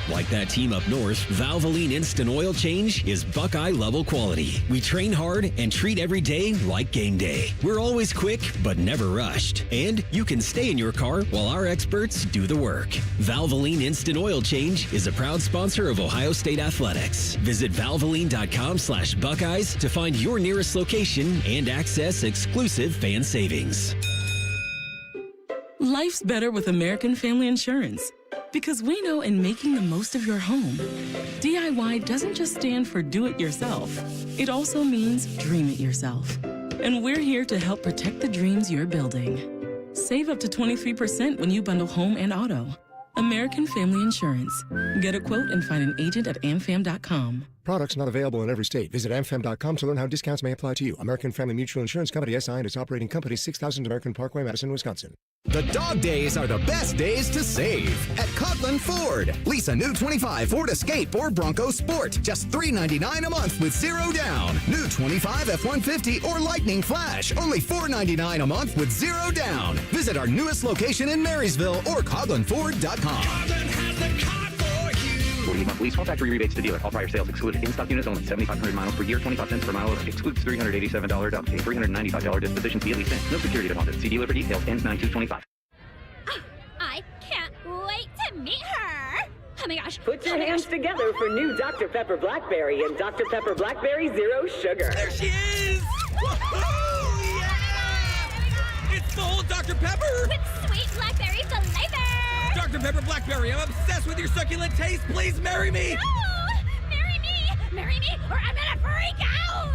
like that team up north, Valvoline Instant Oil Change is Buckeye-level quality. We train hard and treat every day like game day. We're always quick, but never rushed. And you can stay in your car while our experts do the work. Valvoline Instant Oil Change is a proud sponsor of Ohio State Athletics. Visit valvoline.com/Buckeyes to find your nearest location and access exclusive fan savings. Life's better with American Family Insurance because we know in making the most of your home, DIY doesn't just stand for do it yourself. It also means dream it yourself. And we're here to help protect the dreams you're building. Save up to 23% when you bundle home and auto. American Family Insurance. Get a quote and find an agent at amfam.com. Products not available in every state. Visit amfam.com to learn how discounts may apply to you. American Family Mutual Insurance Company, SI, and its operating company, 6000 American Parkway, Madison, Wisconsin. The dog days are the best days to save at Coughlin Ford. Lease a new 25 Ford Escape or Bronco Sport. Just $399 a month with zero down. New 25 F-150 or Lightning Flash. Only $499 a month with zero down. Visit our newest location in Marysville or CoughlinFord.com. Coughlin has the car for you. 48-month lease, all factory rebates to dealer. All prior sales excluded. In-stock units only. 7,500 miles per year. 25 cents per mile. Excludes $387 down payment. $395 disposition fee at lease. No security deposit. See dealer for details. Ends 9/2/25. I can't wait to meet her. Oh my gosh. Put your hands together for new Dr. Pepper Blackberry and Dr. Pepper Blackberry Zero Sugar. There she is! Woohoo! Yeah! It's the whole Dr. Pepper! With sweet blackberry flavor! Dr. Pepper Blackberry, I'm obsessed with your succulent taste. Please marry me! No! Marry me! Marry me, or I'm gonna freak out!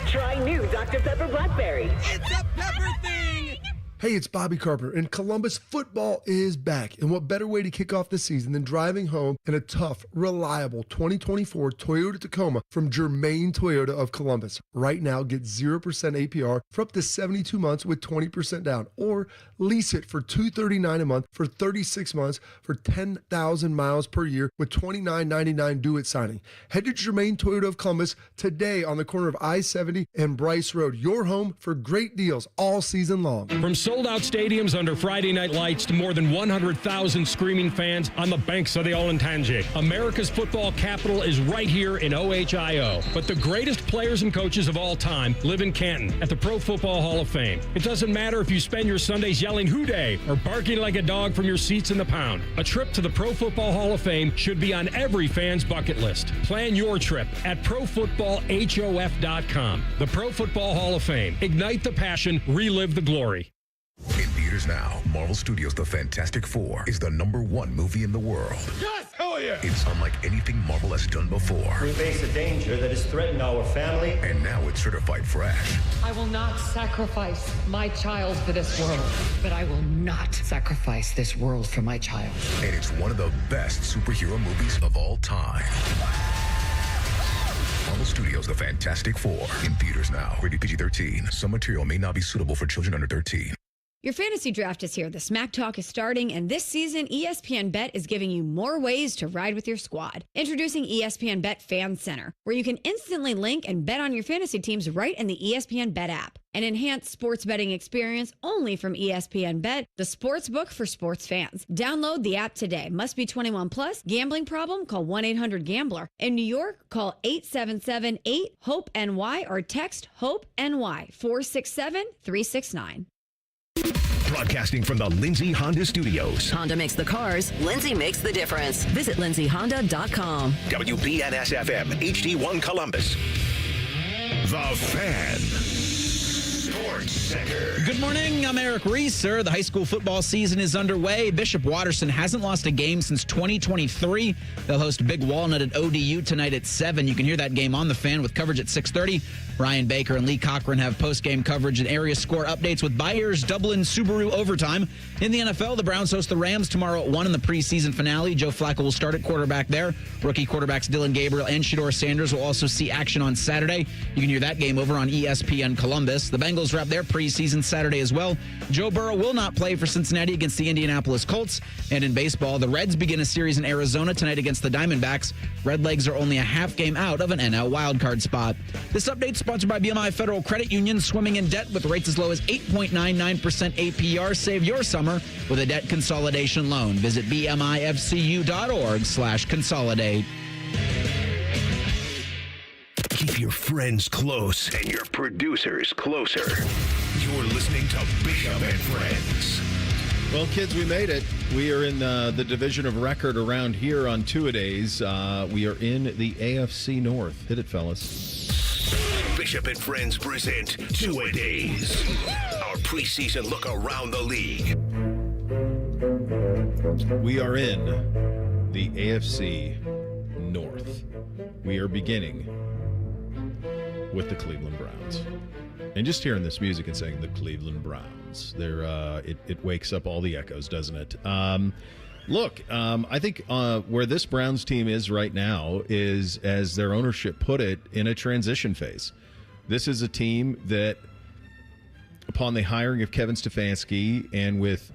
Try new Dr. Pepper Blackberry. It's a pepper thing! Hey, it's Bobby Carpenter, and Columbus football is back. And what better way to kick off the season than driving home in a tough, reliable 2024 Toyota Tacoma from Germain Toyota of Columbus. Right now, get 0% APR for up to 72 months with 20% down, or lease it for $239 a month for 36 months for 10,000 miles per year with $29.99 due at signing. Head to Germain Toyota of Columbus today on the corner of I-70 and Bryce Road. Your home for great deals all season long. From sold-out stadiums under Friday night lights to more than 100,000 screaming fans on the banks of the Olentangy. America's football capital is right here in OHIO. But the greatest players and coaches of all time live in Canton at the Pro Football Hall of Fame. It doesn't matter if you spend your Sundays yelling "Hoo Day" or barking like a dog from your seats in the pound. A trip to the Pro Football Hall of Fame should be on every fan's bucket list. Plan your trip at ProFootballHof.com. The Pro Football Hall of Fame. Ignite the passion, relive the glory. In theaters now, Marvel Studios' The Fantastic Four is the #1 movie in the world. Yes! Hell yeah! It's unlike anything Marvel has done before. We face a danger that has threatened our family. And now it's certified fresh. I will not sacrifice my child for this world, but I will not sacrifice this world for my child. And it's one of the best superhero movies of all time. Marvel Studios' The Fantastic Four. In theaters now. Rated PG-13. Some material may not be suitable for children under 13. Your fantasy draft is here. The Smack Talk is starting, and this season, ESPN Bet is giving you more ways to ride with your squad. Introducing ESPN Bet Fan Center, where you can instantly link and bet on your fantasy teams right in the ESPN Bet app. An enhanced sports betting experience only from ESPN Bet, the sports book for sports fans. Download the app today. Must be 21 plus. Gambling problem? Call 1-800-GAMBLER. In New York, call 877-8-HOPE-NY or text HOPE-NY 467-369. Broadcasting from the Lindsay Honda Studios. Honda makes the cars. Lindsay makes the difference. Visit lindsayhonda.com. WBNS-FM, HD1 Columbus. The Fan. Sports Center. Good morning. I'm Eric Reeser. The high school football season is underway. Bishop Watterson hasn't lost a game since 2023. They'll host Big Walnut at ODU tonight at 7. You can hear that game on The Fan with coverage at 6:30. Ryan Baker and Lee Cochran have post-game coverage and area score updates with Byers, Dublin, Subaru overtime. In the NFL, the Browns host the Rams tomorrow at 1 in the preseason finale. Joe Flacco will start at quarterback there. Rookie quarterbacks Dylan Gabriel and Shedeur Sanders will also see action on Saturday. You can hear that game over on ESPN Columbus. The Bengals wrap their preseason Saturday as well. Joe Burrow will not play for Cincinnati against the Indianapolis Colts. And in baseball, the Reds begin a series in Arizona tonight against the Diamondbacks. Redlegs are only a half game out of an NL wildcard spot. This update's sponsored by BMI Federal Credit Union. Swimming in debt with rates as low as 8.99% APR. Save your summer with a debt consolidation loan. Visit bmifcu.org/consolidate. Keep your friends close and your producers closer. You're listening to Bishop and Friends. Well, kids, we made it. We are in the division of record around here on two-a-days. We are in the AFC North. Hit it, fellas. Bishop and Friends present Two-A-Days, our preseason look around the league. We are in the AFC North. We are beginning with the Cleveland Browns. And just hearing this music and saying the Cleveland Browns, it wakes up all the echoes, doesn't it? Look, I think where this Browns team is right now is, as their ownership put it, in a transition phase. This is a team that, upon the hiring of Kevin Stefanski and with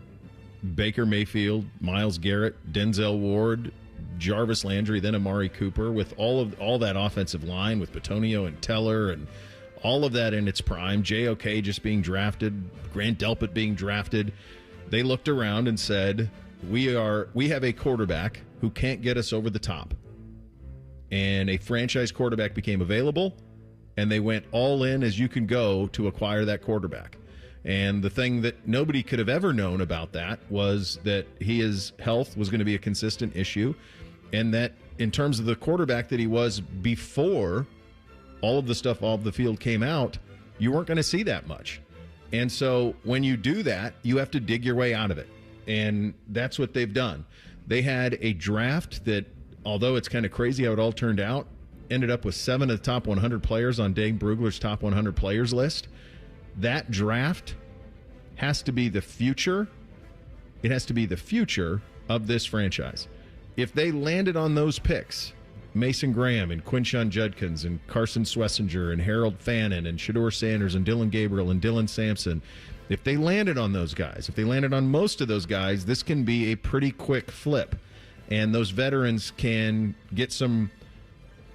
Baker Mayfield, Myles Garrett, Denzel Ward, Jarvis Landry, then Amari Cooper, with all that offensive line, with Bitonio and Teller and all of that in its prime, JOK just being drafted, Grant Delpit being drafted, they looked around and said, we have a quarterback who can't get us over the top. And a franchise quarterback became available, and they went all in as you can go to acquire that quarterback. And the thing that nobody could have ever known about that was that his health was going to be a consistent issue, and that in terms of the quarterback that he was before all of the stuff off the field came out, you weren't going to see that much. And so when you do that, you have to dig your way out of it. And that's what they've done. They had a draft that, although it's kind of crazy how it all turned out, ended up with 7 of the top 100 players on Dave Brugler's top 100 players list. That draft has to be the future. It has to be the future of this franchise. If they landed on those picks, Mason Graham and Quinshon Judkins and Carson Swessinger and Harold Fannin and Shedeur Sanders and Dylan Gabriel and Dylan Sampson, if they landed on those guys, if they landed on most of those guys, this can be a pretty quick flip. And those veterans can get some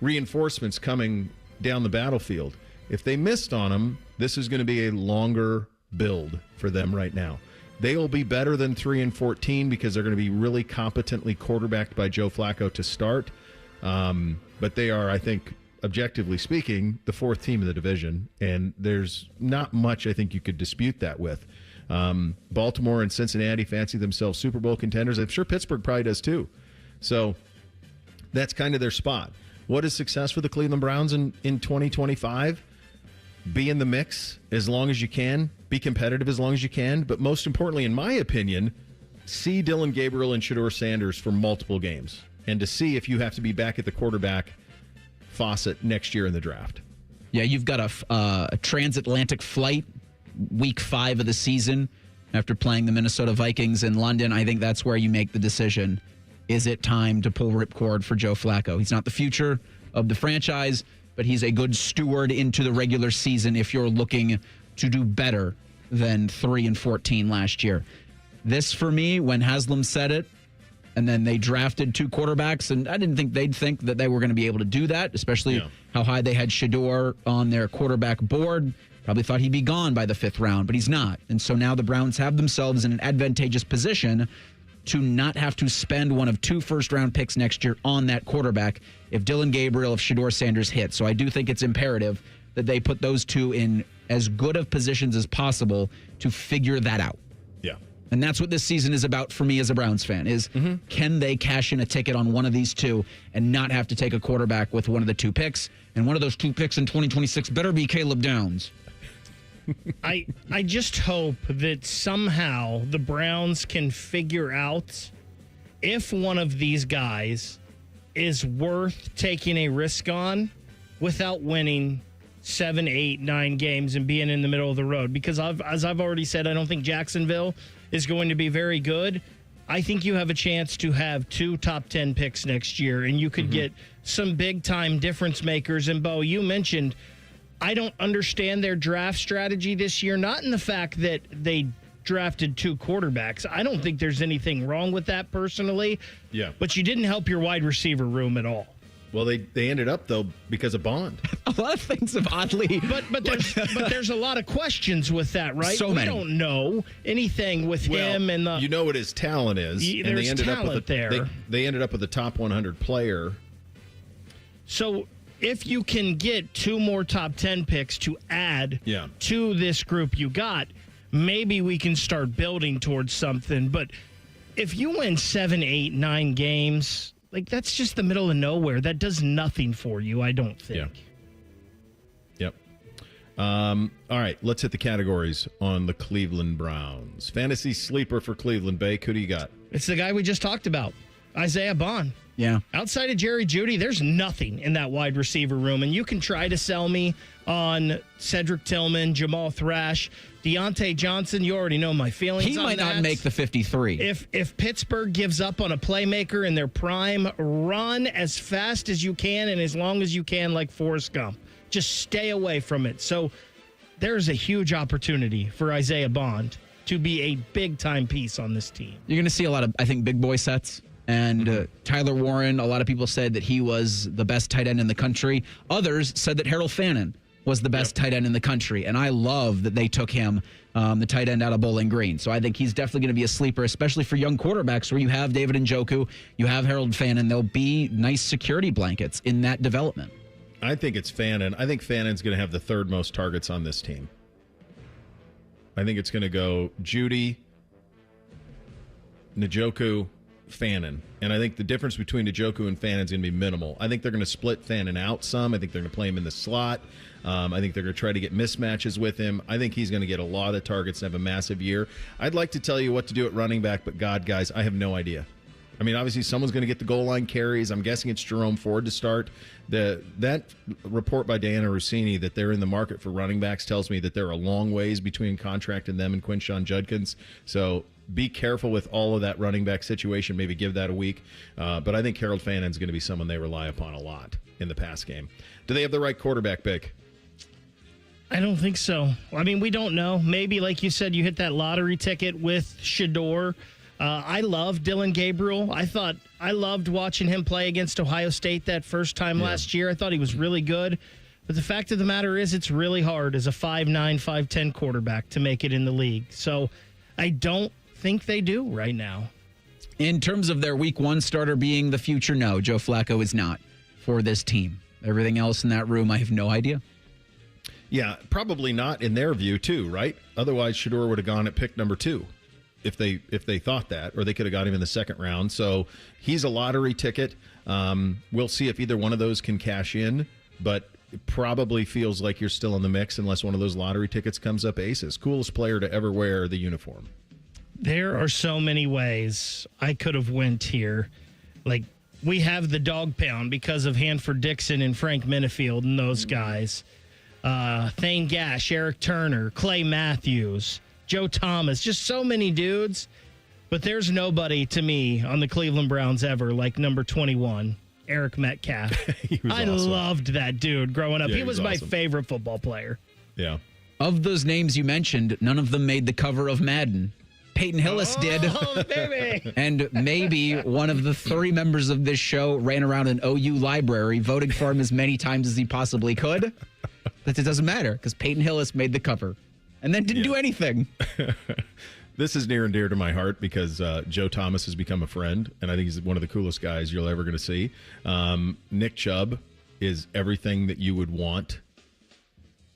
reinforcements coming down the battlefield. If they missed on them, this is going to be a longer build for them right now. They will be better than 3-14 because they're going to be really competently quarterbacked by Joe Flacco to start. But they are, I think, objectively speaking, the fourth team in the division, and there's not much I think you could dispute that with. Baltimore and Cincinnati fancy themselves Super Bowl contenders. I'm sure Pittsburgh probably does too. So that's kind of their spot. What is success for the Cleveland Browns in 2025? Be in the mix as long as you can. Be competitive as long as you can. But most importantly, in my opinion, see Dylan Gabriel and Shedeur Sanders for multiple games. And to see if you have to be back at the quarterback faucet next year in the draft. Yeah, you've got a transatlantic flight week 5 of the season after playing the Minnesota Vikings in London. I think that's where you make the decision. Is it time to pull ripcord for Joe Flacco? He's not the future of the franchise, but he's a good steward into the regular season if you're looking to do better than 3-14 last year. This, for me, when Haslam said it, and then they drafted 2 quarterbacks, and I didn't think they'd think that they were going to be able to do that, especially how high they had Shedeur on their quarterback board. Probably thought he'd be gone by the 5th round, but he's not. And so now the Browns have themselves in an advantageous position to not have to spend one of 2 first-round picks next year on that quarterback if Dylan Gabriel, if Shedeur Sanders hit. So I do think it's imperative that they put those 2 in as good of positions as possible to figure that out. Yeah. And that's what this season is about for me as a Browns fan, is can they cash in a ticket on one of these 2 and not have to take a quarterback with one of the 2 picks? And one of those 2 picks in 2026 better be Caleb Downs. I just hope that somehow the Browns can figure out if one of these guys is worth taking a risk on without winning 7, 8, 9 games and being in the middle of the road. Because as I've already said, I don't think Jacksonville is going to be very good. I think you have a chance to have 2 top 10 picks next year, and you could get some big-time difference makers. And, Bo, you mentioned I don't understand their draft strategy this year, not in the fact that they drafted 2 quarterbacks. I don't think there's anything wrong with that personally. Yeah. But you didn't help your wide receiver room at all. Well, they ended up, though, because of Bond. A lot of things have oddly... But there's a lot of questions with that, right? So many. We don't know anything with him and the... You know what his talent is. And there's talent there. They ended up with a top 100 player. So if you can get 2 more top 10 picks to add to this group you got, maybe we can start building towards something. But if you win 7, 8, 9 games... Like, that's just the middle of nowhere. That does nothing for you, I don't think. Yep. All right, let's hit the categories on the Cleveland Browns. Fantasy sleeper for Cleveland, Bake. Who do you got? It's the guy we just talked about, Isaiah Bond. Yeah. Outside of Jerry Jeudy, there's nothing in that wide receiver room. And you can try to sell me on Cedric Tillman, Jamal Thrash, Deontay Johnson. You already know my feelings on that. He might not make the 53. If Pittsburgh gives up on a playmaker in their prime, run as fast as you can and as long as you can like Forrest Gump. Just stay away from it. So there's a huge opportunity for Isaiah Bond to be a big-time piece on this team. You're going to see a lot of, I think, big boy sets. And Tyler Warren, a lot of people said that he was the best tight end in the country. Others said that Harold Fannin was the best tight end in the country. And I love that they took him, the tight end out of Bowling Green. So I think he's definitely going to be a sleeper, especially for young quarterbacks where you have David Njoku, you have Harold Fannin. There'll be nice security blankets in that development. I think it's Fannin. I think Fannin's going to have the 3rd most targets on this team. I think it's going to go Jeudy, Njoku, Fannin. And I think the difference between Njoku and Fannin is going to be minimal. I think they're going to split Fannin out some. I think they're going to play him in the slot. I think they're going to try to get mismatches with him. I think he's going to get a lot of targets and have a massive year. I'd like to tell you what to do at running back, but God, guys, I have no idea. I mean, obviously, someone's going to get the goal line carries. I'm guessing it's Jerome Ford to start. That report by Diana Rossini that they're in the market for running backs tells me that there are a long ways between contracting them and Quinshon Judkins. So be careful with all of that running back situation. Maybe give that a week. But I think Harold Fannin's going to be someone they rely upon a lot in the pass game. Do they have the right quarterback, Bick? I don't think so. I mean, we don't know. Maybe, like you said, you hit that lottery ticket with Shedeur. I love Dylan Gabriel. I loved watching him play against Ohio State that first time last year. I thought he was really good. But the fact of the matter is it's really hard as a 5'9", 5'10" quarterback to make it in the league. So I don't think they do right now. In terms of their week 1 starter being the future, no, Joe Flacco is not for this team. Everything else in that room, I have no idea. Yeah, probably not in their view, too, right? Otherwise, Shedeur would have gone at pick number 2 if they thought that, or they could have got him in the second round. So he's a lottery ticket. We'll see if either one of those can cash in, but it probably feels like you're still in the mix unless one of those lottery tickets comes up aces. Coolest player to ever wear the uniform. There are so many ways I could have went here. Like, we have the dog pound because of Hanford Dixon and Frank Minifield and those guys. Thane Gash, Eric Turner, Clay Matthews, Joe Thomas, just so many dudes. But there's nobody to me on the Cleveland Browns ever like number 21, Eric Metcalf. I awesome. loved that dude growing up. Yeah, he was my awesome. favorite football player. Yeah. Of those names you mentioned, none of them made the cover of Madden. Peyton Hillis did. Oh, baby. And maybe one of the 3 members of this show ran around an OU library voting for him as many times as he possibly could. But it doesn't matter because Peyton Hillis made the cover and then didn't do anything. This is near and dear to my heart because Joe Thomas has become a friend, and I think he's one of the coolest guys you're ever going to see. Nick Chubb is everything that you would want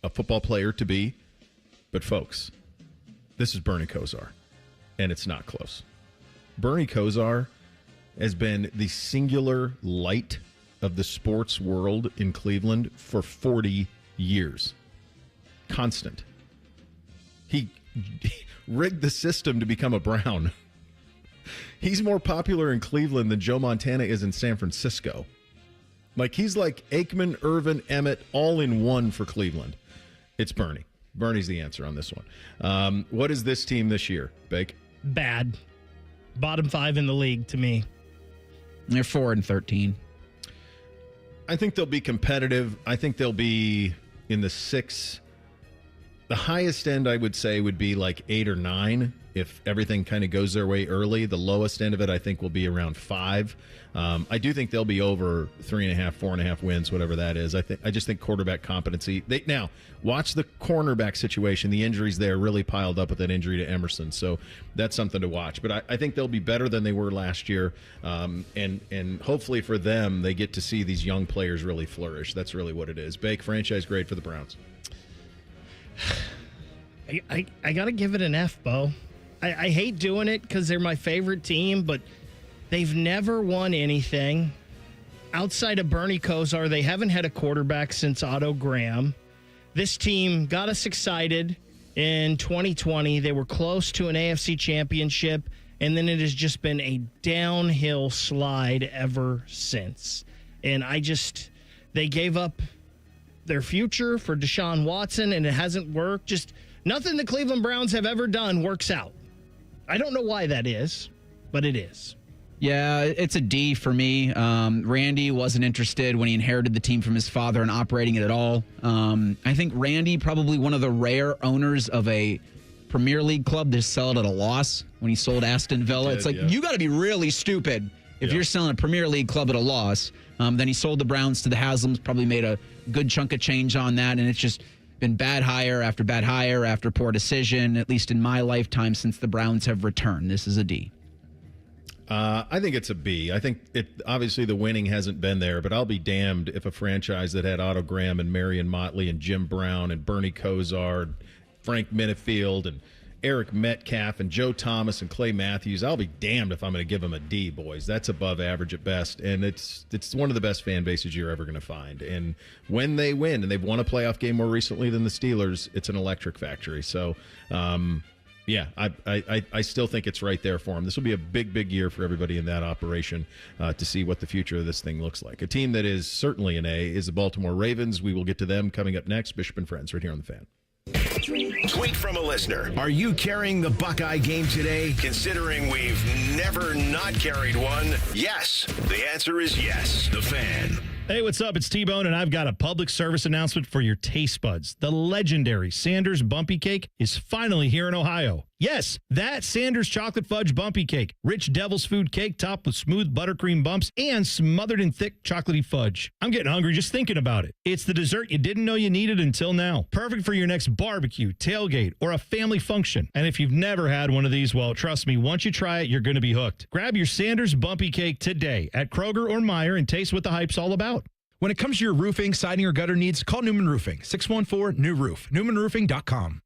a football player to be. But, folks, this is Bernie Kosar, and it's not close. Bernie Kosar has been the singular light of the sports world in Cleveland for 40 years. Constant. He rigged the system to become a Brown. He's more popular in Cleveland than Joe Montana is in San Francisco. Like, he's like Aikman, Irvin, Emmett, all in one for Cleveland. It's Bernie. Bernie's the answer on this one. What is this team this year, Bake? Bad. Bottom 5 in the league to me. They're 4-13. I think they'll be competitive. I think they'll be in the 6. The highest end, I would say, would be like 8 or 9 if everything kind of goes their way early. The lowest end of it, I think, will be around 5. I do think they'll be over 3.5, 4.5 wins, whatever that is. I just think quarterback competency. Now, watch the cornerback situation. The injuries there really piled up with that injury to Emerson, so that's something to watch. But I think they'll be better than they were last year, and hopefully for them, they get to see these young players really flourish. That's really what it is. Bake, franchise grade for the Browns. I got to give it an F, Bo. I hate doing it because they're my favorite team, but they've never won anything. Outside of Bernie Kosar, they haven't had a quarterback since Otto Graham. This team got us excited in 2020. They were close to an AFC championship, and then it has just been a downhill slide ever since. And they gave up their future for Deshaun Watson, and it hasn't worked. Just nothing the Cleveland Browns have ever done works out. I don't know why that is, but it is. Yeah, it's a D for me. Randy wasn't interested when he inherited the team from his father and operating it at all. I think Randy, probably one of the rare owners of a Premier League club to sell it at a loss when he sold Aston Villa. It's like, you got to be really stupid if you're selling a Premier League club at a loss. Then he sold the Browns to the Haslams, probably made a good chunk of change on that, and it's just been bad hire after poor decision, at least in my lifetime since the Browns have returned. This is a D. I think it's a B. I think obviously the winning hasn't been there, but I'll be damned if a franchise that had Otto Graham and Marion Motley and Jim Brown and Bernie Kosar and Frank Minifield and Eric Metcalf and Joe Thomas and Clay Matthews, I'll be damned if I'm going to give them a D, boys. That's above average at best, and it's one of the best fan bases you're ever going to find. And when they win, and they've won a playoff game more recently than the Steelers, it's an electric factory. So, yeah, I still think it's right there for them. This will be a big, big year for everybody in that operation to see what the future of this thing looks like. A team that is certainly an A is the Baltimore Ravens. We will get to them coming up next. Bishop and Friends right here on The Fan. Tweet from a listener. Are you carrying the Buckeye game today? Considering we've never not carried one, yes. The answer is yes. The Fan. Hey, what's up? It's T-Bone, and I've got a public service announcement for your taste buds. The legendary Sanders Bumpy Cake is finally here in Ohio. Yes, that Sanders chocolate fudge bumpy cake. Rich devil's food cake topped with smooth buttercream bumps and smothered in thick chocolatey fudge. I'm getting hungry just thinking about it. It's the dessert you didn't know you needed until now. Perfect for your next barbecue, tailgate, or a family function. And if you've never had one of these, well, trust me, once you try it, you're going to be hooked. Grab your Sanders bumpy cake today at Kroger or Meijer and taste what the hype's all about. When it comes to your roofing, siding, or gutter needs, call Newman Roofing, 614-NEW-ROOF, newmanroofing.com.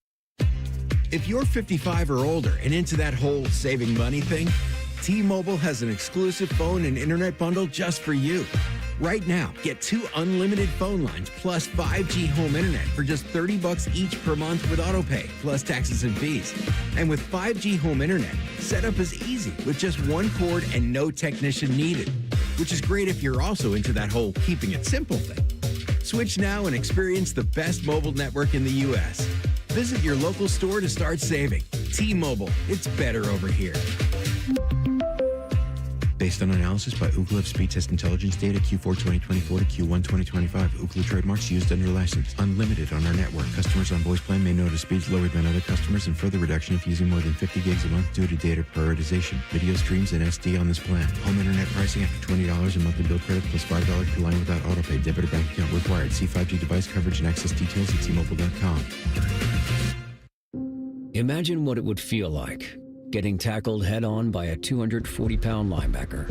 If you're 55 or older and into that whole saving money thing, T-Mobile has an exclusive phone and internet bundle just for you. Right now, get 2 unlimited phone lines plus 5G home internet for just $30 each per month with autopay, plus taxes and fees. And with 5G home internet, setup is easy with just 1 cord and no technician needed, which is great if you're also into that whole keeping it simple thing. Switch now and experience the best mobile network in the U.S. Visit your local store to start saving. T-Mobile, it's better over here. Based on analysis by Ookla of speed test intelligence data Q4 2024 to Q1 2025. Ookla trademarks used under license. Unlimited on our network. Customers on voice plan may notice speeds lower than other customers and further reduction if using more than 50 gigs a month due to data prioritization. Video streams and SD on this plan. Home internet pricing after $20 in monthly bill credit plus $5 per line without autopay. Debit or bank account required. See 5G device coverage and access details at T-Mobile.com. Imagine what it would feel like getting tackled head-on by a 240-pound linebacker.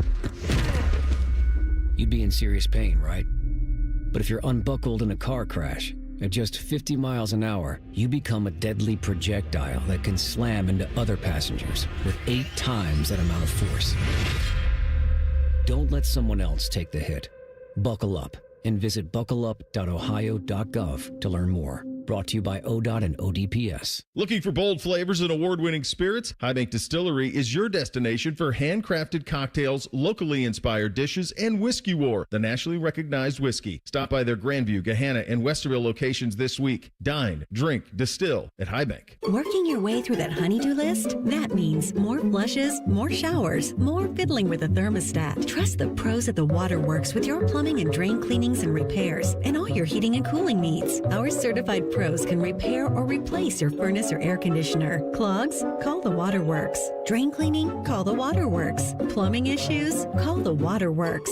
You'd be in serious pain, right? But if you're unbuckled in a car crash, at just 50 miles an hour, you become a deadly projectile that can slam into other passengers with 8 times that amount of force. Don't let someone else take the hit. Buckle up and visit buckleup.ohio.gov to learn more. Brought to you by ODOT and ODPS. Looking for bold flavors and award-winning spirits? High Bank Distillery is your destination for handcrafted cocktails, locally inspired dishes, and Whiskey War, the nationally recognized whiskey. Stop by their Grandview, Gahanna, and Westerville locations this week. Dine, drink, distill at High Bank. Working your way through that honey-do list? That means more flushes, more showers, more fiddling with the thermostat. Trust the pros at the Waterworks with your plumbing and drain cleanings and repairs, and all your heating and cooling needs. Our certified pros can repair or replace your furnace or air conditioner. Clogs? Call the Waterworks. Drain cleaning? Call the Waterworks. Plumbing issues? Call the Waterworks.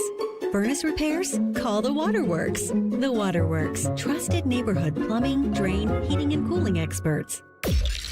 Furnace repairs? Call the Waterworks. The Waterworks. Trusted neighborhood plumbing, drain, heating, and cooling experts.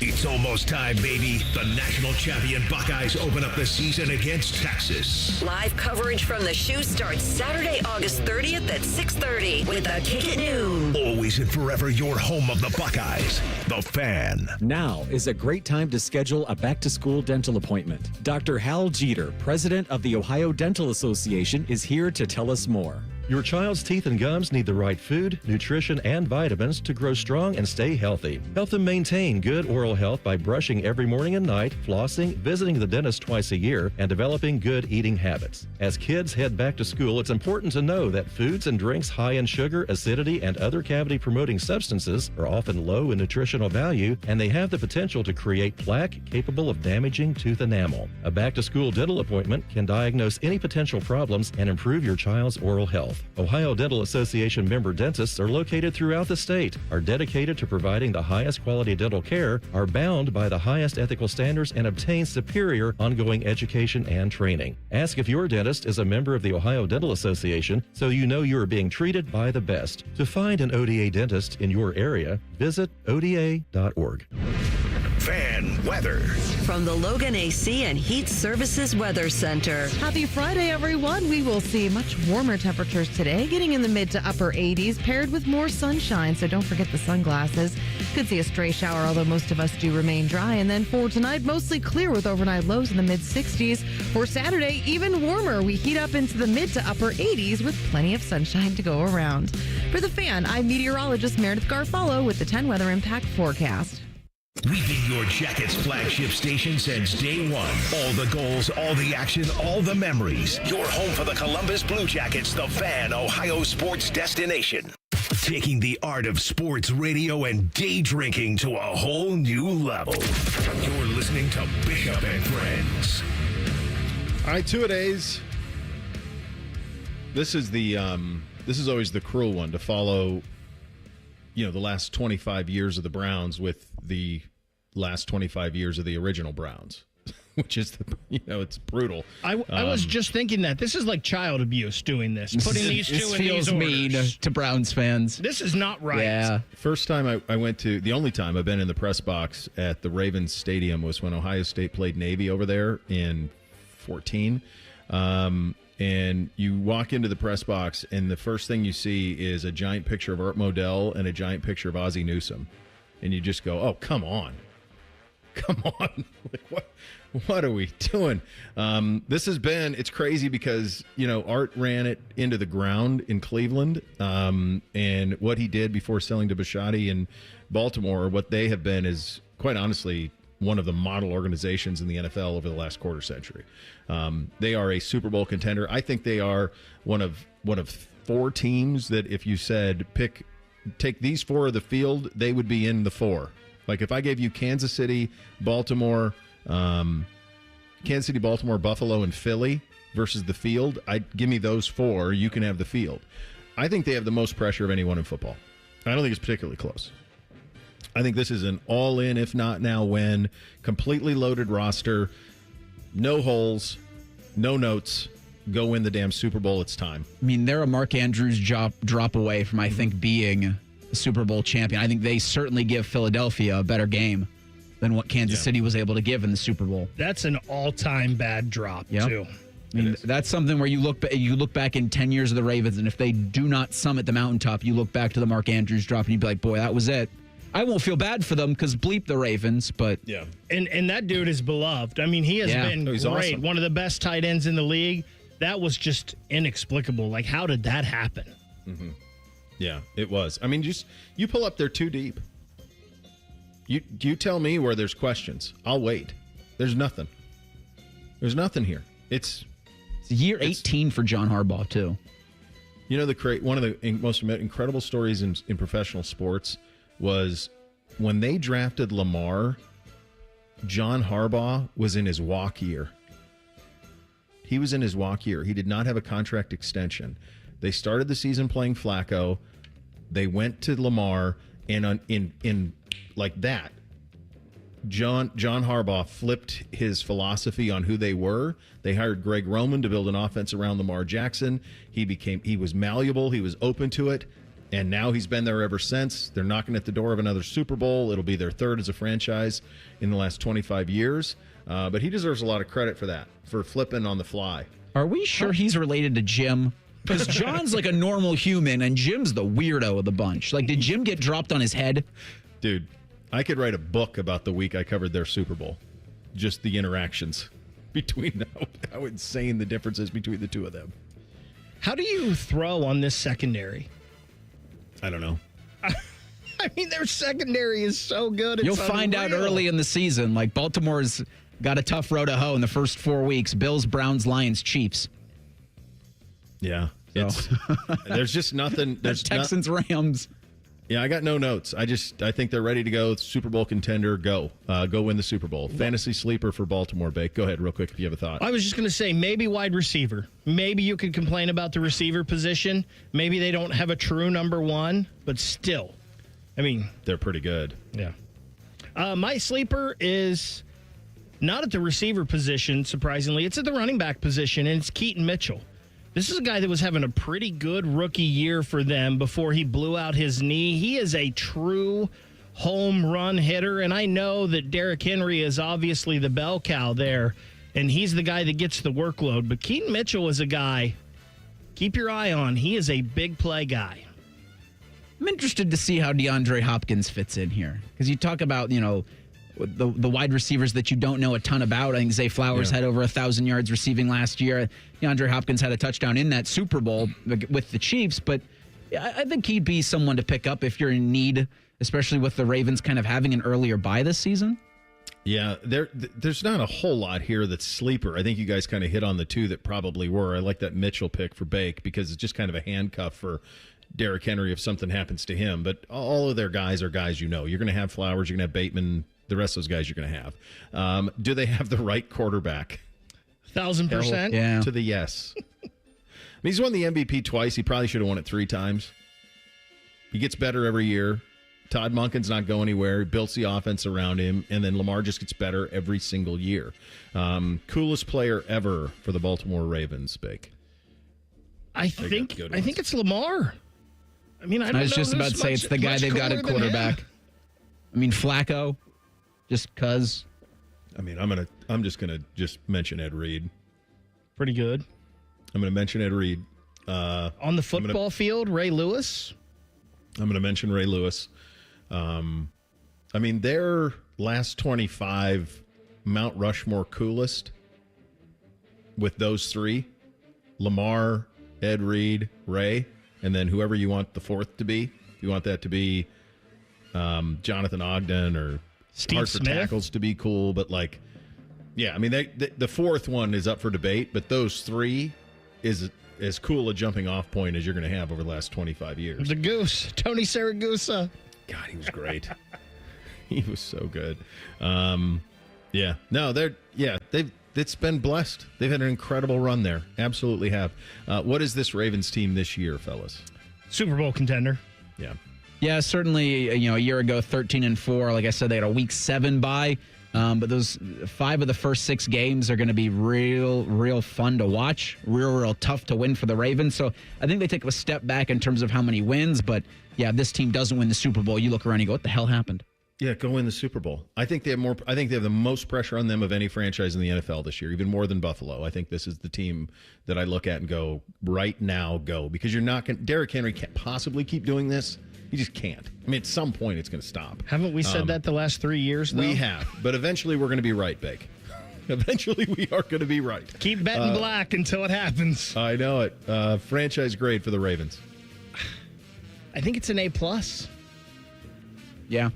It's almost time, baby. The national champion Buckeyes open up the season against Texas. Live coverage from the shoe starts Saturday, August 30th at 6:30 with a kick at noon. Always and forever your home of the Buckeyes. The Fan. Now is a great time to schedule a back-to-school dental appointment. Dr. Hal Jeter, president of the Ohio Dental Association, is here to tell us more. Your child's teeth and gums need the right food, nutrition, and vitamins to grow strong and stay healthy. Help them maintain good oral health by brushing every morning and night, flossing, visiting the dentist twice a year, and developing good eating habits. As kids head back to school, it's important to know that foods and drinks high in sugar, acidity, and other cavity-promoting substances are often low in nutritional value, and they have the potential to create plaque capable of damaging tooth enamel. A back-to-school dental appointment can diagnose any potential problems and improve your child's oral health. Ohio Dental Association member dentists are located throughout the state, are dedicated to providing the highest quality dental care, are bound by the highest ethical standards, and obtain superior ongoing education and training. Ask if your dentist is a member of the Ohio Dental Association so you know you are being treated by the best. To find an ODA dentist in your area, visit ODA.org. Fan weather. From the Logan AC and Heat Services Weather Center. Happy Friday, everyone. We will see much warmer temperatures today, getting in the mid to upper 80s, paired with more sunshine, so don't forget the sunglasses. Could see a stray shower, although most of us do remain dry. And then for tonight, mostly clear with overnight lows in the mid 60s. For Saturday, even warmer. We heat up into the mid to upper 80s with plenty of sunshine to go around. For the Fan, I'm meteorologist Meredith Garfalo with the 10 Weather Impact Forecast. We've been your Jackets flagship station since day one. All the goals, all the action, all the memories. Your home for the Columbus Blue Jackets, the Fan, Ohio sports destination. Taking the art of sports radio and day drinking to a whole new level. You're listening to Bishop and Friends. All right, two-a-days. This is always the cruel one to follow, the last 25 years of the Browns with the last 25 years of the original Browns, which is, it's brutal. I was just thinking that. This is like child abuse doing this, putting these two in these orders. This feels mean to Browns fans. This is not right. Yeah. First time I went to, the only time I've been in the press box at the Ravens Stadium was when Ohio State played Navy over there in 14. And you walk into the press box, and the first thing you see is a giant picture of Art Modell and a giant picture of Ozzie Newsome. And you just go, oh, come on. Come on. Like, what are we doing? It's crazy because, Art ran it into the ground in Cleveland. And what he did before selling to Bisciotti in Baltimore, what they have been is, quite honestly, one of the model organizations in the NFL over the last quarter century. They are a Super Bowl contender. I think they are one of 4 teams that if you said take these 4 of the field, they would be in the 4. Like if I gave you Kansas City, Baltimore, Buffalo, and Philly versus the field, give me those 4. You can have the field. I think they have the most pressure of anyone in football. I don't think it's particularly close. I think this is an all-in, if not now when, completely loaded roster, no holes, no notes, go win the damn Super Bowl. It's time. I mean, they're a Mark Andrews drop away from, I think, being a Super Bowl champion. I think they certainly give Philadelphia a better game than what Kansas City was able to give in the Super Bowl. That's an all-time bad drop, too. I mean, that's something where you look back in 10 years of the Ravens, and if they do not summit the mountaintop, you look back to the Mark Andrews drop, and you'd be like, boy, that was it. I won't feel bad for them because bleep the Ravens, but... Yeah. And that dude is beloved. I mean, he has been great. Awesome. One of the best tight ends in the league. That was just inexplicable. Like, how did that happen? Mm-hmm. Yeah, it was. I mean, you pull up there too deep. You tell me where there's questions. I'll wait. There's nothing. There's nothing here. It's year 18 for John Harbaugh, too. One of the most incredible stories in professional sports was when they drafted Lamar, John Harbaugh was in his walk year. He was in his walk year. He did not have a contract extension. They started the season playing Flacco. They went to Lamar, and in like that, John Harbaugh flipped his philosophy on who they were. They hired Greg Roman to build an offense around Lamar Jackson. He was malleable. He was open to it. And now he's been there ever since. They're knocking at the door of another Super Bowl. It'll be their 3rd as a franchise in the last 25 years. But he deserves a lot of credit for that, for flipping on the fly. Are we sure he's related to Jim? Because John's like a normal human, and Jim's the weirdo of the bunch. Like, did Jim get dropped on his head? Dude, I could write a book about the week I covered their Super Bowl. Just the interactions between them. How insane the difference is between the two of them. How do you throw on this secondary? I don't know. I mean, their secondary is so good. You'll find out early in the season. Like, Baltimore's got a tough row to hoe in the first 4 weeks. Bills, Browns, Lions, Chiefs. Yeah. There's just nothing. There's Texans, Rams. Yeah, I got no notes. I think they're ready to go. Super Bowl contender, go win the Super Bowl. Fantasy sleeper for Baltimore, Bake. Go ahead real quick if you have a thought. I was just going to say maybe wide receiver. Maybe you could complain about the receiver position. Maybe they don't have a true number 1, but still. I mean. They're pretty good. Yeah. My sleeper is not at the receiver position, surprisingly. It's at the running back position, and it's Keaton Mitchell. This is a guy that was having a pretty good rookie year for them before he blew out his knee. He is a true home run hitter, and I know that Derrick Henry is obviously the bell cow there, and he's the guy that gets the workload. But Keaton Mitchell is a guy, keep your eye on. He is a big play guy. I'm interested to see how DeAndre Hopkins fits in here, because you talk about, the wide receivers that you don't know a ton about. I think Zay Flowers had over 1,000 yards receiving last year. DeAndre Hopkins had a touchdown in that Super Bowl with the Chiefs, but I think he'd be someone to pick up if you're in need, especially with the Ravens kind of having an earlier bye this season. Yeah, there's not a whole lot here that's sleeper. I think you guys kind of hit on the two that probably were. I like that Mitchell pick for Bake because it's just kind of a handcuff for Derrick Henry if something happens to him. But all of their guys are guys you know. You're going to have Flowers, you're going to have Bateman, the rest of those guys you're going to have. Do they have the right quarterback? 1,000%? Yeah. To the yes. I mean, he's won the MVP twice. He probably should have won it 3 times. He gets better every year. Todd Monken's not going anywhere. He builds the offense around him, and then Lamar just gets better every single year. Coolest player ever for the Baltimore Ravens, Bake. I think it's Lamar. I mean, I was just about to say it's the guy they've got at quarterback. I mean, Flacco, just because. I mean, I'm just gonna mention Ed Reed. Pretty good. I'm gonna mention Ed Reed. On the football field, Ray Lewis. I'm gonna mention Ray Lewis. I mean, their last 25 Mount Rushmore coolest with those three: Lamar, Ed Reed, Ray, and then whoever you want the fourth to be. If you want that to be Jonathan Ogden or Steve Hartford Smith. Tackles to be cool, but like, yeah, I mean, the fourth one is up for debate, but those three is as cool a jumping off point as you're going to have over the last 25 years. The Goose, Tony Saragusa. God, he was great. He was so good. It's been blessed. They've had an incredible run there. Absolutely have. What is this Ravens team this year, fellas? Super Bowl contender. Yeah. Yeah, certainly, a year ago, 13-4. Like I said, they had a week 7 bye. But those 5 of the first 6 games are going to be real fun to watch. Real tough to win for the Ravens. So I think they take a step back in terms of how many wins. But, yeah, this team doesn't win the Super Bowl. You look around and you go, what the hell happened? Yeah, go win the Super Bowl. I think they have the most pressure on them of any franchise in the NFL this year, even more than Buffalo. I think this is the team that I look at and go, right now, go. Because you're not going. Derrick Henry can't possibly keep doing this. He just can't. I mean, at some point, it's going to stop. Haven't we said that the last 3 years, though? We have. But eventually, we're going to be right, Bake. Eventually, we are going to be right. Keep betting black until it happens. I know it. Franchise grade for the Ravens. I think it's an A+. Yeah.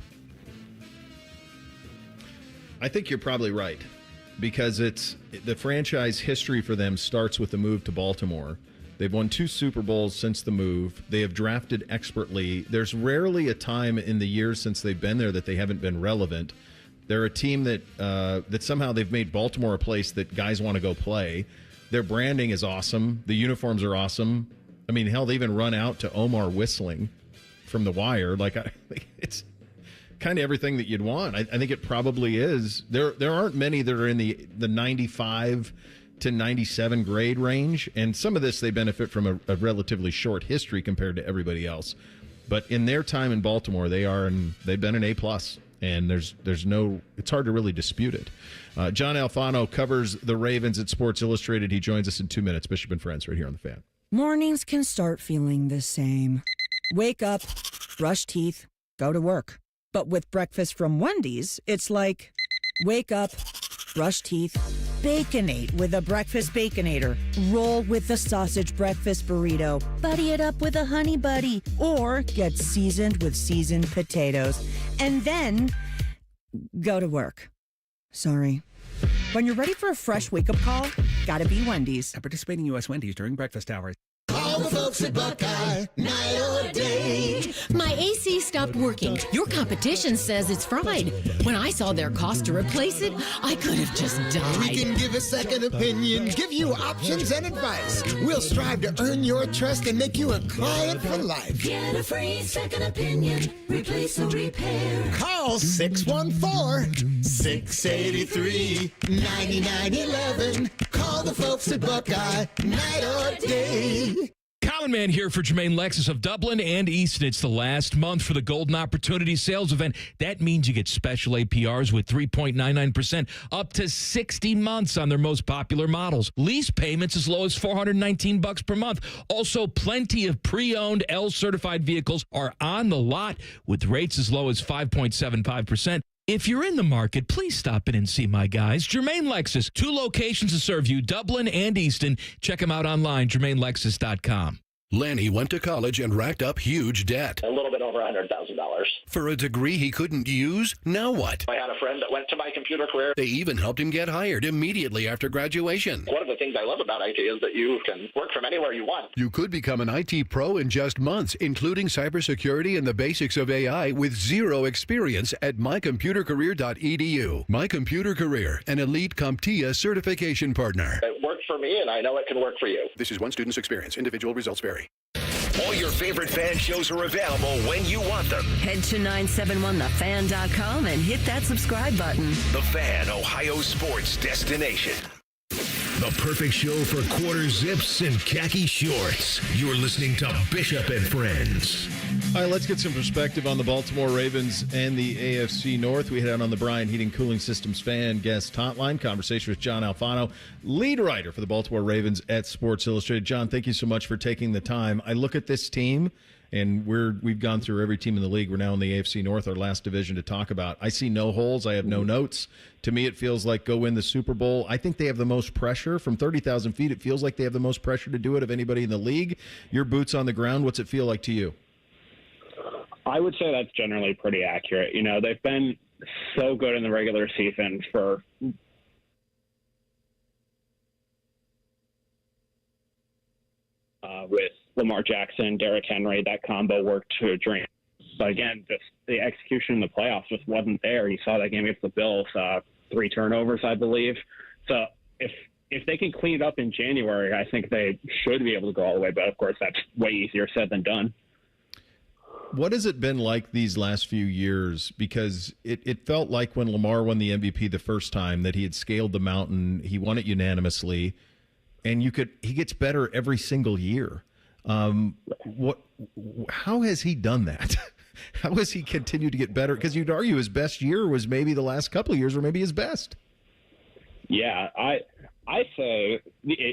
I think you're probably right, because it's the franchise history for them starts with the move to Baltimore. They've won 2 Super Bowls since the move. They have drafted expertly. There's rarely a time in the years since they've been there that they haven't been relevant. They're a team that somehow they've made Baltimore a place that guys want to go play. Their branding is awesome. The uniforms are awesome. I mean, hell, they even run out to Omar whistling from The Wire. It's kind of everything that you'd want. I think it probably is. There aren't many that are in the 95 to 97 grade range, and some of this they benefit from a relatively short history compared to everybody else. But in their time in Baltimore, they've been an A+, and there's no, it's hard to really dispute it. John Alfano covers the Ravens at Sports Illustrated. He joins us in 2 minutes. Bishop and Friends right here on The Fan. Mornings can start feeling the same. Wake up, brush teeth, go to work. But with breakfast from Wendy's, it's like, wake up, brush teeth, Baconate with a breakfast Baconator. Roll with the sausage breakfast burrito. Buddy it up with a honey buddy. Or get seasoned with seasoned potatoes. And then go to work. Sorry. When you're ready for a fresh wake-up call, gotta be Wendy's. At participating U.S. Wendy's during breakfast hours. Call the folks at Buckeye, night or day. My AC stopped working. Your competition says it's fried. When I saw their cost to replace it, I could have just died. We can give a second opinion, give you options and advice. We'll strive to earn your trust and make you a client for life. Get a free second opinion. Replace or repair. Call 614-683-9911. Call the folks at Buckeye, night or day. Common Man here for Jermaine Lexus of Dublin and Easton. It's the last month for the Golden Opportunity Sales Event. That means you get special APRs with 3.99% up to 60 months on their most popular models. Lease payments as low as $419 per month. Also, plenty of pre-owned L-certified vehicles are on the lot with rates as low as 5.75%. If you're in the market, please stop in and see my guys. Jermaine Lexus, 2 locations to serve you, Dublin and Easton. Check them out online, jermainelexus.com. Lanny went to college and racked up huge debt. A little bit over $100,000. For a degree he couldn't use? Now what? I had a friend that went to my computer career. They even helped him get hired immediately after graduation. One of the things I love about IT is that you can work from anywhere you want. You could become an IT pro in just months, including cybersecurity and the basics of AI with zero experience at mycomputercareer.edu. My Computer Career, an elite CompTIA certification partner. It worked for me, and I know it can work for you. This is one student's experience. Individual results vary. All your favorite fan shows are available when you want them. Head to 971thefan.com and hit that subscribe button. The Fan, Ohio sports destination. The perfect show for quarter zips and khaki shorts. You're listening to Bishop and Friends. All right, let's get some perspective on the Baltimore Ravens and the AFC North. We head out on the Bryant Heating Cooling Systems fan guest hotline. Conversation with John Alfano, lead writer for the Baltimore Ravens at Sports Illustrated. John, thank you so much for taking the time. I look at this team, and we've gone through every team in the league. We're now in the AFC North, our last division to talk about. I see no holes. I have no notes. To me, it feels like go win the Super Bowl. I think they have the most pressure. From 30,000 feet, it feels like they have the most pressure to do it of anybody in the league. Your boots on the ground, what's it feel like to you? I would say that's generally pretty accurate. You know, they've been so good in the regular season for with Lamar Jackson, Derrick Henry, that combo worked to a dream. But again, just the execution in the playoffs just wasn't there. You saw that game against the Bills, 3 turnovers, I believe. So if they can clean it up in January, I think they should be able to go all the way. But of course, that's way easier said than done. What has it been like these last few years? Because it felt like when Lamar won the MVP the first time that he had scaled the mountain. He won it unanimously, and he gets better every single year. How has he done that? How has he continued to get better? Because you'd argue his best year was maybe the last couple of years, or maybe his best. Yeah, I say,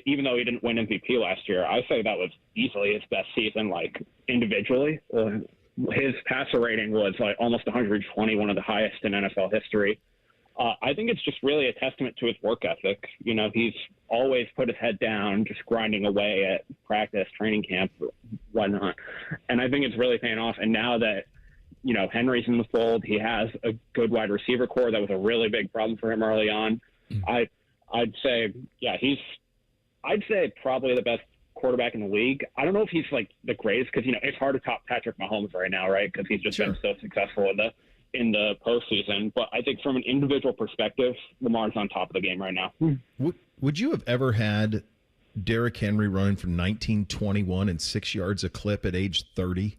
even though he didn't win MVP last year, I say that was easily his best season, like individually. His passer rating was like almost 120, one of the highest in NFL history. I think it's just really a testament to his work ethic. You know, he's always put his head down, just grinding away at practice, training camp, whatnot. And I think it's really paying off. And now that, you know, Henry's in the fold, he has a good wide receiver core. That was a really big problem for him early on. I'd say, yeah, I'd say probably the best quarterback in the league. I don't know if he's like the greatest because, you know, it's hard to top Patrick Mahomes right now, right? Because he's just been so successful in the postseason. But I think from an individual perspective, Lamar's on top of the game right now. Would you have ever had Derrick Henry running for 1921 and 6 yards a clip at age 30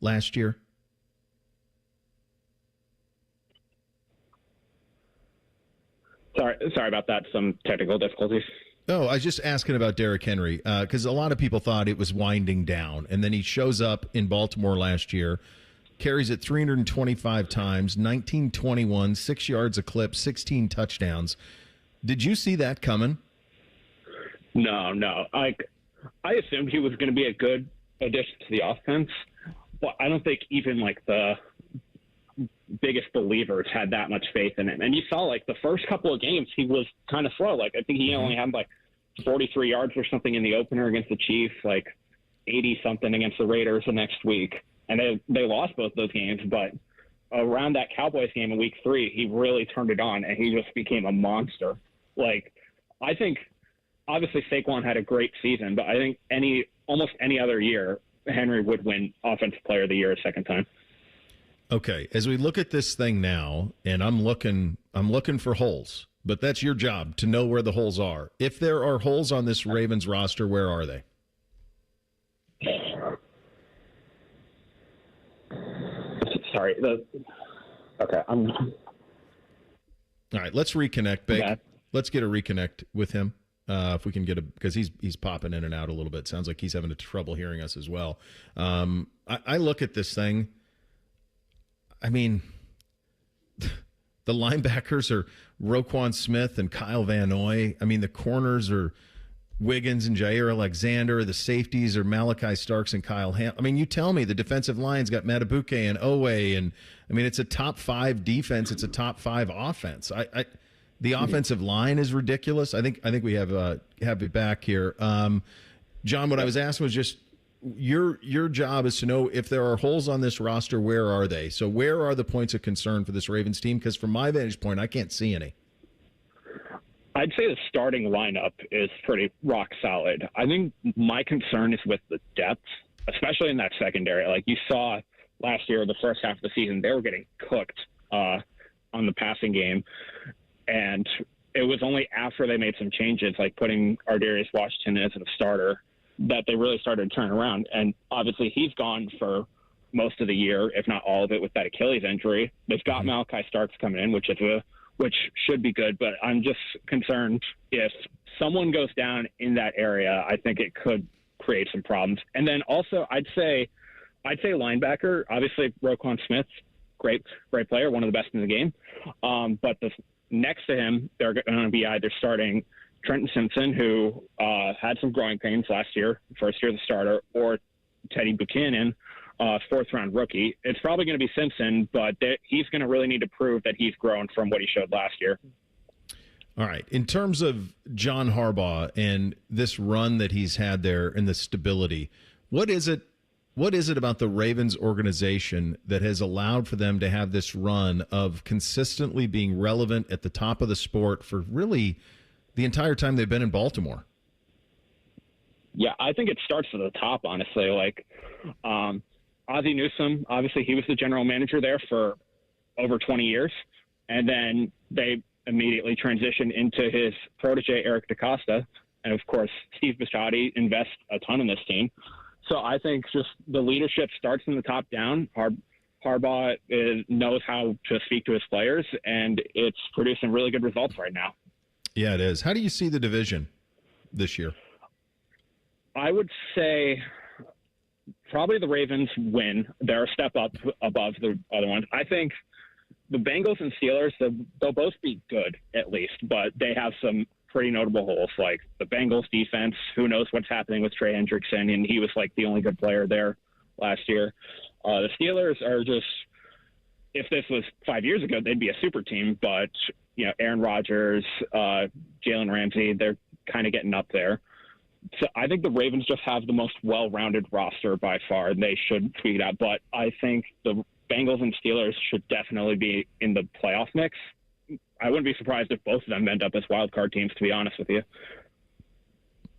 last year? Sorry about that. Some technical difficulties. No, I was just asking about Derrick Henry because a lot of people thought it was winding down. And then he shows up in Baltimore last year, carries it 325 times, 1921, 6 yards a clip, 16 touchdowns. Did you see that coming? No. I assumed he was going to be a good addition to the offense, but I don't think even like the biggest believers had that much faith in him. And you saw like the first couple of games, he was kind of slow. Like I think he only had like 43 yards or something in the opener against the Chiefs, like 80 something against the Raiders the next week. And they lost both those games, but around that Cowboys game in week 3, he really turned it on and he just became a monster. Like I think obviously Saquon had a great season, but I think almost any other year, Henry would win Offensive Player of the Year a second time. Okay, as we look at this thing now, and I'm looking for holes, but that's your job to know where the holes are. If there are holes on this Ravens roster, where are they? Sorry. Okay. All right, let's reconnect, Bake. Okay. Let's get a reconnect with him. If we can get because he's popping in and out a little bit. Sounds like he's having trouble hearing us as well. I look at this thing. I mean, the linebackers are Roquan Smith and Kyle Van Noy. I mean, the corners are Wiggins and Jair Alexander. The safeties are Malachi Starks and Kyle Ham. I mean, you tell me the defensive line's got Matabuke and Owe. And, I mean, it's a top 5 defense. It's a top 5 offense. The offensive line is ridiculous. I think we have it back here. John, what I was asking was just, your job is to know if there are holes on this roster, where are they? So where are the points of concern for this Ravens team? Because from my vantage point, I can't see any. I'd say the starting lineup is pretty rock solid. I think my concern is with the depth, especially in that secondary. Like you saw last year, the first half of the season, they were getting cooked on the passing game. And it was only after they made some changes, like putting Ardarius Washington as a starter, that they really started to turn around. And obviously he's gone for most of the year, if not all of it, with that Achilles injury. They've got Malachi Starks coming in, which should be good, but I'm just concerned if someone goes down in that area, I think it could create some problems. And then also I'd say linebacker, obviously Roquan Smith, great player, one of the best in the game. But next to him, they're going to be either starting Trenton Simpson, who had some growing pains last year, first year as a starter, or Teddy Buchanan, fourth-round rookie. It's probably going to be Simpson, but he's going to really need to prove that he's grown from what he showed last year. All right. In terms of John Harbaugh and this run that he's had there and the stability, what is it about the Ravens organization that has allowed for them to have this run of consistently being relevant at the top of the sport for really the entire time they've been in Baltimore? Yeah, I think it starts at the top, honestly. Like Ozzie Newsome, obviously he was the general manager there for over 20 years, and then they immediately transitioned into his protege, Eric DaCosta, and of course Steve Bisciotti invests a ton in this team. So I think just the leadership starts from the top down. Harbaugh knows how to speak to his players, and it's producing really good results right now. Yeah, it is. How do you see the division this year? I would say probably the Ravens win. They're a step up above the other ones. I think the Bengals and Steelers, they'll both be good at least, but they have some pretty notable holes, like the Bengals defense. Who knows what's happening with Trey Hendrickson, and he was like the only good player there last year. The Steelers are just, if this was 5 years ago, they'd be a super team, but Aaron Rodgers, Jalen Ramsey, they're kind of getting up there. So I think the Ravens just have the most well-rounded roster by far. They should tweak it out, but I think the Bengals and Steelers should definitely be in the playoff mix. I wouldn't be surprised if both of them end up as wild card teams, to be honest with you.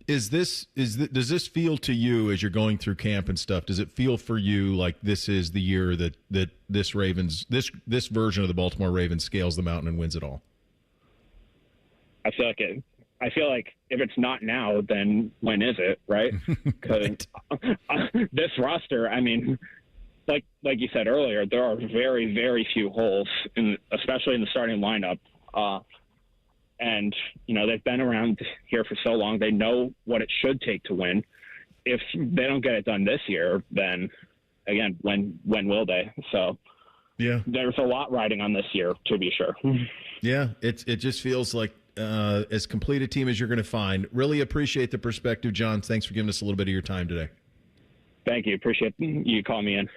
Does this feel to you as you're going through camp and stuff? Does it feel for you like this is the year that this Ravens this version of the Baltimore Ravens scales the mountain and wins it all? I feel like if it's not now, then when is it, right? Because this roster, I mean, like you said earlier, there are very, very few holes, especially in the starting lineup. And, they've been around here for so long. They know what it should take to win. If they don't get it done this year, then, again, when will they? So yeah, there's a lot riding on this year, to be sure. Yeah, it just feels like as complete a team as you're going to find. Really appreciate the perspective, John. Thanks for giving us a little bit of your time today. Thank you. Appreciate you calling me in.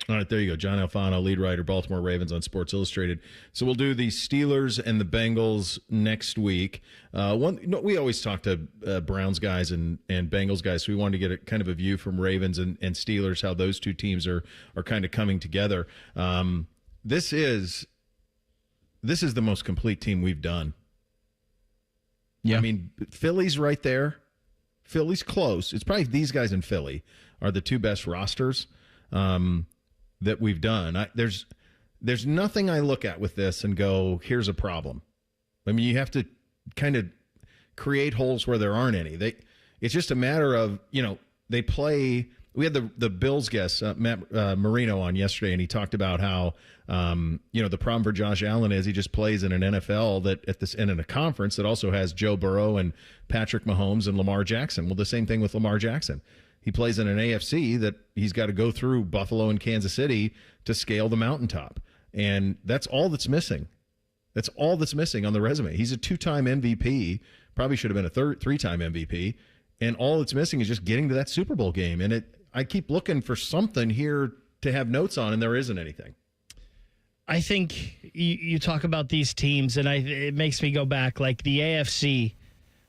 All right, there you go. John Alfano, lead writer, Baltimore Ravens on Sports Illustrated. So we'll do the Steelers and the Bengals next week. We always talk to Browns guys and Bengals guys, so we wanted to get kind of a view from Ravens and Steelers, how those two teams are kind of coming together. This is the most complete team we've done. Yeah. I mean, Philly's right there. Philly's close. It's probably these guys in Philly are the two best rosters that we've done. There's nothing I look at with this and go, here's a problem. I mean, you have to kind of create holes where there aren't any. It's just a matter of, they play. We had the Bills guest, Matt Marino, on yesterday, and he talked about how, the problem for Josh Allen is he just plays in an NFL and in a conference that also has Joe Burrow and Patrick Mahomes and Lamar Jackson. Well, the same thing with Lamar Jackson. He plays in an AFC that he's got to go through Buffalo and Kansas City to scale the mountaintop. And that's all that's missing. That's all that's missing on the resume. He's a 2-time MVP, probably should have been a 3-time MVP. And all that's missing is just getting to that Super Bowl game. And I keep looking for something here to have notes on, and there isn't anything. I think you talk about these teams, and it makes me go back. Like the AFC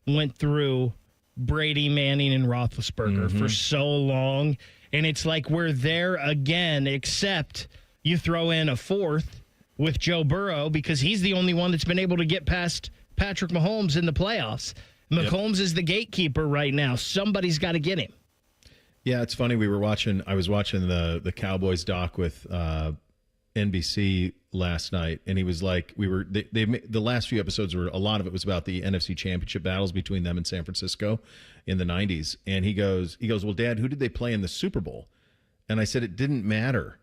went through Brady, Manning, and Roethlisberger for so long, and it's like we're there again, except you throw in a fourth with Joe Burrow because he's the only one that's been able to get past Patrick Mahomes in the playoffs. Mahomes is the gatekeeper right now. Somebody's got to get him. Yeah, it's funny. I was watching the Cowboys doc with NBC last night, and he was like, the last few episodes were, a lot of it was about the NFC Championship battles between them and San Francisco in the 90s. And he goes, well, Dad, who did they play in the Super Bowl? And I said, it didn't matter.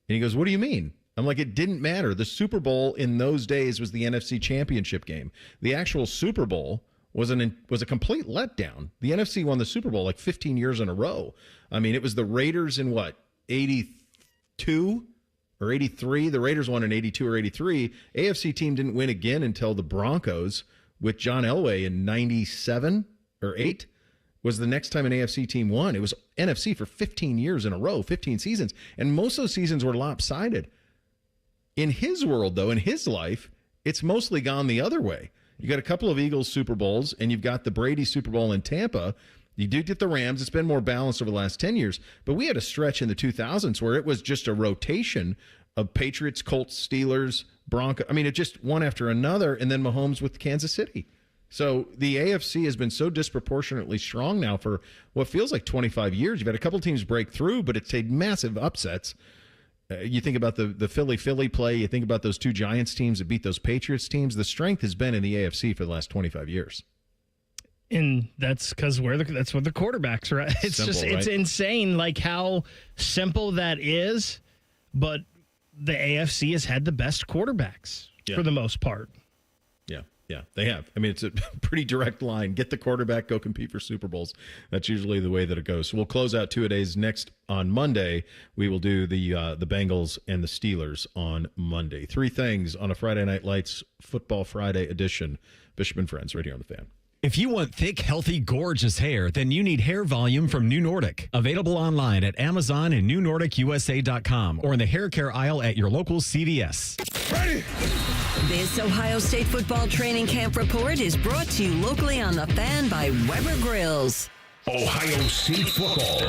And he goes, what do you mean? I'm like, it didn't matter. The Super Bowl in those days was the NFC Championship game. The actual Super Bowl was a complete letdown. The NFC won the Super Bowl like 15 years in a row. I mean, it was the Raiders in 82 or 83. The Raiders won in 82 or 83. AFC team didn't win again until the Broncos with John Elway in 97 or 8 was the next time an AFC team won. It was NFC for 15 years in a row, 15 seasons. And most of those seasons were lopsided. In his world, though, in his life, it's mostly gone the other way. You got a couple of Eagles Super Bowls, and you've got the Brady Super Bowl in Tampa. You do get the Rams. It's been more balanced over the last 10 years. But we had a stretch in the 2000s where it was just a rotation of Patriots, Colts, Steelers, Broncos. I mean, it just one after another, and then Mahomes with Kansas City. So the AFC has been so disproportionately strong now for what feels like 25 years. You've had a couple teams break through, but it's had massive upsets. You think about the Philly play. You think about those two Giants teams that beat those Patriots teams. The strength has been in the AFC for the last 25 years. And that's because that's what the quarterbacks are at. It's Simple, it's right? insane like how simple that is, but the AFC has had the best quarterbacks for the most part. Yeah, they have. I mean, it's a pretty direct line. Get the quarterback, go compete for Super Bowls. That's usually the way that it goes. So we'll close out two-a-days next on Monday. We will do the Bengals and the Steelers on Monday. Three things on a Friday Night Lights Football Friday edition. Bishop and Friends right here on The Fan. If you want thick, healthy, gorgeous hair, then you need Hair Volume from New Nordic. Available online at Amazon and NewNordicUSA.com or in the hair care aisle at your local CVS. Ready? This Ohio State football training camp report is brought to you locally on The Fan by Weber Grills. Ohio State football.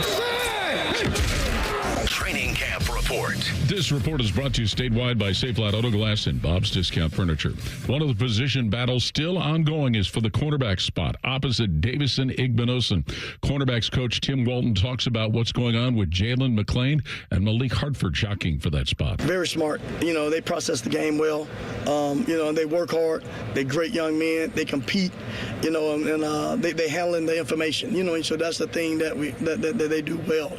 Training camp report. This report is brought to you statewide by Safe Lot Auto Glass and Bob's Discount Furniture. One of the position battles still ongoing is for the cornerback spot opposite Davison Igbinosun. Cornerbacks coach Tim Walton talks about what's going on with Jalen McClain and Malik Hartford jockeying for that spot. Very smart. They process the game well. They work hard. They're great young men. They compete, and they handling the information, and so that's the thing that they do well.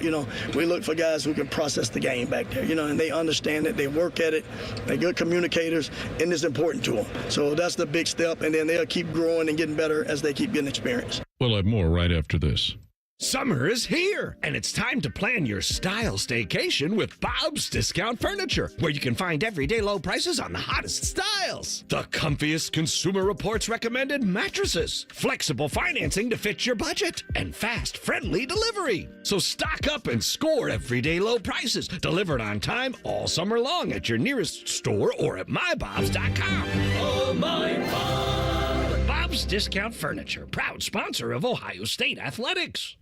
We look for guys who can process the game back there, and they understand it. They work at it. They're good communicators, and it's important to them. So that's the big step, and then they'll keep growing and getting better as they keep getting experience. We'll have more right after this. Summer is here, and it's time to plan your style staycation with Bob's Discount Furniture, where you can find everyday low prices on the hottest styles. The comfiest Consumer Reports recommended mattresses, flexible financing to fit your budget, and fast, friendly delivery. So stock up and score everyday low prices, delivered on time all summer long at your nearest store or at mybobs.com. Oh, my Bob! Bob's Discount Furniture, proud sponsor of Ohio State Athletics.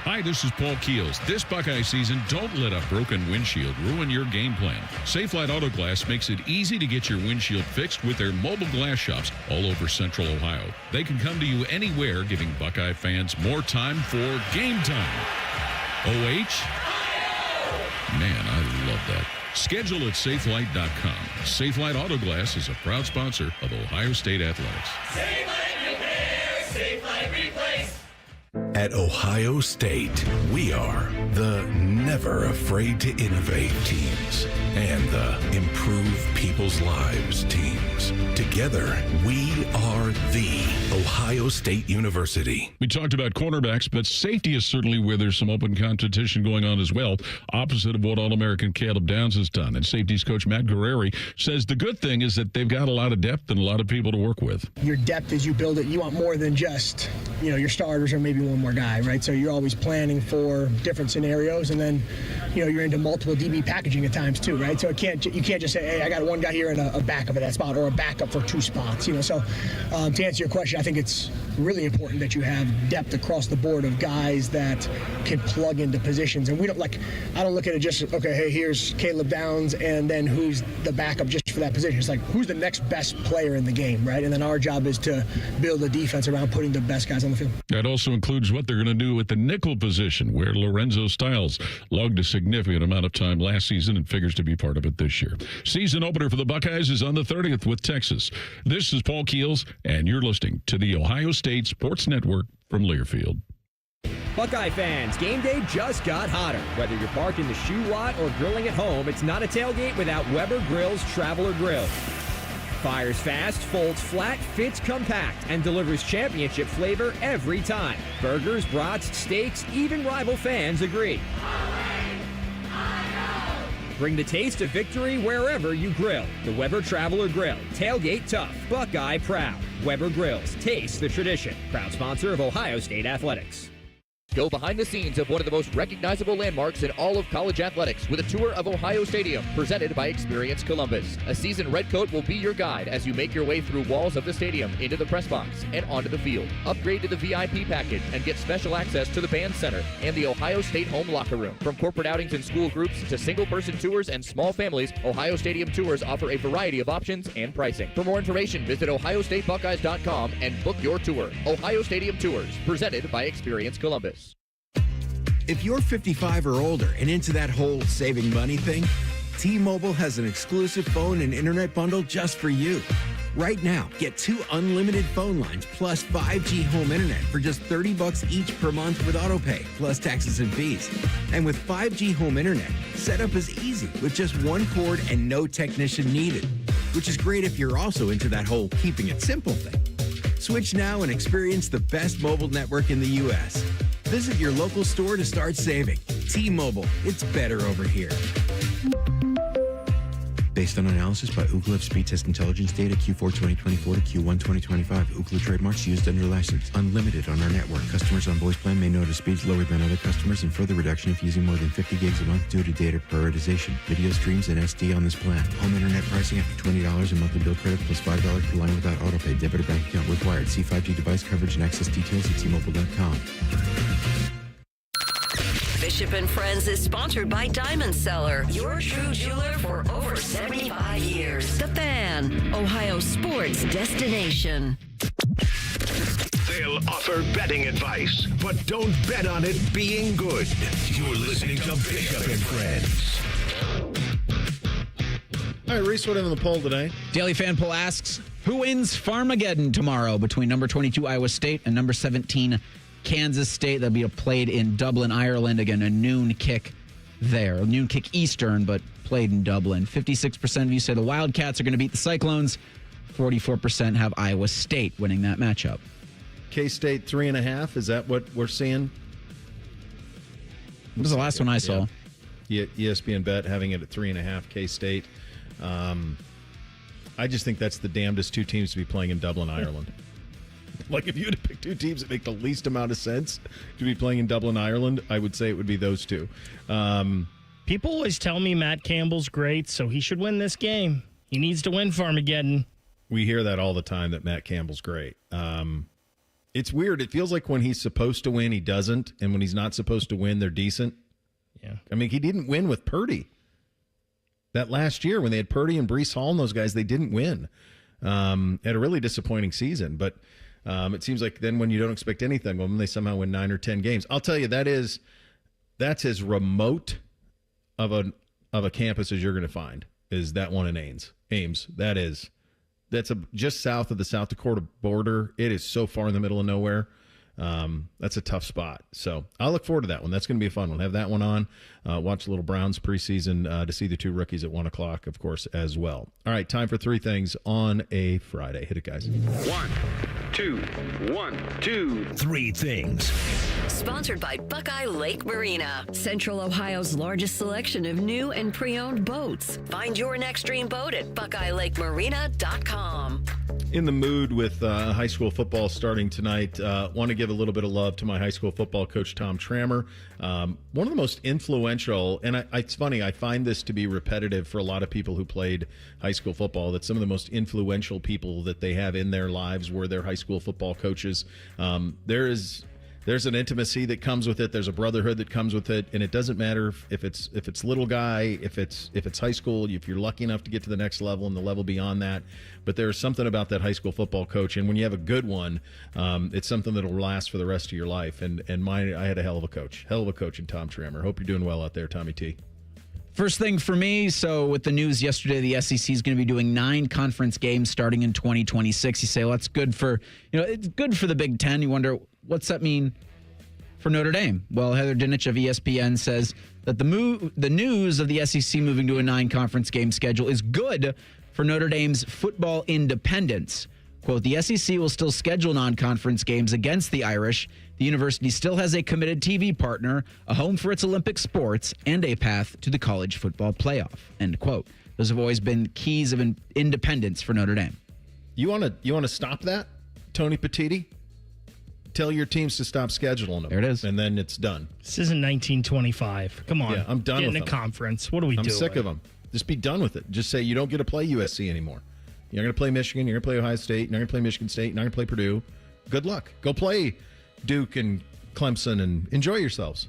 Hi, this is Paul Keels. This Buckeye season, don't let a broken windshield ruin your game plan. Safelite Auto Glass makes it easy to get your windshield fixed with their mobile glass shops all over Central Ohio. They can come to you anywhere, giving Buckeye fans more time for game time. OH? Man, I love that. Schedule at safelite.com. Safelite Auto Glass is a proud sponsor of Ohio State Athletics. Safelite Repair, Safelite Replace. At Ohio State, we are the never afraid to innovate teams and the improve people's lives teams. Together, we are the Ohio State University. We talked about cornerbacks, but safety is certainly where there's some open competition going on as well, opposite of what All-American Caleb Downs has done. And safeties coach Matt Guerrieri says the good thing is that they've got a lot of depth and a lot of people to work with. Your depth as you build it, you want more than just, your starters or maybe one more guy, right? So you're always planning for different scenarios, and then, you're into multiple DB packaging at times too, right? So you can't just say, hey, I got one guy here and a backup at that spot or a backup for two spots, So to answer your question, I think it's really important that you have depth across the board of guys that can plug into positions. And I don't look at it just, okay, hey, here's Caleb Downs, and then who's the backup just for that position. It's like, who's the next best player in the game, right? And then our job is to build a defense around putting the best guys on the field. That also includes what they're going to do at the nickel position, where Lorenzo Styles logged a significant amount of time last season and figures to be part of it this year. Season opener for the Buckeyes is on the 30th with Texas. This is Paul Keels, and you're listening to the Ohio State Sports Network from Learfield. Buckeye fans, game day just got hotter. Whether you're parked in the shoe lot or grilling at home, it's not a tailgate without Weber Grill's Traveler Grill. Fires fast, folds flat, fits compact, and delivers championship flavor every time. Burgers, brats, steaks, even rival fans agree. Bring the taste of victory wherever you grill. The Weber Traveler Grill. Tailgate tough, Buckeye proud. Weber Grills. Taste the tradition. Proud sponsor of Ohio State Athletics. Go behind the scenes of one of the most recognizable landmarks in all of college athletics with a tour of Ohio Stadium, presented by Experience Columbus. A seasoned redcoat will be your guide as you make your way through walls of the stadium, into the press box, and onto the field. Upgrade to the VIP package and get special access to the band center and the Ohio State home locker room. From corporate outings and school groups to single-person tours and small families, Ohio Stadium tours offer a variety of options and pricing. For more information, visit ohiostatebuckeyes.com and book your tour. Ohio Stadium Tours, presented by Experience Columbus. If you're 55 or older and into that whole saving money thing, T-Mobile has an exclusive phone and internet bundle just for you. Right now, get 2 unlimited phone lines plus 5G home internet for just $30 each per month with autopay, plus taxes and fees. And with 5G home internet, setup is easy with just 1 cord and no technician needed, which is great if you're also into that whole keeping it simple thing. Switch now and experience the best mobile network in the U.S. Visit your local store to start saving. T-Mobile, it's better over here. Based on analysis by Ookla of speed test intelligence data Q4 2024 to Q1 2025. Ookla trademarks used under license. Unlimited on our network. Customers on voice plan may notice speeds lower than other customers and further reduction if using more than 50 gigs a month due to data prioritization. Video streams and SD on this plan. Home internet pricing after $20 in monthly bill credit plus $5 per line without autopay. Debit or bank account required. See 5G device coverage and access details at T-Mobile.com. Bishop and Friends is sponsored by Diamond Seller, your true jeweler for over 75 years. The Fan, Ohio sports destination. They'll offer betting advice, but don't bet on it being good. You're listening to Bishop and Friends. All right, Reese, what in the poll today? Daily Fan Poll asks, who wins Farmageddon tomorrow between number 22 Iowa State and number 17 Kansas State? That'll be played in Dublin, Ireland. Again, a noon kick there. A noon kick Eastern, but played in Dublin. 56% of you say the Wildcats are going to beat the Cyclones. 44% have Iowa State winning that matchup. K-State 3.5. Is that what we're seeing? What was the last one I saw? Yeah. ESPN Bet having it at 3.5. K-State. I just think that's the damnedest two teams to be playing in Dublin, Ireland. Like, if you had to pick two teams that make the least amount of sense to be playing in Dublin, Ireland, I would say it would be those two. People always tell me Matt Campbell's great, so he should win this game. He needs to win Farmageddon. We hear that all the time, that Matt Campbell's great. It's weird. It feels like when he's supposed to win, he doesn't, and when he's not supposed to win, they're decent. Yeah. I mean, he didn't win with Purdy. That last year when they had Purdy and Breece Hall and those guys, they didn't win. Had a really disappointing season, but it seems like then when you don't expect anything, well, they somehow win 9 or 10 games. I'll tell you, that's as remote of a campus as you're going to find, is that one in Ames. That's just south of the South Dakota border. It is so far in the middle of nowhere. That's a tough spot. So I'll look forward to that one. That's going to be a fun one. Have that one on. Watch a little Browns preseason to see the two rookies at 1 o'clock, of course, as well. All right, time for 3 things on a Friday. Hit it, guys. 1, 2, 1, 2, 3 things. Sponsored by Buckeye Lake Marina, Central Ohio's largest selection of new and pre-owned boats. Find your next dream boat at BuckeyeLakeMarina.com. in the mood with high school football starting tonight. Want to give a little bit of love to my high school football coach, Tom Trammer. One of the most influential, and it's funny, I find this to be repetitive for a lot of people who played high school football, that some of the most influential people that they have in their lives were their high school football coaches. There's an intimacy that comes with it. There's a brotherhood that comes with it, and it doesn't matter if it's little guy, if it's high school, if you're lucky enough to get to the next level and the level beyond that. But there's something about that high school football coach, and when you have a good one, it's something that'll last for the rest of your life. And I had a hell of a coach in Tom Trammer. Hope you're doing well out there, Tommy T. First thing for me, so with the news yesterday, the SEC is going to be doing 9 conference games starting in 2026. You say, well, that's good for, it's good for the Big Ten. You wonder, what's that mean for Notre Dame? Well, Heather Dinich of ESPN says that the news of the SEC moving to a 9 conference game schedule is good for Notre Dame's football independence. Quote, the SEC will still schedule non-conference games against the Irish. The university still has a committed TV partner, a home for its Olympic sports, and a path to the college football playoff. End quote. Those have always been keys of independence for Notre Dame. You want to stop that, Tony Petitti? Tell your teams to stop scheduling them. There it is. And then it's done. This isn't 1925. Come on. Yeah, I'm done with them. Get in a conference. What are we doing? I'm sick of them. Just be done with it. Just say you don't get to play USC anymore. You're going to play Michigan. You're going to play Ohio State. You're not going to play Michigan State. You're not going to play Purdue. Good luck. Go play Duke and Clemson and enjoy yourselves.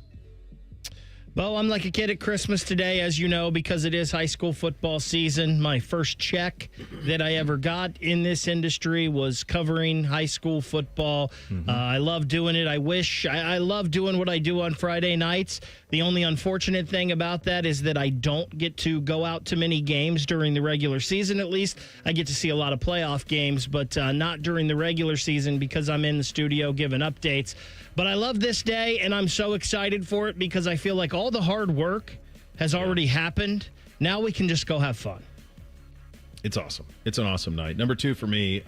Well, I'm like a kid at Christmas today, as you know, because it is high school football season. My first check that I ever got in this industry was covering high school football. Mm-hmm. I love doing it. I love doing what I do on Friday nights. The only unfortunate thing about that is that I don't get to go out to many games during the regular season, at least. I get to see a lot of playoff games, but not during the regular season because I'm in the studio giving updates. But I love this day, and I'm so excited for it because I feel like all the hard work has already happened. Now we can just go have fun. It's awesome. It's an awesome night. Number 2 for me,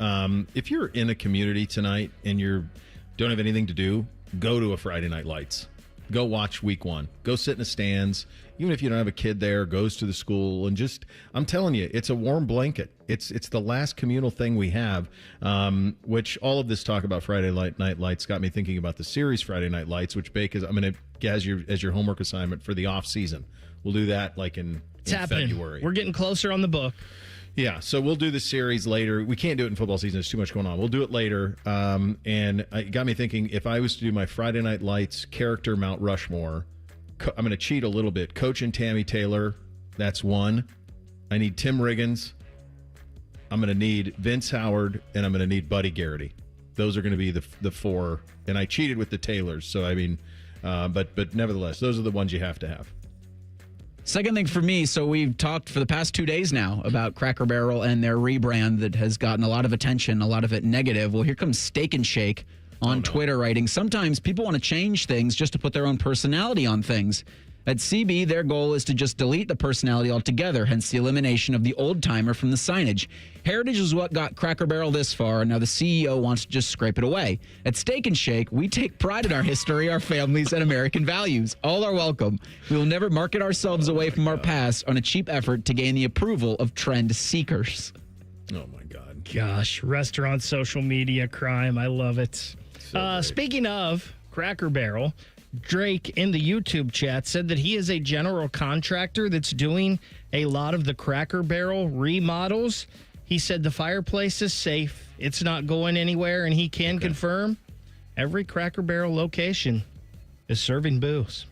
if you're in a community tonight and you don't have anything to do, go to a Friday Night Lights. Go watch week 1. Go sit in the stands. Even if you don't have a kid there, goes to the school, and just, I'm telling you, it's a warm blanket. It's the last communal thing we have, which all of this talk about Friday Night Lights got me thinking about the series Friday Night Lights, which Bake is, I'm going to, as your homework assignment for the off season. We'll do that like in February. We're getting closer on the book. Yeah, so we'll do the series later. We can't do it in football season. There's too much going on. We'll do it later. And it got me thinking, if I was to do my Friday Night Lights character Mount Rushmore, I'm going to cheat a little bit. Coach and Tammy Taylor, that's 1. I need Tim Riggins. I'm going to need Vince Howard, and I'm going to need Buddy Garrity. Those are going to be the 4. And I cheated with the Taylors, so I mean, but nevertheless, those are the ones you have to have. Second thing for me, so we've talked for the past 2 days now about Cracker Barrel and their rebrand that has gotten a lot of attention, a lot of it negative. Well, here comes Steak and Shake on Twitter writing, sometimes people want to change things just to put their own personality on things. At CB, their goal is to just delete the personality altogether, hence the elimination of the old-timer from the signage. Heritage is what got Cracker Barrel this far, and now the CEO wants to just scrape it away. At Steak and Shake, we take pride in our history, our families, and American values. All are welcome. We will never market ourselves away from our past on a cheap effort to gain the approval of trend seekers. Oh, my God. Gosh, restaurant social media crime. I love it. Speaking of Cracker Barrel, Drake in the YouTube chat said that he is a general contractor that's doing a lot of the Cracker Barrel remodels. He said the fireplace is safe. It's not going anywhere, and he can confirm every Cracker Barrel location is serving booze.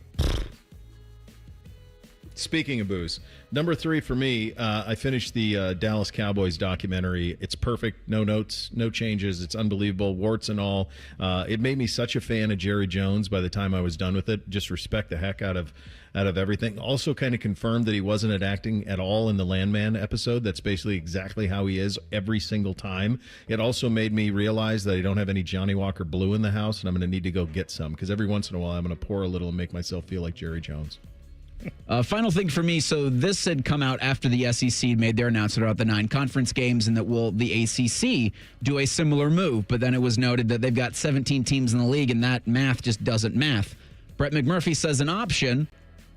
Speaking of booze, number 3 for me, I finished the Dallas Cowboys documentary. It's perfect. No notes, no changes. It's unbelievable, warts and all. It made me such a fan of Jerry Jones by the time I was done with it. Just respect the heck out of everything. Also kind of confirmed that he wasn't acting at all in the Landman episode. That's basically exactly how he is every single time. It also made me realize that I don't have any Johnny Walker Blue in the house, and I'm going to need to go get some, because every once in a while I'm going to pour a little and make myself feel like Jerry Jones. Final thing for me, so this had come out after the SEC made their announcement about the 9 conference games and that will the ACC do a similar move, but then it was noted that they've got 17 teams in the league and that math just doesn't math. Brett McMurphy says an option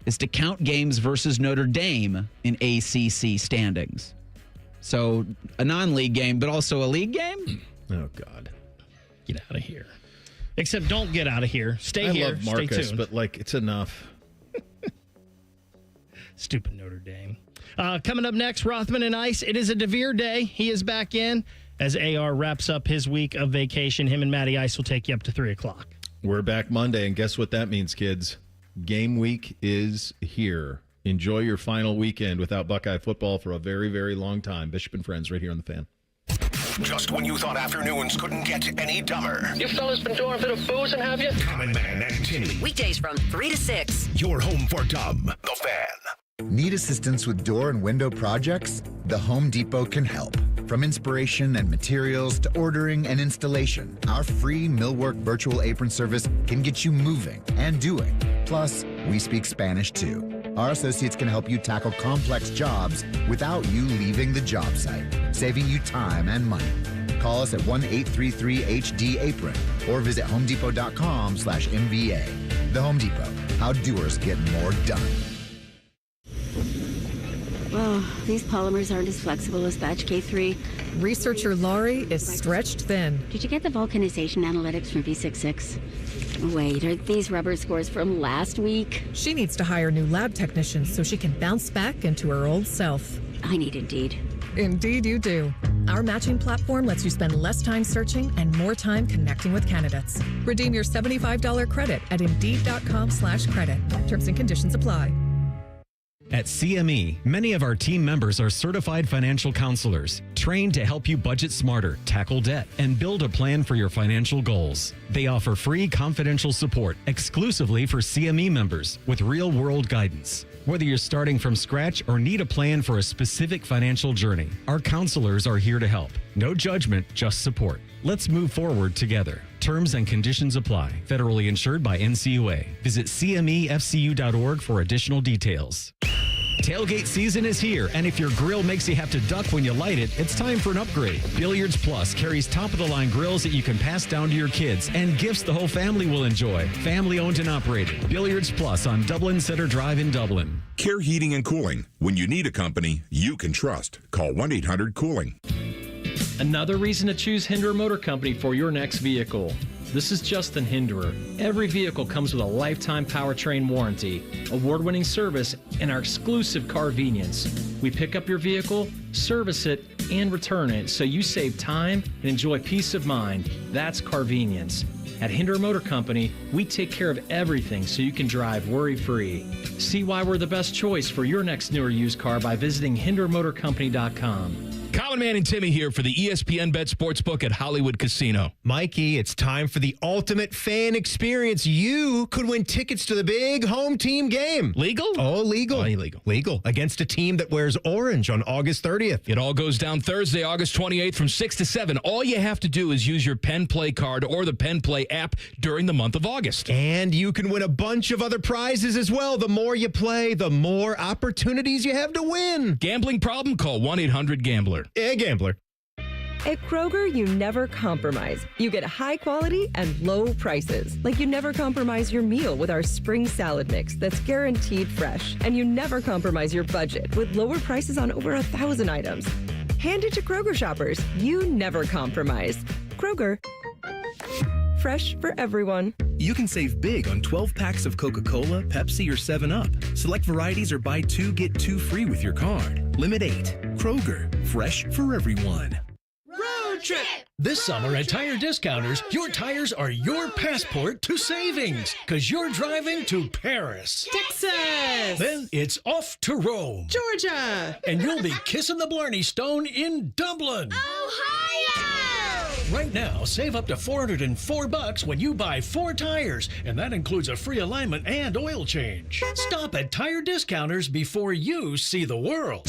is to count games versus Notre Dame in ACC standings. So a non-league game, but also a league game? Oh, God. Get out of here. Except don't get out of here. Stay here. I love Marcus, Stay tuned. but, it's enough. Stupid Notre Dame. Coming up next, Rothman and Ice. It is a DeVere day. He is back in as AR wraps up his week of vacation. Him and Matty Ice will take you up to 3 o'clock. We're back Monday, and guess what that means, kids? Game week is here. Enjoy your final weekend without Buckeye football for a very, very long time. Bishop and Friends right here on The Fan. Just when you thought afternoons couldn't get any dumber. You fellas been doing a bit of boozing, have you? Common Man and Timmy. Weekdays from 3 to 6. Your home for dumb. The Fan. Need assistance with door and window projects? The Home Depot can help. From inspiration and materials to ordering and installation, our free millwork virtual apron service can get you moving and doing. Plus, we speak Spanish too. Our associates can help you tackle complex jobs without you leaving the job site, saving you time and money. Call us at 1-833-HD-APRON or visit homedepot.com/MVA. The Home Depot, how doers get more done. Well, these polymers aren't as flexible as batch K3. Researcher Laurie is stretched thin. Did you get the vulcanization analytics from V66? Wait, are these rubber scores from last week? She needs to hire new lab technicians so she can bounce back into her old self. I need Indeed. Indeed you do. Our matching platform lets you spend less time searching and more time connecting with candidates. Redeem your $75 credit at Indeed.com/credit. Terms and conditions apply. At CME, many of our team members are certified financial counselors, trained to help you budget smarter, tackle debt, and build a plan for your financial goals. They offer free confidential support exclusively for CME members with real-world guidance. Whether you're starting from scratch or need a plan for a specific financial journey, our counselors are here to help. No judgment, just support. Let's move forward together. Terms and conditions apply. Federally insured by NCUA. Visit CMEFCU.org for additional details. Tailgate season is here, and if your grill makes you have to duck when you light it, it's time for an upgrade. Billiards Plus carries top-of-the-line grills that you can pass down to your kids and gifts the whole family will enjoy. Family-owned and operated. Billiards Plus on Dublin Center Drive in Dublin. Care Heating and Cooling. When you need a company you can trust, call 1-800-COOLING. Another reason to choose Hinderer Motor Company for your next vehicle. This is Justin Hinderer. Every vehicle comes with a lifetime powertrain warranty, award-winning service, and our exclusive Carvenience. We pick up your vehicle, service it, and return it so you save time and enjoy peace of mind. That's Carvenience. At Hinderer Motor Company, we take care of everything so you can drive worry-free. See why we're the best choice for your next new or used car by visiting HindererMotorCompany.com. Common Man and Timmy here for the ESPN Bet Sportsbook at Hollywood Casino. Mikey, it's time for the ultimate fan experience. You could win tickets to the big home team game. Legal? Oh, legal. Why illegal? Legal. Against a team that wears orange on August 30th. It all goes down Thursday, August 28th from 6 to 7. All you have to do is use your Penn Play card or the Penn Play app during the month of August. And you can win a bunch of other prizes as well. The more you play, the more opportunities you have to win. Gambling problem? Call 1-800-GAMBLER. Gambler. At Kroger, you never compromise. You get high quality and low prices. Like you never compromise your meal with our spring salad mix that's guaranteed fresh. And you never compromise your budget with lower prices on over 1,000 items. Hand it to Kroger shoppers. You never compromise. Kroger. Fresh for everyone. You can save big on 12 packs of Coca-Cola, Pepsi, or 7-Up. Select varieties or buy 2, get 2 free with your card. Limit 8. Kroger. Fresh for everyone. Road trip! This summer at Tire Discounters, your tires are your passport to savings. Because you're driving to Paris. Texas! Then it's off to Rome. Georgia! And you'll be kissing the Blarney Stone in Dublin. Ohio! Right now, save up to $404 when you buy 4 tires, and that includes a free alignment and oil change. Stop at Tire Discounters before you see the world.